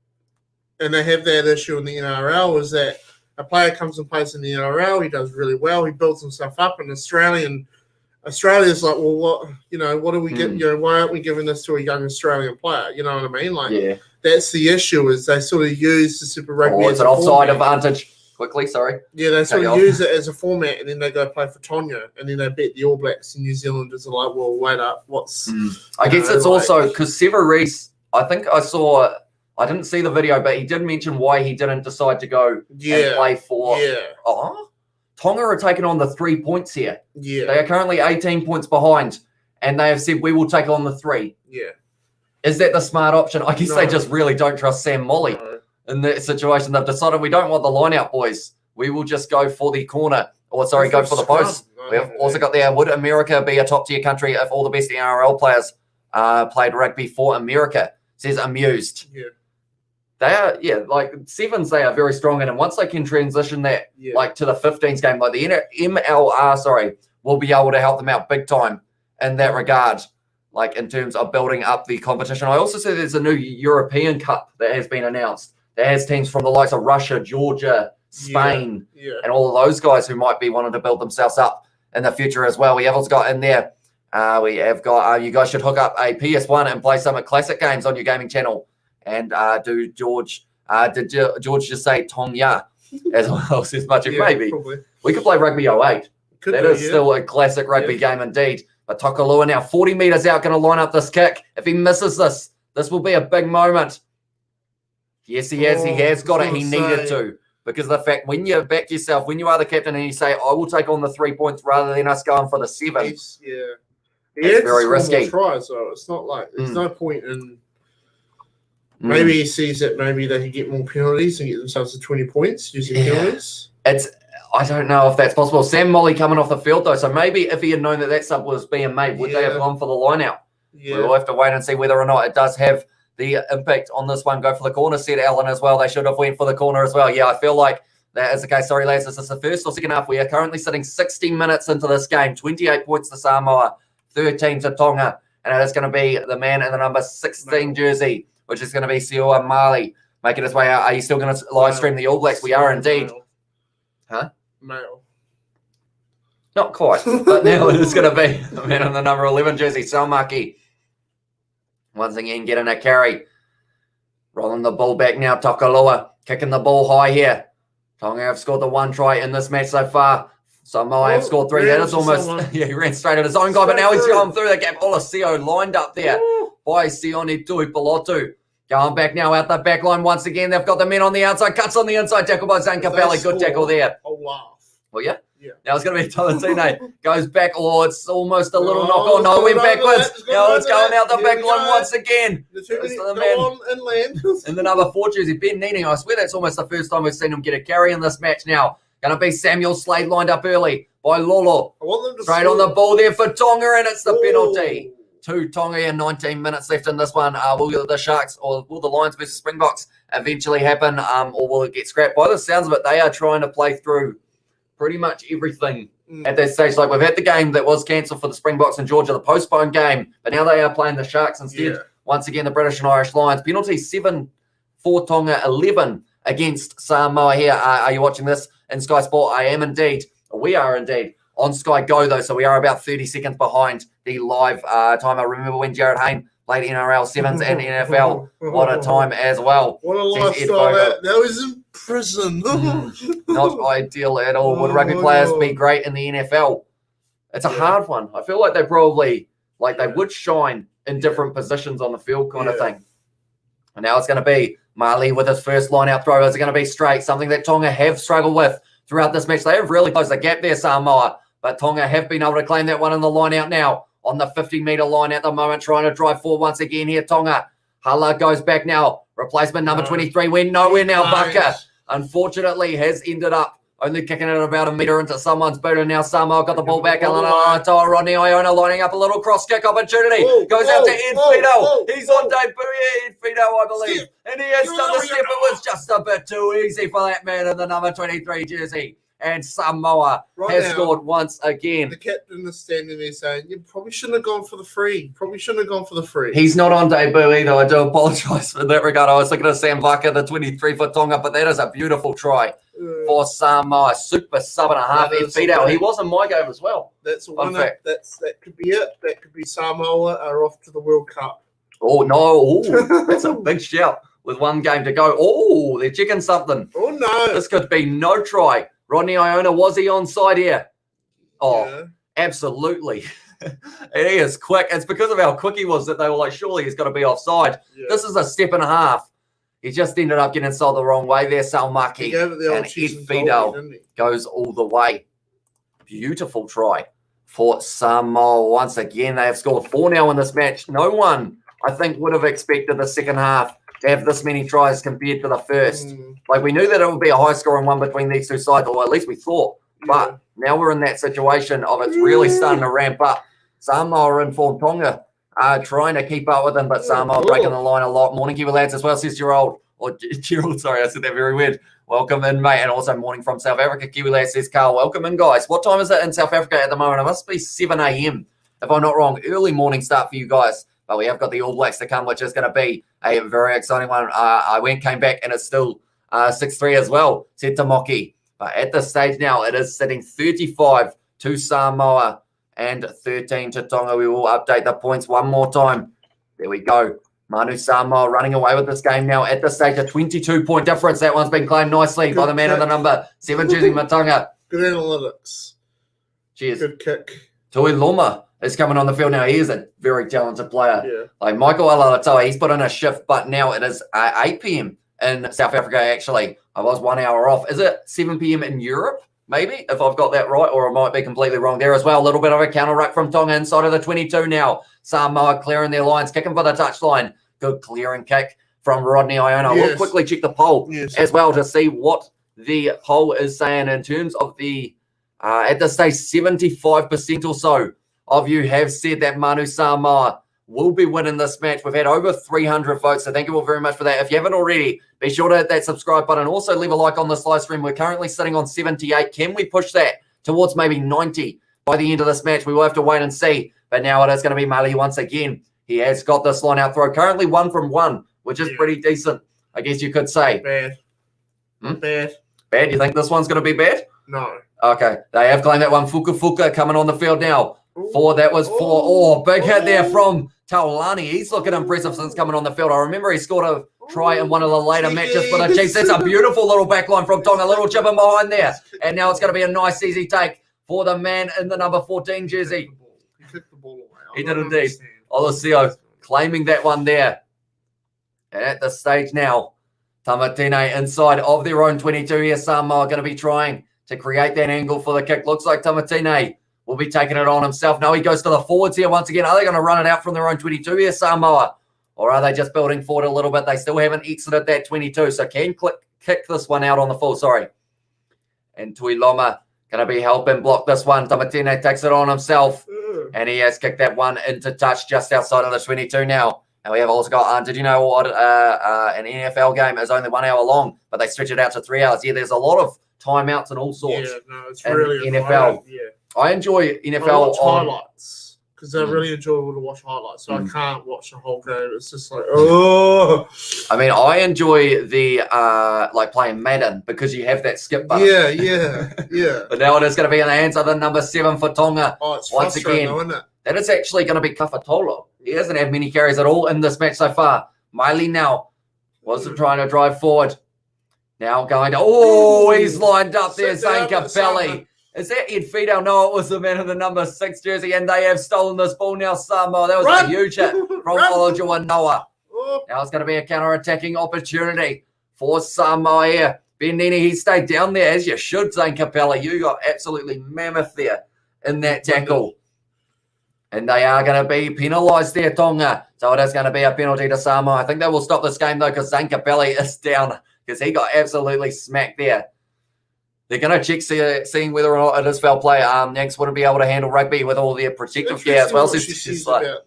B: and they have that issue in the NRL, is that a player comes and plays in the NRL, he does really well, he builds himself up, and Australia's like, well, what do we get? Why aren't we giving this to a young Australian player? You know what I mean? Like, that's the issue. Is they sort of use the Super Rugby as
A: an offside advantage. Quickly, sorry.
B: Yeah, they sort of use it as a format, and then they go play for Tonga, and then they beat the All Blacks, and New Zealanders are like, well, wait up, what's?
A: I guess it's also because Sever Reese. I think I saw. I didn't see the video, but he did mention why he didn't decide to go and play for. Tonga are taking on the 3 points here.
B: Yeah.
A: They are currently 18 points behind, and they have said, we will take on the 3.
B: Yeah.
A: Is that the smart option? I guess
B: No.
A: they just really don't trust Sam Molly in that situation. They've decided we don't want the line out, boys. We will just go for the corner. Or, sorry, go for the post. We've also got there, would America be a top-tier country if all the best NRL players played rugby for America? Says amused.
B: Yeah.
A: They are, like sevens, they are very strong in. And once they can transition that, like to the 15s game, like the MLR, will be able to help them out big time in that regard, like in terms of building up the competition. I also see there's a new European Cup that has been announced that has teams from the likes of Russia, Georgia, Spain, and all of those guys who might be wanting to build themselves up in the future as well. We have also got in there, we have got, you guys should hook up a PS1 and play some classic games on your gaming channel. And did George just say Tonga as well? Says much maybe.
B: Probably.
A: We could play Rugby 08. That is still a classic rugby game indeed. But Tokalua now 40 metres out, going to line up this kick. If he misses this, this will be a big moment. Yes, he has. He has got it. He needed to. Because of the fact, when you back yourself, when you are the captain and you say, I will take on the 3 points rather than us going for the 7.
B: It's
A: very risky.
B: Try, so it's not like there's no point in. Maybe he sees that maybe they can get more penalties and get themselves to 20 points using penalties.
A: I don't know if that's possible. Sam Molly coming off the field, though, so maybe if he had known that sub was being made, would they have gone for the line out? We'll have to wait and see whether or not it does have the impact on this one. Go for the corner, said Alan as well. They should have went for the corner as well. Yeah, I feel like that is the case. Sorry, lads, this is the first or second half. We are currently sitting 60 minutes into this game. 28 points to Samoa, 13 to Tonga, and it is going to be the man in the number 16 jersey, which is going to be Siua Mali, making his way out. Are you still going to live stream the All Blacks? We are indeed. Huh?
B: Male.
A: Not quite, but now it is going to be the man in the number 11 jersey, Salmaki. Once again, getting a carry. Rolling the ball back now, Tokalua. Kicking the ball high here. Tonga have scored the 1 try in this match so far. Samoa have scored 3. That is almost, he ran straight at his own guy, but now he's going through the gap. Olasio lined up there by Sione Tuipulotu. Going back now out the back line once again. They've got the men on the outside. Cuts on the inside. Tackle by Zane Capelli. Good tackle there.
B: Oh, wow.
A: Well, yeah. Now it's going to be Tolatine. Goes back. Oh, it's almost a little knock on. No, went backwards. Now it's going out the back line once again.
B: The man
A: in the number 4 jersey, Ben Neening. I swear that's almost the first time we've seen him get a carry in this match now. Going to be Samuel Slade lined up early by Lolo. Straight on the ball there for Tonga, and it's the penalty. 2 Tonga and 19 minutes left in this one. Will the Sharks or will the Lions versus Springboks eventually happen, or will it get scrapped? By the sounds of it, they are trying to play through pretty much everything at that stage. Like we've had the game that was cancelled for the Springboks and Georgia, the postponed game, but now they are playing the Sharks instead. Once again, the British and Irish Lions. Penalty 7 for Tonga, 11 against Samoa here. Are you watching this in Sky Sport? I am indeed. We are indeed. On Sky Go, though, so we are about 30 seconds behind the live time. I remember when Jared Hayne played NRL 7s and NFL. What a time as well.
B: What a lifestyle that was in prison.
A: Not ideal at all. Would rugby players be great in the NFL? It's a hard one. I feel like they probably, they would shine in different positions on the field kind of thing. And now it's going to be Mali with his first line-out throw. Is it going to be straight? Something that Tonga have struggled with throughout this match. They have really closed the gap there, Samoa. But Tonga have been able to claim that one in the line-out now. On the 50-metre line at the moment, trying to drive forward once again here, Tonga. Hala goes back now. Replacement number 23 went nowhere now. Baka, unfortunately, has ended up only kicking it about a metre into someone's boot. And now Samoa got the ball back. Rodney Iona lining up a little cross-kick opportunity. Goes out to Ed Fido. He's on debut. Ed Fido, I believe. And he has done the step. It was just a bit too easy for that man in the number 23 jersey. And Samoa has scored once again.
B: The captain is standing there saying, you probably shouldn't have gone for the free.
A: He's not on debut either. I do apologise for that regard. I was looking at Sam Vaka, the 23 for Tonga, but that is a beautiful try for Samoa. Super sub and a half. He was in my game as well.
B: That's a winner. That could be it. That could be Samoa are off to the World Cup.
A: Oh, no. Ooh, that's a big shout with one game to go. Oh, they're checking something.
B: Oh, no.
A: This could be no try. Rodney Iona, was he onside here? Oh, absolutely. And he is quick. It's because of how quick he was that they were like, surely he's got to be offside. This is a step and a half. He just ended up getting inside the wrong way there, Salmaki. And Ed Fido goes all the way. beautiful try for Samoa. Once again, they have scored 4-0 in this match. No one, I think, would have expected the second half to have this many tries compared to the first. Like, we knew that it would be a high-scoring one between these two sides, or at least we thought. But now we're in that situation of it's really starting to ramp up. Samoa are in form. Tonga are trying to keep up with them, but Samoa breaking the line a lot. Morning, Kiwi lads, as well, says Gerald. Or Gerald, sorry, I said that very weird. Welcome in, mate. And also morning from South Africa. Kiwi lads, says Carl. Welcome in, guys. What time is it in South Africa at the moment? It must be 7 a.m. if I'm not wrong. Early morning start for you guys. But we have got the All Blacks to come, which is going to be a very exciting one. Came back, and it's still 6-3 as well, said Tamoki. But at this stage now, it is sitting 35 to Samoa and 13 to Tonga. We will update the points one more time. There we go. Manu Samoa running away with this game now. At this stage, a 22-point difference. That one's been claimed nicely by the man of the number 7 jersey, Matunga.
B: Good analytics.
A: Cheers.
B: Good kick.
A: Tui Loma is coming on the field now. He is a very talented player.
B: Yeah.
A: Like Michael Alatoa, he's put in a shift, but now it is 8 p.m. in South Africa, actually. I was 1 hour off. Is it 7 p.m. in Europe? Maybe, if I've got that right, or I might be completely wrong there as well. A little bit of a counter ruck from Tonga inside of the 22 now. Samoa clearing their lines, kicking for the touchline. Good clearing kick from Rodney Iona.
B: Yes.
A: We'll quickly check the poll as well to see what the poll is saying in terms of the, at this stage, 75% or so of you have said that Manu Samoa will be winning this match. We've had over 300 votes, so thank you all very much for that. If you haven't already, be sure to hit that subscribe button. Also, leave a like on this live stream. We're currently sitting on 78. Can we push that towards maybe 90 by the end of this match? We will have to wait and see. But now it is going to be Mali once again. He has got this line out throw. Currently 1 from 1, which is pretty decent, I guess you could say.
B: Bad. Bad.
A: Bad? You think this one's going to be bad?
B: No.
A: Okay. They have claimed that one. Fuka coming on the field now. That was 4. Big hit there from Taulani. He's looking impressive since coming on the field. I remember he scored a try in one of the later matches for the Chiefs. That's a beautiful little back line from Tonga. A little chip in behind there. And now it's going to be a nice, easy take for the man in the number 14 jersey.
B: He kicked the ball away.
A: He did indeed. Olosio claiming that one there. And at this stage now, Tamatine inside of their own 22 here. Samoa going to be trying to create that angle for the kick. Looks like Tamatine will be taking it on himself. No, he goes to the forwards here once again. Are they going to run it out from their own 22 here, Samoa? Or are they just building forward a little bit? They still haven't exited that 22, so can kick this one out on the full. Sorry. And Tuiloma going to be helping block this one. Tamatine takes it on himself. And he has kicked that one into touch just outside of the 22 now. And we have also got, did you know what, an NFL game is only 1 hour long, but they stretch it out to 3 hours. Yeah, there's a lot of timeouts and all sorts.
B: Yeah, no, it's really
A: NFL. I enjoy NFL.
B: I watch highlights because they're really enjoyable to watch highlights. So I can't watch the whole game. It's just like, oh.
A: I mean, I enjoy the like playing Madden because you have that skip button.
B: Yeah.
A: But now it is going to be in the hands of the number 7 for Tonga.
B: Oh, it's
A: once again.
B: though, isn't it?
A: That is actually going to be Kafatolo. He hasn't had many carries at all in this match so far. Miley now wasn't trying to drive forward. Now going to, he's lined up there, Zane Capelli. Is that Ed Fido? No, it was the man in the number 6 jersey, and they have stolen this ball now, Samoa. That was a huge hit from Olajuwon Noah. Now it's going to be a counter-attacking opportunity for Samoa here. Benini, he stayed down there, as you should, Zane Capelli. You got absolutely mammoth there in that tackle. And they are going to be penalised there, Tonga. So it is going to be a penalty to Samoa. I think they will stop this game, though, because Zane Capelli is down because he got absolutely smacked there. They're going to check seeing whether or not it is foul play. Yanks wouldn't be able to handle rugby with all their protective gear as well.
B: What she says about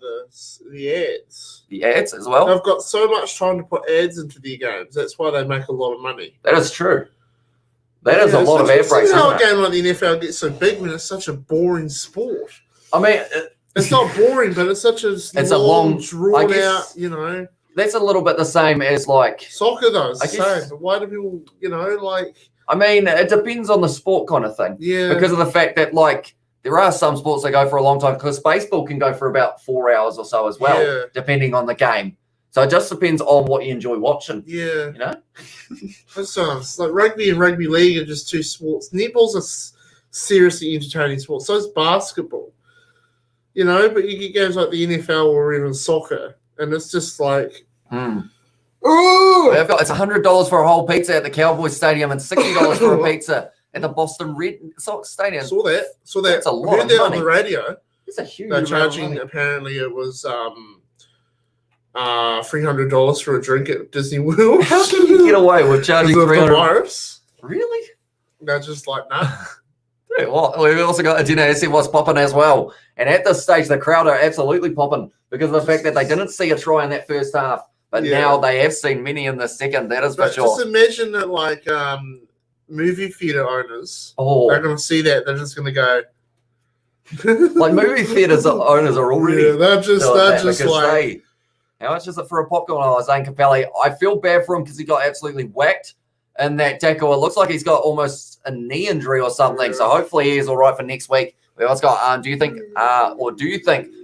B: the ads.
A: The ads as well?
B: They've got so much time to put ads into their games. That's why they make a lot of money.
A: That is true. That is a lot of air breaks.
B: How a game like the NFL gets so big when it's such a boring sport.
A: I mean,
B: it's not boring, but it's such a long, drawn out, you know.
A: That's a little bit the same as like
B: soccer, though. It's the same. But why do people, you know, like?
A: I mean, it depends on the sport kind of thing.
B: Yeah.
A: Because of the fact that, like, there are some sports that go for a long time, because baseball can go for about 4 hours or so as well, depending on the game. So it just depends on what you enjoy watching.
B: Yeah.
A: You know?
B: That sounds like rugby and rugby league are just two sports. Netball's a seriously entertaining sport. So is basketball. You know, but you get games like the NFL or even soccer, and it's just like,
A: it's $100 for a whole pizza at the Cowboys Stadium and $60 for a pizza at the Boston Red Sox Stadium.
B: Saw that.
A: That's a lot
B: Heard
A: of
B: that
A: money.
B: on the radio.
A: It's a huge
B: They're
A: amount of
B: charging,
A: money.
B: apparently it was $300 for a drink at Disney World.
A: How can you get away with charging
B: Because of the
A: $300?
B: virus.
A: Really?
B: They're just like, nah.
A: Well, we've also got a dinner see what's popping as well. And at this stage, the crowd are absolutely popping because of the fact that they didn't see a try in that first half. But now they have seen many in the second, that is for sure.
B: Just imagine that, like, movie theater owners, they're going to see that. They're just going to go.
A: Like, movie theaters owners are already.
B: Yeah, they're just like.
A: How much is it for a popcorn? Oh, Zane Capelli. I feel bad for him because he got absolutely whacked in that tackle. It looks like he's got almost a knee injury or something. Yeah. So hopefully he is all right for next week. We also got, do you think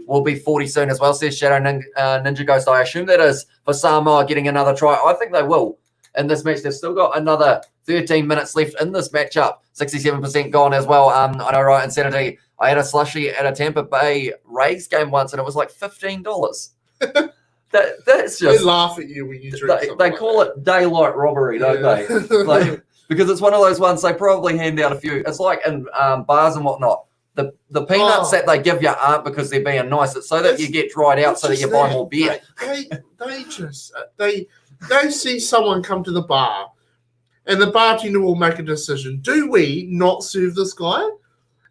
A: we'll be 40 soon as well, says Shadow Ninja Ghost. I assume that is for Samoa getting another try. I think they will in this match. They've still got another 13 minutes left in this matchup. 67% gone as well. I know, right, Insanity. I had a slushie at a Tampa Bay Rays game once, and it was like $15. That's just.
B: They laugh at you when you drink.
A: They call it daylight robbery, don't they? Like, because it's one of those ones they probably hand out a few. It's like in bars and whatnot. The peanuts that they give you aren't because they're being nice. It's so that you get dried out, so that you buy more beer.
B: They see someone come to the bar, and the bartender will make a decision. Do we not serve this guy?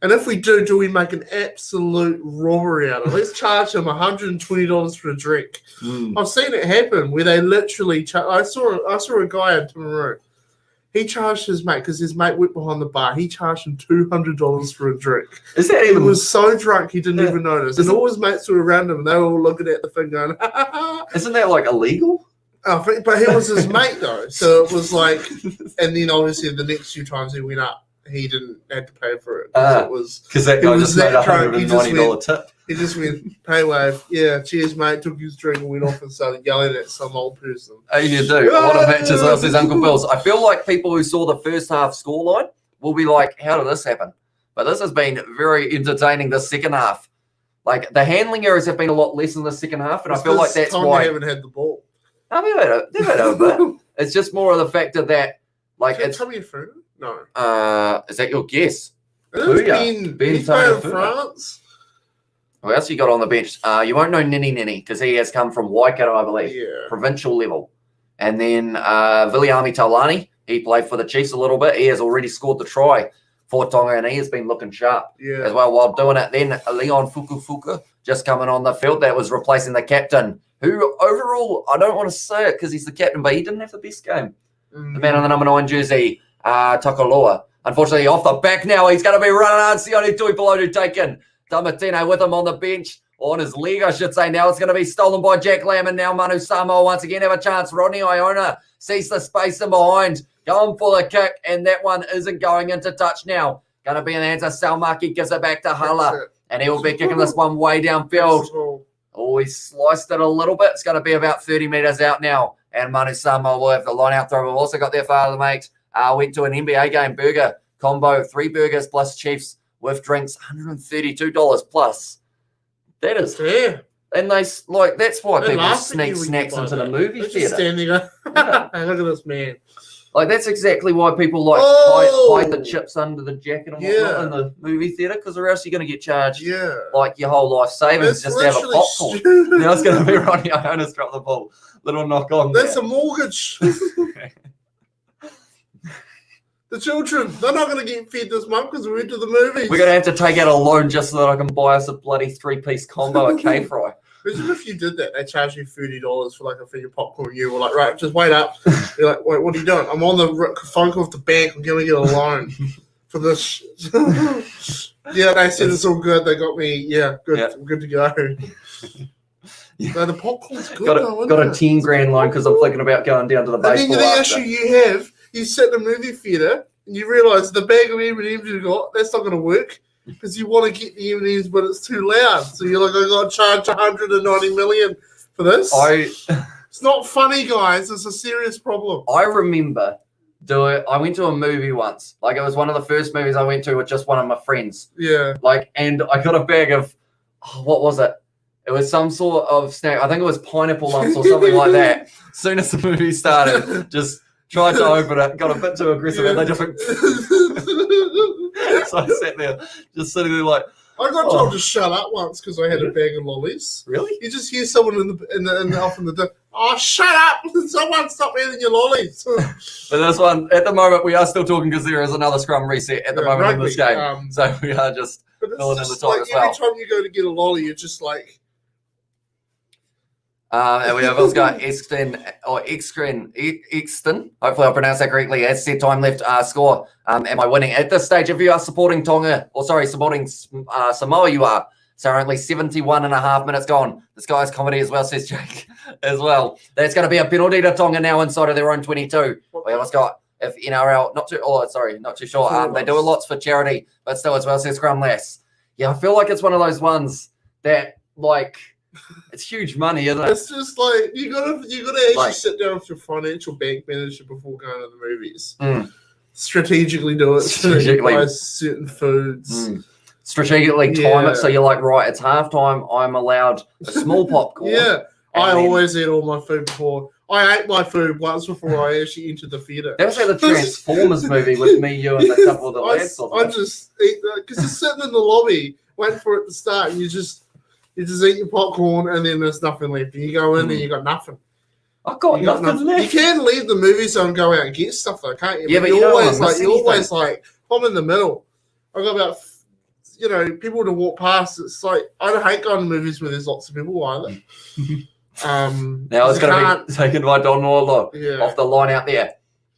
B: And if we do we make an absolute robbery out of it? Let's charge him $120 for a drink. I've seen it happen where they literally I saw a guy in Timaru. He charged his mate because his mate went behind the bar. He charged him $200 for a drink.
A: Is that even?
B: He was so drunk he didn't even notice. And all his mates were around him and they were all looking at the thing going,
A: Isn't that like illegal?
B: But he was his mate though. So it was like, and then obviously the next few times he went up, he didn't have to pay for it.
A: Because that guy just made a $190 tip.
B: He just went, pay wave. Yeah, cheers, mate. Took his drink and went off and started yelling at some old person.
A: Oh, you do. A lot of matches, says Uncle Bill's. I feel like people who saw the first half scoreline will be like, how did this happen? But this has been very entertaining, the second half. Like, the handling errors have been a lot less in the second half, and I feel like that's why.
B: They haven't had the ball.
A: No, they've had a bit. It's just more of the factor that, like, it's.
B: Tommy Fruit? No.
A: Is that your guess?
B: Ben playing France.
A: Who else you got on the bench? You won't know Nini because he has come from Waikato, I believe, provincial level. And then Viliami Taulani, he played for the Chiefs a little bit. He has already scored the try for Tonga, and he has been looking sharp as well while doing it. Then Leon Fukufuka just coming on the field. That was replacing the captain, who overall, I don't want to say it because he's the captain, but he didn't have the best game. The man on the number 9 jersey, Takaloa. Unfortunately, off the back now, he's going to be running hard. Sione Tuipulotu taken. Damatino with him on the bench, or on his leg, I should say. Now it's going to be stolen by Jack Lamb, and now Manu Samoa once again have a chance. Rodney Iona sees the space in behind, going for the kick, and that one isn't going into touch now. Going to be in the hands of Salmaki, gives it back to Hala, and he will be kicking this one way downfield. Oh, he sliced it a little bit. It's going to be about 30 metres out now, and Manu Samoa will have the line out throw. We've also got their father mate. Went to an NBA game burger combo, 3 burgers plus Chiefs with drinks, $132 plus. That is fair. And that's why people sneak snacks into the movie theater.
B: Standing up. Look at this man.
A: Like, that's exactly why people hide the chips under the jacket and whatnot in the movie theater, because or else you're going to get charged like your whole life savings just to have a popcorn. Now it's going to be Ronnie Iona's drop the ball. Little knock on.
B: That's a mortgage. The children, they're not going to get fed this month because we went to the movies.
A: We're going to have to take out a loan just so that I can buy us a bloody 3-piece combo at K-Fry.
B: Imagine if you did that. They charge you $30 for like a thing of popcorn. You were like, right, just wait up. You're like, wait, what are you doing? I'm on the phone call with the bank. I'm going to get a loan for this. Yeah, they said it's all good. They got me. Yeah, good. I'm good to go. No, the popcorn's good.
A: Got a 10 grand loan because I'm thinking about going down to the baseball.
B: And then the issue you have, you sit in a movie theater and you realise the bag of M&Ms you got, that's not going to work because you want to get the M&Ms, but it's too loud. So you're like, I got to charge $190 million for this. It's not funny, guys. It's a serious problem.
A: I remember I went to a movie once. Like, it was one of the first movies I went to with just one of my friends.
B: Yeah.
A: Like, and I got a bag of, what was it? It was some sort of snack. I think it was pineapple lumps or something like that. As soon as the movie started, just tried to open it, got a bit too aggressive, and they just went. So I sat there, just sitting there like.
B: I got told to shut up once because I had a bag of lollies.
A: Really?
B: You just hear someone off in the door. Oh, shut up! Someone stop eating your lollies.
A: But this one, at the moment, we are still talking because there is another scrum reset at the moment
B: rugby,
A: in this game. So we are just filling in the time as well.
B: Every time you go to get a lolly, you're just like.
A: And we have also got Exton. Hopefully I pronounced that correctly. As said, time left score. Am I winning? At this stage, if you are supporting Tonga, supporting Samoa, you are. So only 71 and a half minutes gone. This guy's comedy as well, says Jake, as well. That's going to be a penalty to Tonga now inside of their own 22. We almost got, if NRL, not too sure. They do a lot for charity, but still as well, says Scrum Less. Yeah, I feel like it's one of those ones that, like, it's huge money, isn't it?
B: It's just like you gotta actually sit down with your financial bank manager before going to the movies. Strategically do it. Strategically buy certain foods.
A: Strategically time it so you're like, right, it's halftime. I'm allowed a small popcorn.
B: Yeah, I always eat all my food before. I ate my food once before I actually entered the theater.
A: That was like the Transformers movie with me, you, and a couple of the lads.
B: I just eat that because you're sitting in the lobby waiting for it to start, and you just eat your popcorn, and then there's nothing left. And you go in and you got nothing.
A: I've got nothing left.
B: You can leave the movie zone and go out and get stuff, though, can't you?
A: Yeah, but
B: you're always like, I'm in the middle. I've got about, people to walk past. It's like, I don't hate going to movies where there's lots of people either.
A: Now it's going to be taken by Don Norlow off the line out there.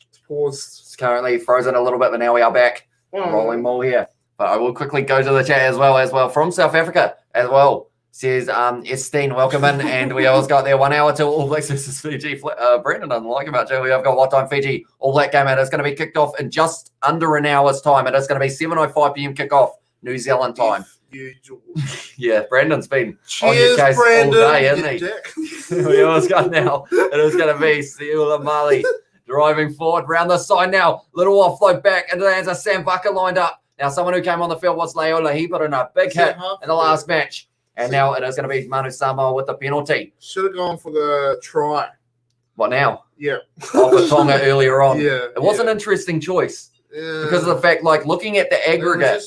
B: It's paused. It's
A: currently frozen a little bit, but now we are back. Rolling more here. But I will quickly go to the chat as well from South Africa as well. Says Esteen, welcome in, and we always got there 1 hour till All Blacks versus Fiji. Brandon doesn't like about Joe. We have got what time Fiji All Black game. It is going to be kicked off in just under an hour's time. It is going to be 7:05 p.m. kickoff New Zealand time. Yeah, Brandon's been on your case all day, hasn't he? We always got now. It is going to be Siula Mali driving forward round the side now. Little offload back into the hands of Sam Bucker lined up. Now someone who came on the field was Leola. He put in a big hit in the last match. And now it is going to be Manu Samoa with the penalty.
B: Should have gone for the try.
A: What now?
B: Yeah.
A: Off of Tonga earlier on.
B: Yeah.
A: It was an interesting choice. Yeah. Because of the fact, like, looking at the aggregate.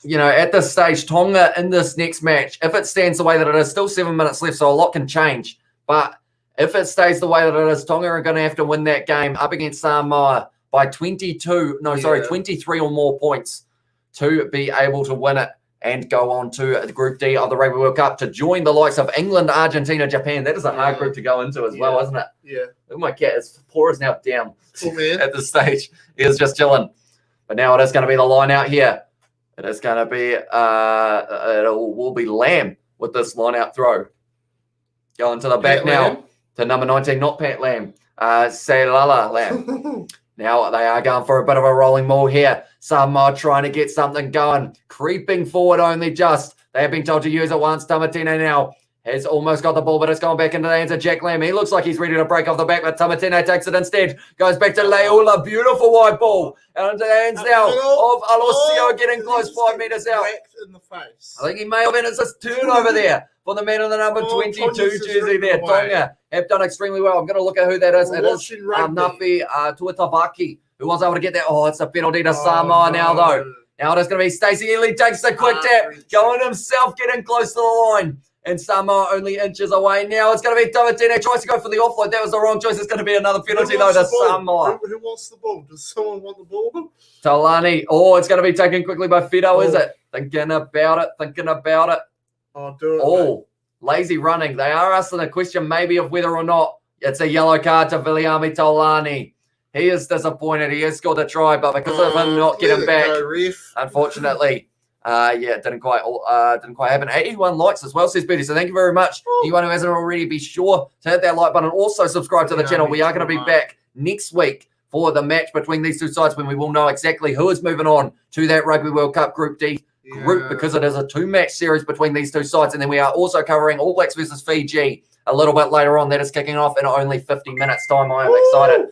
A: At this stage, Tonga in this next match, if it stands the way that it is, still 7 minutes left, so a lot can change. But if it stays the way that it is, Tonga are going to have to win that game up against Samoa by 23 or more points to be able to win it and go on to Group D of the Rugby World Cup to join the likes of England, Argentina, Japan. That is a hard group to go into as well, isn't it?
B: Yeah.
A: Oh, my cat, his paw is now down
B: at
A: this stage. He is just chilling. But now it is going to be the line out here. It is going to be, will be Lamb with this line out throw. Going to the back now to number 19, not Pat Lamb, Seilala Lamb. Now they are going for a bit of a rolling maul here. Samoa trying to get something going. Creeping forward only just. They have been told to use it once. Tamatine now has almost got the ball, but it's gone back into the hands of Jack Lamb. He looks like he's ready to break off the back, but Tamatine takes it instead. Goes back to Leola. Beautiful wide ball. And into the hands now of Alosio getting close 5 meters out.
B: In the face.
A: I think he may have been. It's a turnover there for the man on the number 22 jersey there. Tonga have done extremely well. I'm going to look at who that is. It is Nafi Tuatavaki, who was able to get that. Oh, it's a penalty to Samoa now, though. Now it is going to be Stacey Ely takes the quick tap, going himself, getting close to the line. And Samoa only inches away. Now it's going to be Tamatine tries to go for the offload. That was the wrong choice. It's going to be another penalty, though, to Samoa.
B: Who wants the ball? Does someone want the ball?
A: Talani. Oh, it's going to be taken quickly by Fido, is it? Thinking about it.
B: Oh, do it.
A: Oh, lazy running. They are asking a question maybe of whether or not it's a yellow card to Viliami Tolani. He is disappointed. He has scored a try, but because of him not getting back, unfortunately, it didn't quite happen. 81 likes as well, says Betty. So thank you very much. Anyone who hasn't already, be sure to hit that like button. Also subscribe to the channel. We are going to be back next week for the match between these two sides when we will know exactly who is moving on to that Rugby World Cup Group D group, because it is a 2-match series between these two sides. And then we are also covering All Blacks versus Fiji a little bit later on. That is kicking off in only 50 minutes time. I am excited.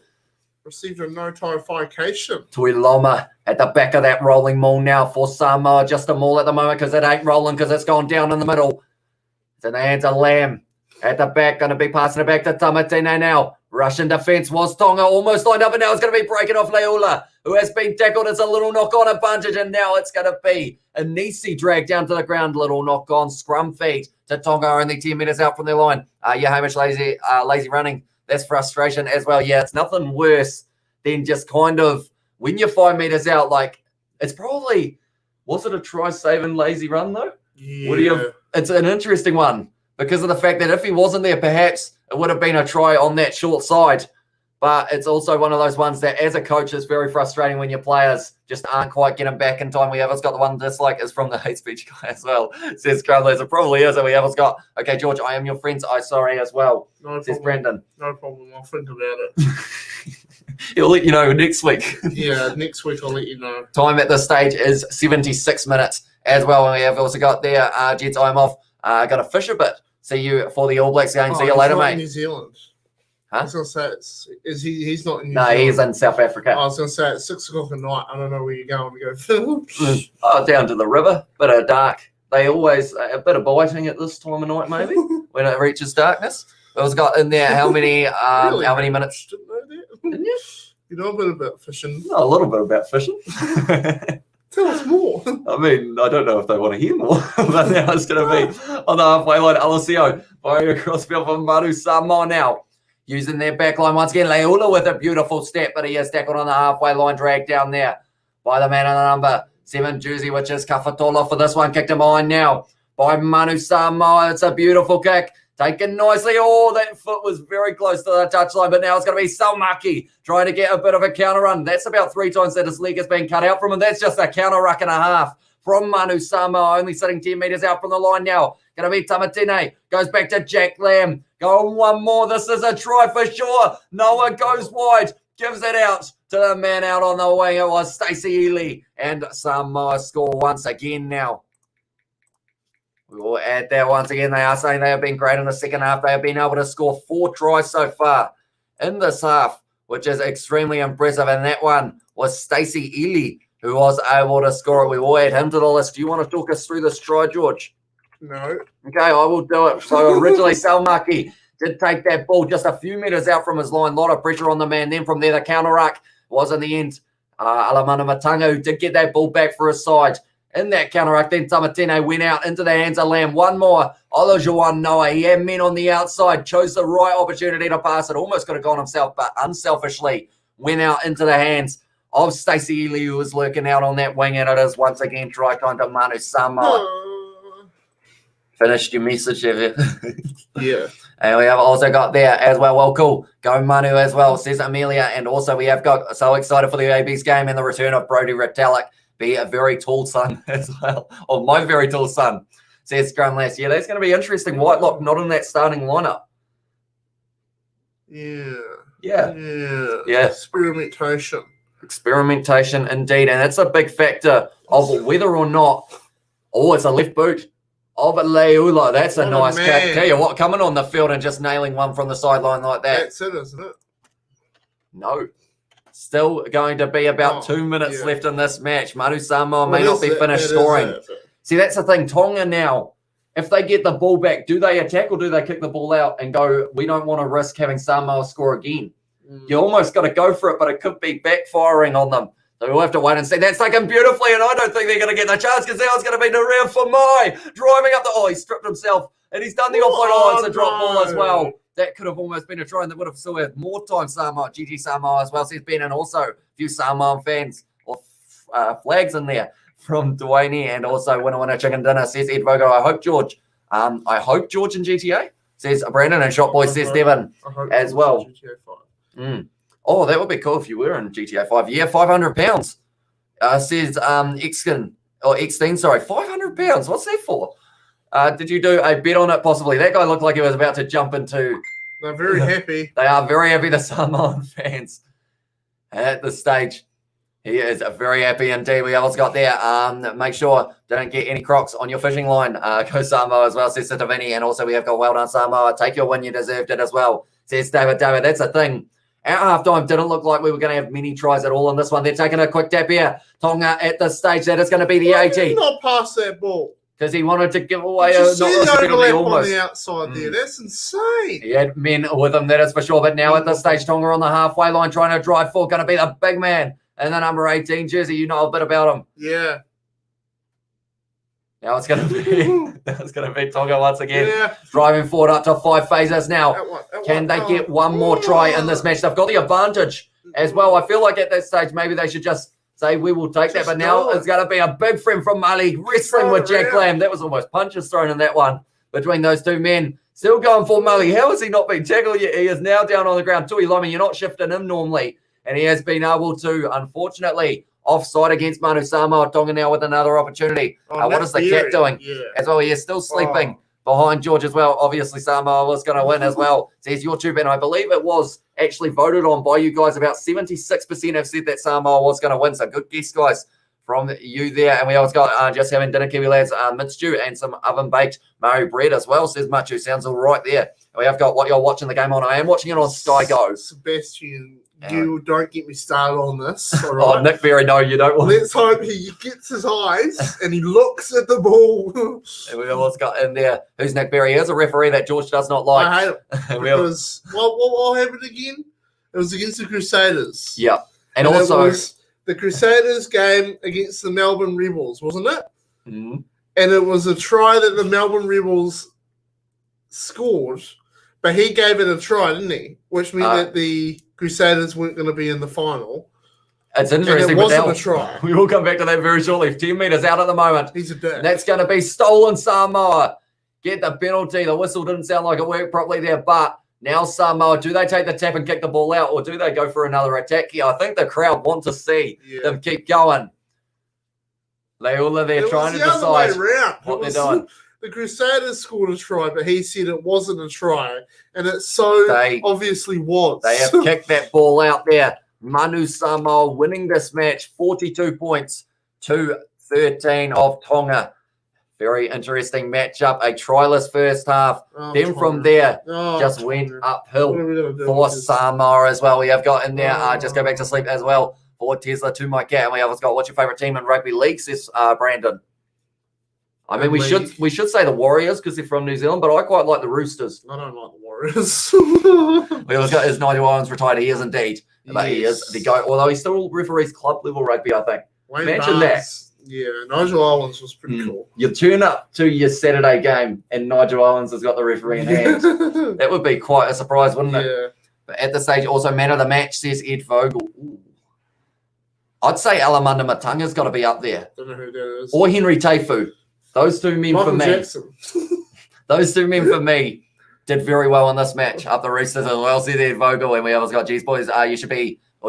B: Received a notification.
A: Tuiloma at the back of that rolling maul now for Samoa. Just a maul at the moment because it ain't rolling because it's gone down in the middle. It's in the hands of Lamb at the back. Going to be passing it back to Tamatine now. Russian defence was Tonga, almost lined up, and now it's going to be breaking off Leula, who has been tackled. It's a little knock-on advantage, and now it's going to be Anisi dragged down to the ground. Little knock-on scrum feed to Tonga, only 10 metres out from their line. Hamish, lazy running. That's frustration as well. Yeah, it's nothing worse than just kind of, when you're 5 metres out, like, it's probably, was it a try-saving lazy run, though?
B: Yeah.
A: It's an interesting one, because of the fact that if he wasn't there, perhaps it would have been a try on that short side. But it's also one of those ones that, as a coach, is very frustrating when your players just aren't quite getting back in time. We haven't got the one dislike is from the hate speech guy as well. Says Crowlers, it probably is. And we haven't got, okay, George, I am your friends. I sorry as well.
B: No
A: says
B: problem.
A: Brandon.
B: No problem. I'll think about it.
A: He'll let you know next week.
B: Yeah, next week I'll let you know.
A: Time at this stage is 76 minutes as well. And we have also got there, Jets, I'm off. Got to fish a bit. See you for the All Blacks game. See you later,
B: not
A: mate.
B: In New Zealand.
A: Huh?
B: I was going to say, he's not in New
A: No,
B: Zealand.
A: he's in South Africa.
B: I was going to say, it's 6 o'clock at night. I don't know where you're going to go film.
A: Down to the river. Bit of dark. They always, a bit of biting at this time of night, maybe, when it reaches darkness. It was got in there how many
B: Really?
A: how many minutes?
B: Didn't know that.
A: Didn't you?
B: You know a bit about fishing.
A: A little bit about fishing.
B: Tell us more.
A: I mean, I don't know if they want to hear more, but now it's going to be on the halfway line. Alessio firing across field from Manu Samoa now. Using their back line once again. Leula with a beautiful step, but he is tackled on the halfway line, dragged down there by the man in the number 7 jersey, which is Kafatola for this one. Kicked him behind now by Manu Samoa. It's a beautiful kick. Taken nicely. Oh, that foot was very close to the touchline, but now it's going to be Salmaki trying to get a bit of a counter run. That's about 3 times that his leg has been cut out from him. That's just a counter ruck and a half from Manu Samoa, only sitting 10 metres out from the line now. Going to be Tamatine. Goes back to Jack Lamb. Going one more. This is a try for sure. Noah goes wide. Gives it out to the man out on the wing. It was Stacey Ely. And Samoa score once again now. We will add that once again. They are saying they have been great in the second half. They have been able to score 4 tries so far in this half, which is extremely impressive. And that one was Stacey Ely, who was able to score it. We will add him to the list. Do you want to talk us through this try, George?
B: No.
A: Okay, I will do it. So originally, Salmaki did take that ball just a few metres out from his line. A lot of pressure on the man. Then from there, the counter ruck was in the end. Alamana Matanga, who did get that ball back for his side. In that counter-ruck, then Tamatine went out into the hands of Lamb. One more. Olajuwon Noah. He had men on the outside. Chose the right opportunity to pass it. Almost could have gone himself, but unselfishly went out into the hands of Stacey Ely, who was lurking out on that wing. And it is once again try time to Manu Samoa. Finished your message, have you?
B: Yeah.
A: And we have also got there as well. Well, cool. Go Manu as well, says Amelia. And also we have got so excited for the AB's game and the return of Brodie Retallick. Be a very tall son as well. Or my very tall son, says Scrum last year. That's going to be interesting. Whitelock not in that starting lineup.
B: Yeah.
A: Experimentation indeed. And that's a big factor of whether or not, it's a left boot of Leula. That's a nice kick. Tell you what, coming on the field and just nailing one from the sideline like that.
B: That's it, isn't it?
A: No. Still going to be about 2 minutes left in this match. Manu Samoa may not be finished scoring. See, that's the thing. Tonga now, if they get the ball back, do they attack or do they kick the ball out and go, we don't want to risk having Samoa score again? You almost got to go for it, but it could be backfiring on them. So we'll have to wait and see. That's taken beautifully, and I don't think they're going to get the chance because now it's going to be Nareem Famai driving up the... he stripped himself, and he's done the offload. It's a drop ball as well. That could have almost been a try, and that would have still had more time. Samoa, GG Samoa as well. Says Ben, and also a few Samoan fans or flags in there from Dwayne, and also winner chicken dinner. Says Ed Vogo. I hope George in GTA. Says Brandon, and Shot Boy says Devon as well. Oh, that would be cool if you were in GTA 5. Yeah, £500. Says Xteen, sorry, £500. What's that for? Did you do a bet on it? Possibly. That guy looked like he was about to jump into.
B: They're very happy.
A: They are very happy, the Samoan fans. At this stage, he is very happy indeed. We also got there. Make sure don't get any crocs on your fishing line. Go Samoa as well, says Sitovini. And also we have got well done, Samoa. Take your win, you deserved it as well, says David. That's a thing. At halftime, didn't look like we were going to have many tries at all in this one. They're taking a quick tap here. Tonga at this stage. That is going to be the 80.
B: Not pass that ball.
A: because he wanted to give away
B: Did
A: a
B: you see the overlap on
A: almost.
B: the outside there? That's insane.
A: He had men with him, that is for sure. But now at this stage, Tonga on the halfway line trying to drive forward, going to be the big man in the number 18 jersey. You know a bit about him.
B: Yeah.
A: Now it's going to be Tonga once again,
B: Yeah.
A: driving forward up to 5 phases now.
B: That
A: Can
B: one,
A: they get one more try in this match? They've got the advantage as well. I feel like at that stage, maybe they should just say, we will take that. But now it's going to be a big friend from Mali wrestling with Jack Lamb. That was almost punches thrown in that one between those two men. Still going for Mali. How has he not been tackled yet? He is now down on the ground. Tui Lomi, you're not shifting him normally. And he has been able to, unfortunately, offside against Manu Samoa. Tonga now with another opportunity. What is the cat doing?
B: Yeah.
A: As well, he is still sleeping behind George as well. Obviously, Samoa was going to win as well. Says YouTube, and I believe it was actually voted on by you guys. About 76% have said that Samoa was going to win. So good guess, guys, from you there. And we always got just having dinner, Kiwi lads, mint stew and some oven-baked Murray bread as well, says Machu. Sounds all right there. And we have got what you're watching the game on. I am watching it on Sky Go.
B: Sebastian, you don't get me started on this. All right?
A: Oh, Nick Berry, no, you don't want.
B: Let's hope he gets his eyes and he looks at the ball.
A: And we almost got in there. Who's Nick Berry? Here's a referee that George does not like.
B: I hate it. Because what happened again? It was against the Crusaders.
A: Yeah. And also,
B: it was the Crusaders game against the Melbourne Rebels, wasn't it?
A: Mm-hmm.
B: And it was a try that the Melbourne Rebels scored, but he gave it a try, didn't he? Which meant that the Crusaders weren't going to be in the final.
A: It's interesting.
B: And it wasn't a try.
A: We will come back to that very shortly. 10 metres out at the moment.
B: He's a dick.
A: That's going to be stolen Samoa. Get the penalty. The whistle didn't sound like it worked properly there, but now Samoa, do they take the tap and kick the ball out, or do they go for another attack here? I think the crowd want to see them keep going. They all are there trying to decide what they're doing.
B: The Crusaders scored a try, but he said it wasn't a try, and it obviously was.
A: They have kicked that ball out there. Manu Samoa winning this match, 42 points to 13 of Tonga. Very interesting matchup. A tryless first half. Then from there, just went uphill for Samoa as well. We have got in there, just go back to sleep as well, for Tesla to my cat. And we have got, what's your favourite team in rugby league, says Brandon. I mean, we should say the Warriors because they're from New Zealand, but I quite like the Roosters.
B: I don't like the Warriors.
A: We always got his Nigel Owens retired. He is indeed. But he is the guy, although he still referees club level rugby, I think. Imagine that.
B: Yeah, Nigel Owens was pretty cool.
A: You turn up to your Saturday game and Nigel Owens has got the referee in hand. That would be quite a surprise, wouldn't it?
B: Yeah.
A: But at the stage, also man of the match, says Ed Vogel. Ooh. I'd say Alamanda Matanga's got to be up there.
B: Don't know who that is.
A: Or Henry Taifu. Those two men for me.
B: Jackson.
A: Those two men for me did very well in this match. Up the Roosters as well. See Ed Vogel, and we always got, geez, boys, you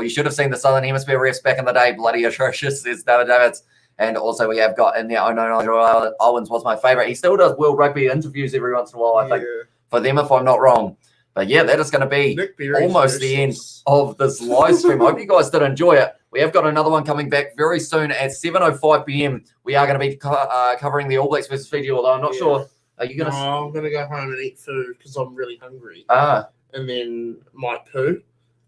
A: should have seen the Southern Hemisphere refs back in the day. Bloody atrocious, says David Davids. And also we have got in there, Nigel Owens was my favourite. He still does World Rugby interviews every once in a while, I think, for them, if I'm not wrong. But yeah, that is going to be almost the end of this live stream. I hope you guys did enjoy it. We have got another one coming back very soon at 7:05 p.m. We are going to be covering the All Blacks versus Fiji, although I'm not sure. Are you going to?
B: No, I'm going to go home and eat food because I'm really hungry.
A: And
B: then might poo.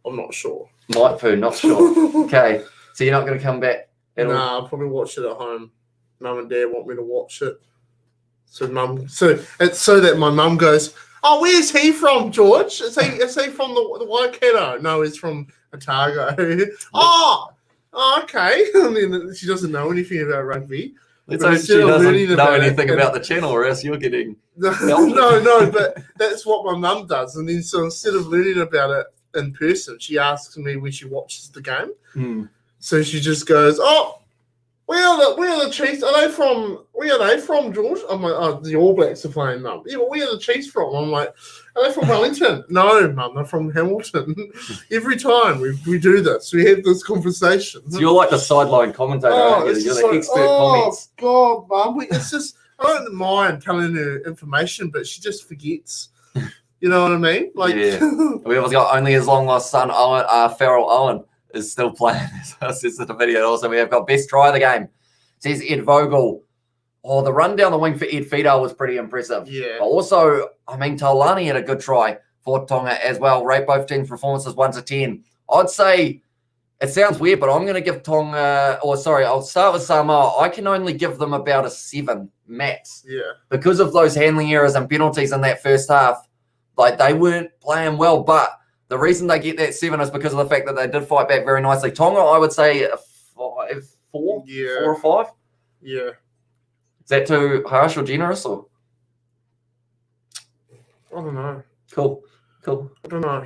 B: I'm not sure.
A: Might poo, not sure. Okay, so you're not going to come back?
B: Nah, I'll probably watch it at home. Mum and Dad want me to watch it. So it's so that my mum goes, "Oh, where's he from, George? Is he from the Waikato?" No, he's from Otago. oh, okay. And then she doesn't know anything about rugby.
A: Let's hope she doesn't know anything about the channel, or else you're getting
B: no, but that's what my mum does. And then so instead of learning about it in person, she asks me when she watches the game. So she just goes, "Oh, where are the Chiefs? Where are they from, George?" I'm like, "Oh, the All Blacks are playing, Mum." "Yeah, but where are the Chiefs from?" I'm like, "Are they from Wellington?" "No, Mum, they're from Hamilton." Every time we do this, we have this conversation.
A: So you're like the sideline commentator, aren't you? You're the expert comments.
B: Oh, God, Mum. It's just, I don't mind telling her information, but she just forgets. You know what I mean? Like,
A: we always got only his long lost son, Farrell Owen, is still playing. This is the video. Also, we have got best try of the game. Says Ed Vogel. Oh, the run down the wing for Ed Fido was pretty impressive. Yeah. But also, I mean, Taulani had a good try for Tonga as well. Rate both teams' performances 1 to 10. I'd say It sounds weird, but I'm going to give Tonga, I'll start with Samoa. I can only give them about a 7 max.
B: Yeah.
A: Because of those handling errors and penalties in that first half, like they weren't playing well. But the reason they get that 7 is because of the fact that they did fight back very nicely. Tonga, I would say a 5, 4,
B: Yeah.
A: 4 or 5.
B: Yeah.
A: Is that too harsh or generous or?
B: I don't know.
A: Cool.
B: I don't know.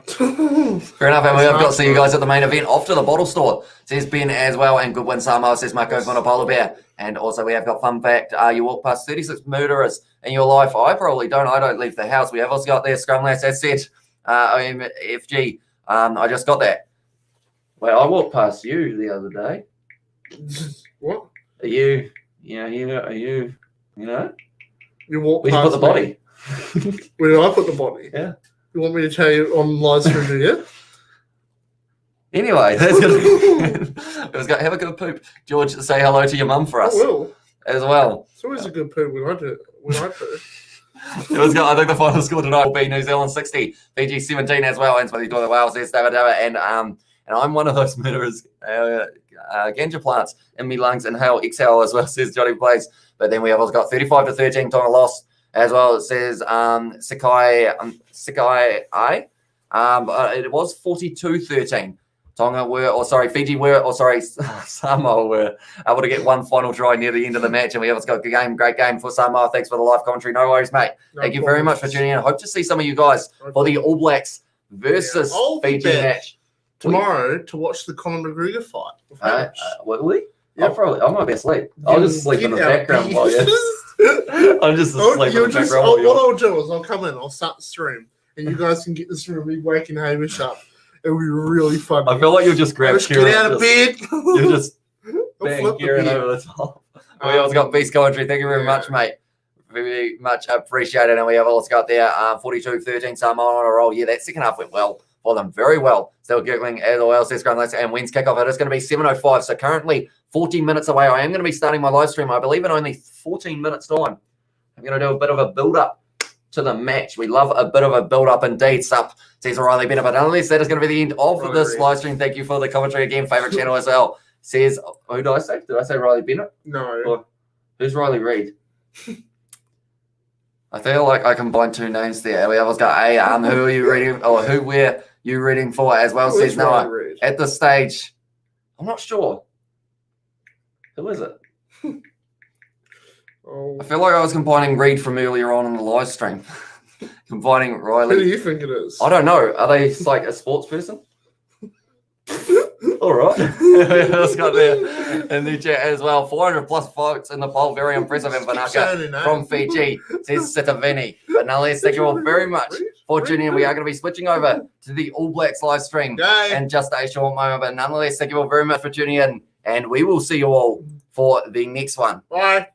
A: Fair enough, and we have got to see you guys at the main event. Off to the bottle store, says Ben as well, and good win Samoa, says Marco from a polar bear. And also we have got fun fact, you walk past 36 murderers in your life. I probably don't. I don't leave the house. We have also got there Scrum Lass, as said, OMFG. I just got that. Wait, I walked past you the other day.
B: What?
A: Are you, are you,
B: You walk
A: where'd you
B: past
A: put the body?
B: Where did I put the body?
A: Yeah.
B: You want me to tell you on live stream, do you?
A: Anyway, that's gonna be it. Have a good poop. George, say hello to your mum for us.
B: I will.
A: As well.
B: It's always a good poop when I do.
A: It was good. I think the final score tonight will be New Zealand 60, Fiji 17 as well. And so he's doing Wales, there's David and I'm one of those murderers, ganja plants in me lungs, inhale, exhale as well, says Johnny Plays. But then we have also got 35-13 Tonga lost as well. It says Sakai I. It was 42-13. Fiji Samoa were able to get one final try near the end of the match, and we have got a great game for Samoa. Thanks for the live commentary. No worries, mate. Thank you very much for tuning in. I hope to see some of you guys for the All Blacks versus Fiji match
B: tomorrow to watch the Conor McGregor fight.
A: Will we?
B: Yep.
A: I might be asleep. I'll just sleep in the background while I'm just asleep in the background.
B: What I'll do is I'll come in, I'll start the stream, and you guys can get this room, me waking Hamish up. It'll be really fun.
A: I feel like you'll just grab Kieran.
B: Get out of bed.
A: You'll just bang Kieran over the top. We also got Beast Commentary. Thank you very much, mate. Very much appreciated. And we have also got there 42-13 Samoa on a roll. Yeah, that second half went well for them. Very well. Still giggling as well. Says Scrum Lass and wins kickoff. It is going to be 7:05. So currently 14 minutes away. I am going to be starting my live stream, I believe, in only 14 minutes time. I'm going to do a bit of a build-up to the match. We love a bit of a build-up indeed. Sup, says Riley Bennett. But nonetheless, that is going to be the end of this live stream. Thank you for the commentary again. Favorite channel as well. Says, who did I say? Did I say Riley Bennett?
B: No.
A: Or, who's Riley Reid? I feel like I combined two names there. We always got who are you reading, or who were you reading for as well? Says Noah. At this stage, I'm not sure. Who is it? I feel like I was combining Reid from earlier on in the live stream. Combining Riley.
B: Who do you think it is?
A: I don't know. Are they like a sports person? All right. Let's go there in the chat as well. 400 plus votes in the poll. Very impressive. And Vanaka from Fiji says Sitavini. But nonetheless, thank you all very much for tuning in. We are going to be switching over to the All Blacks live stream in just a short moment. But nonetheless, thank you all very much for tuning in. And we will see you all for the next one.
B: Bye.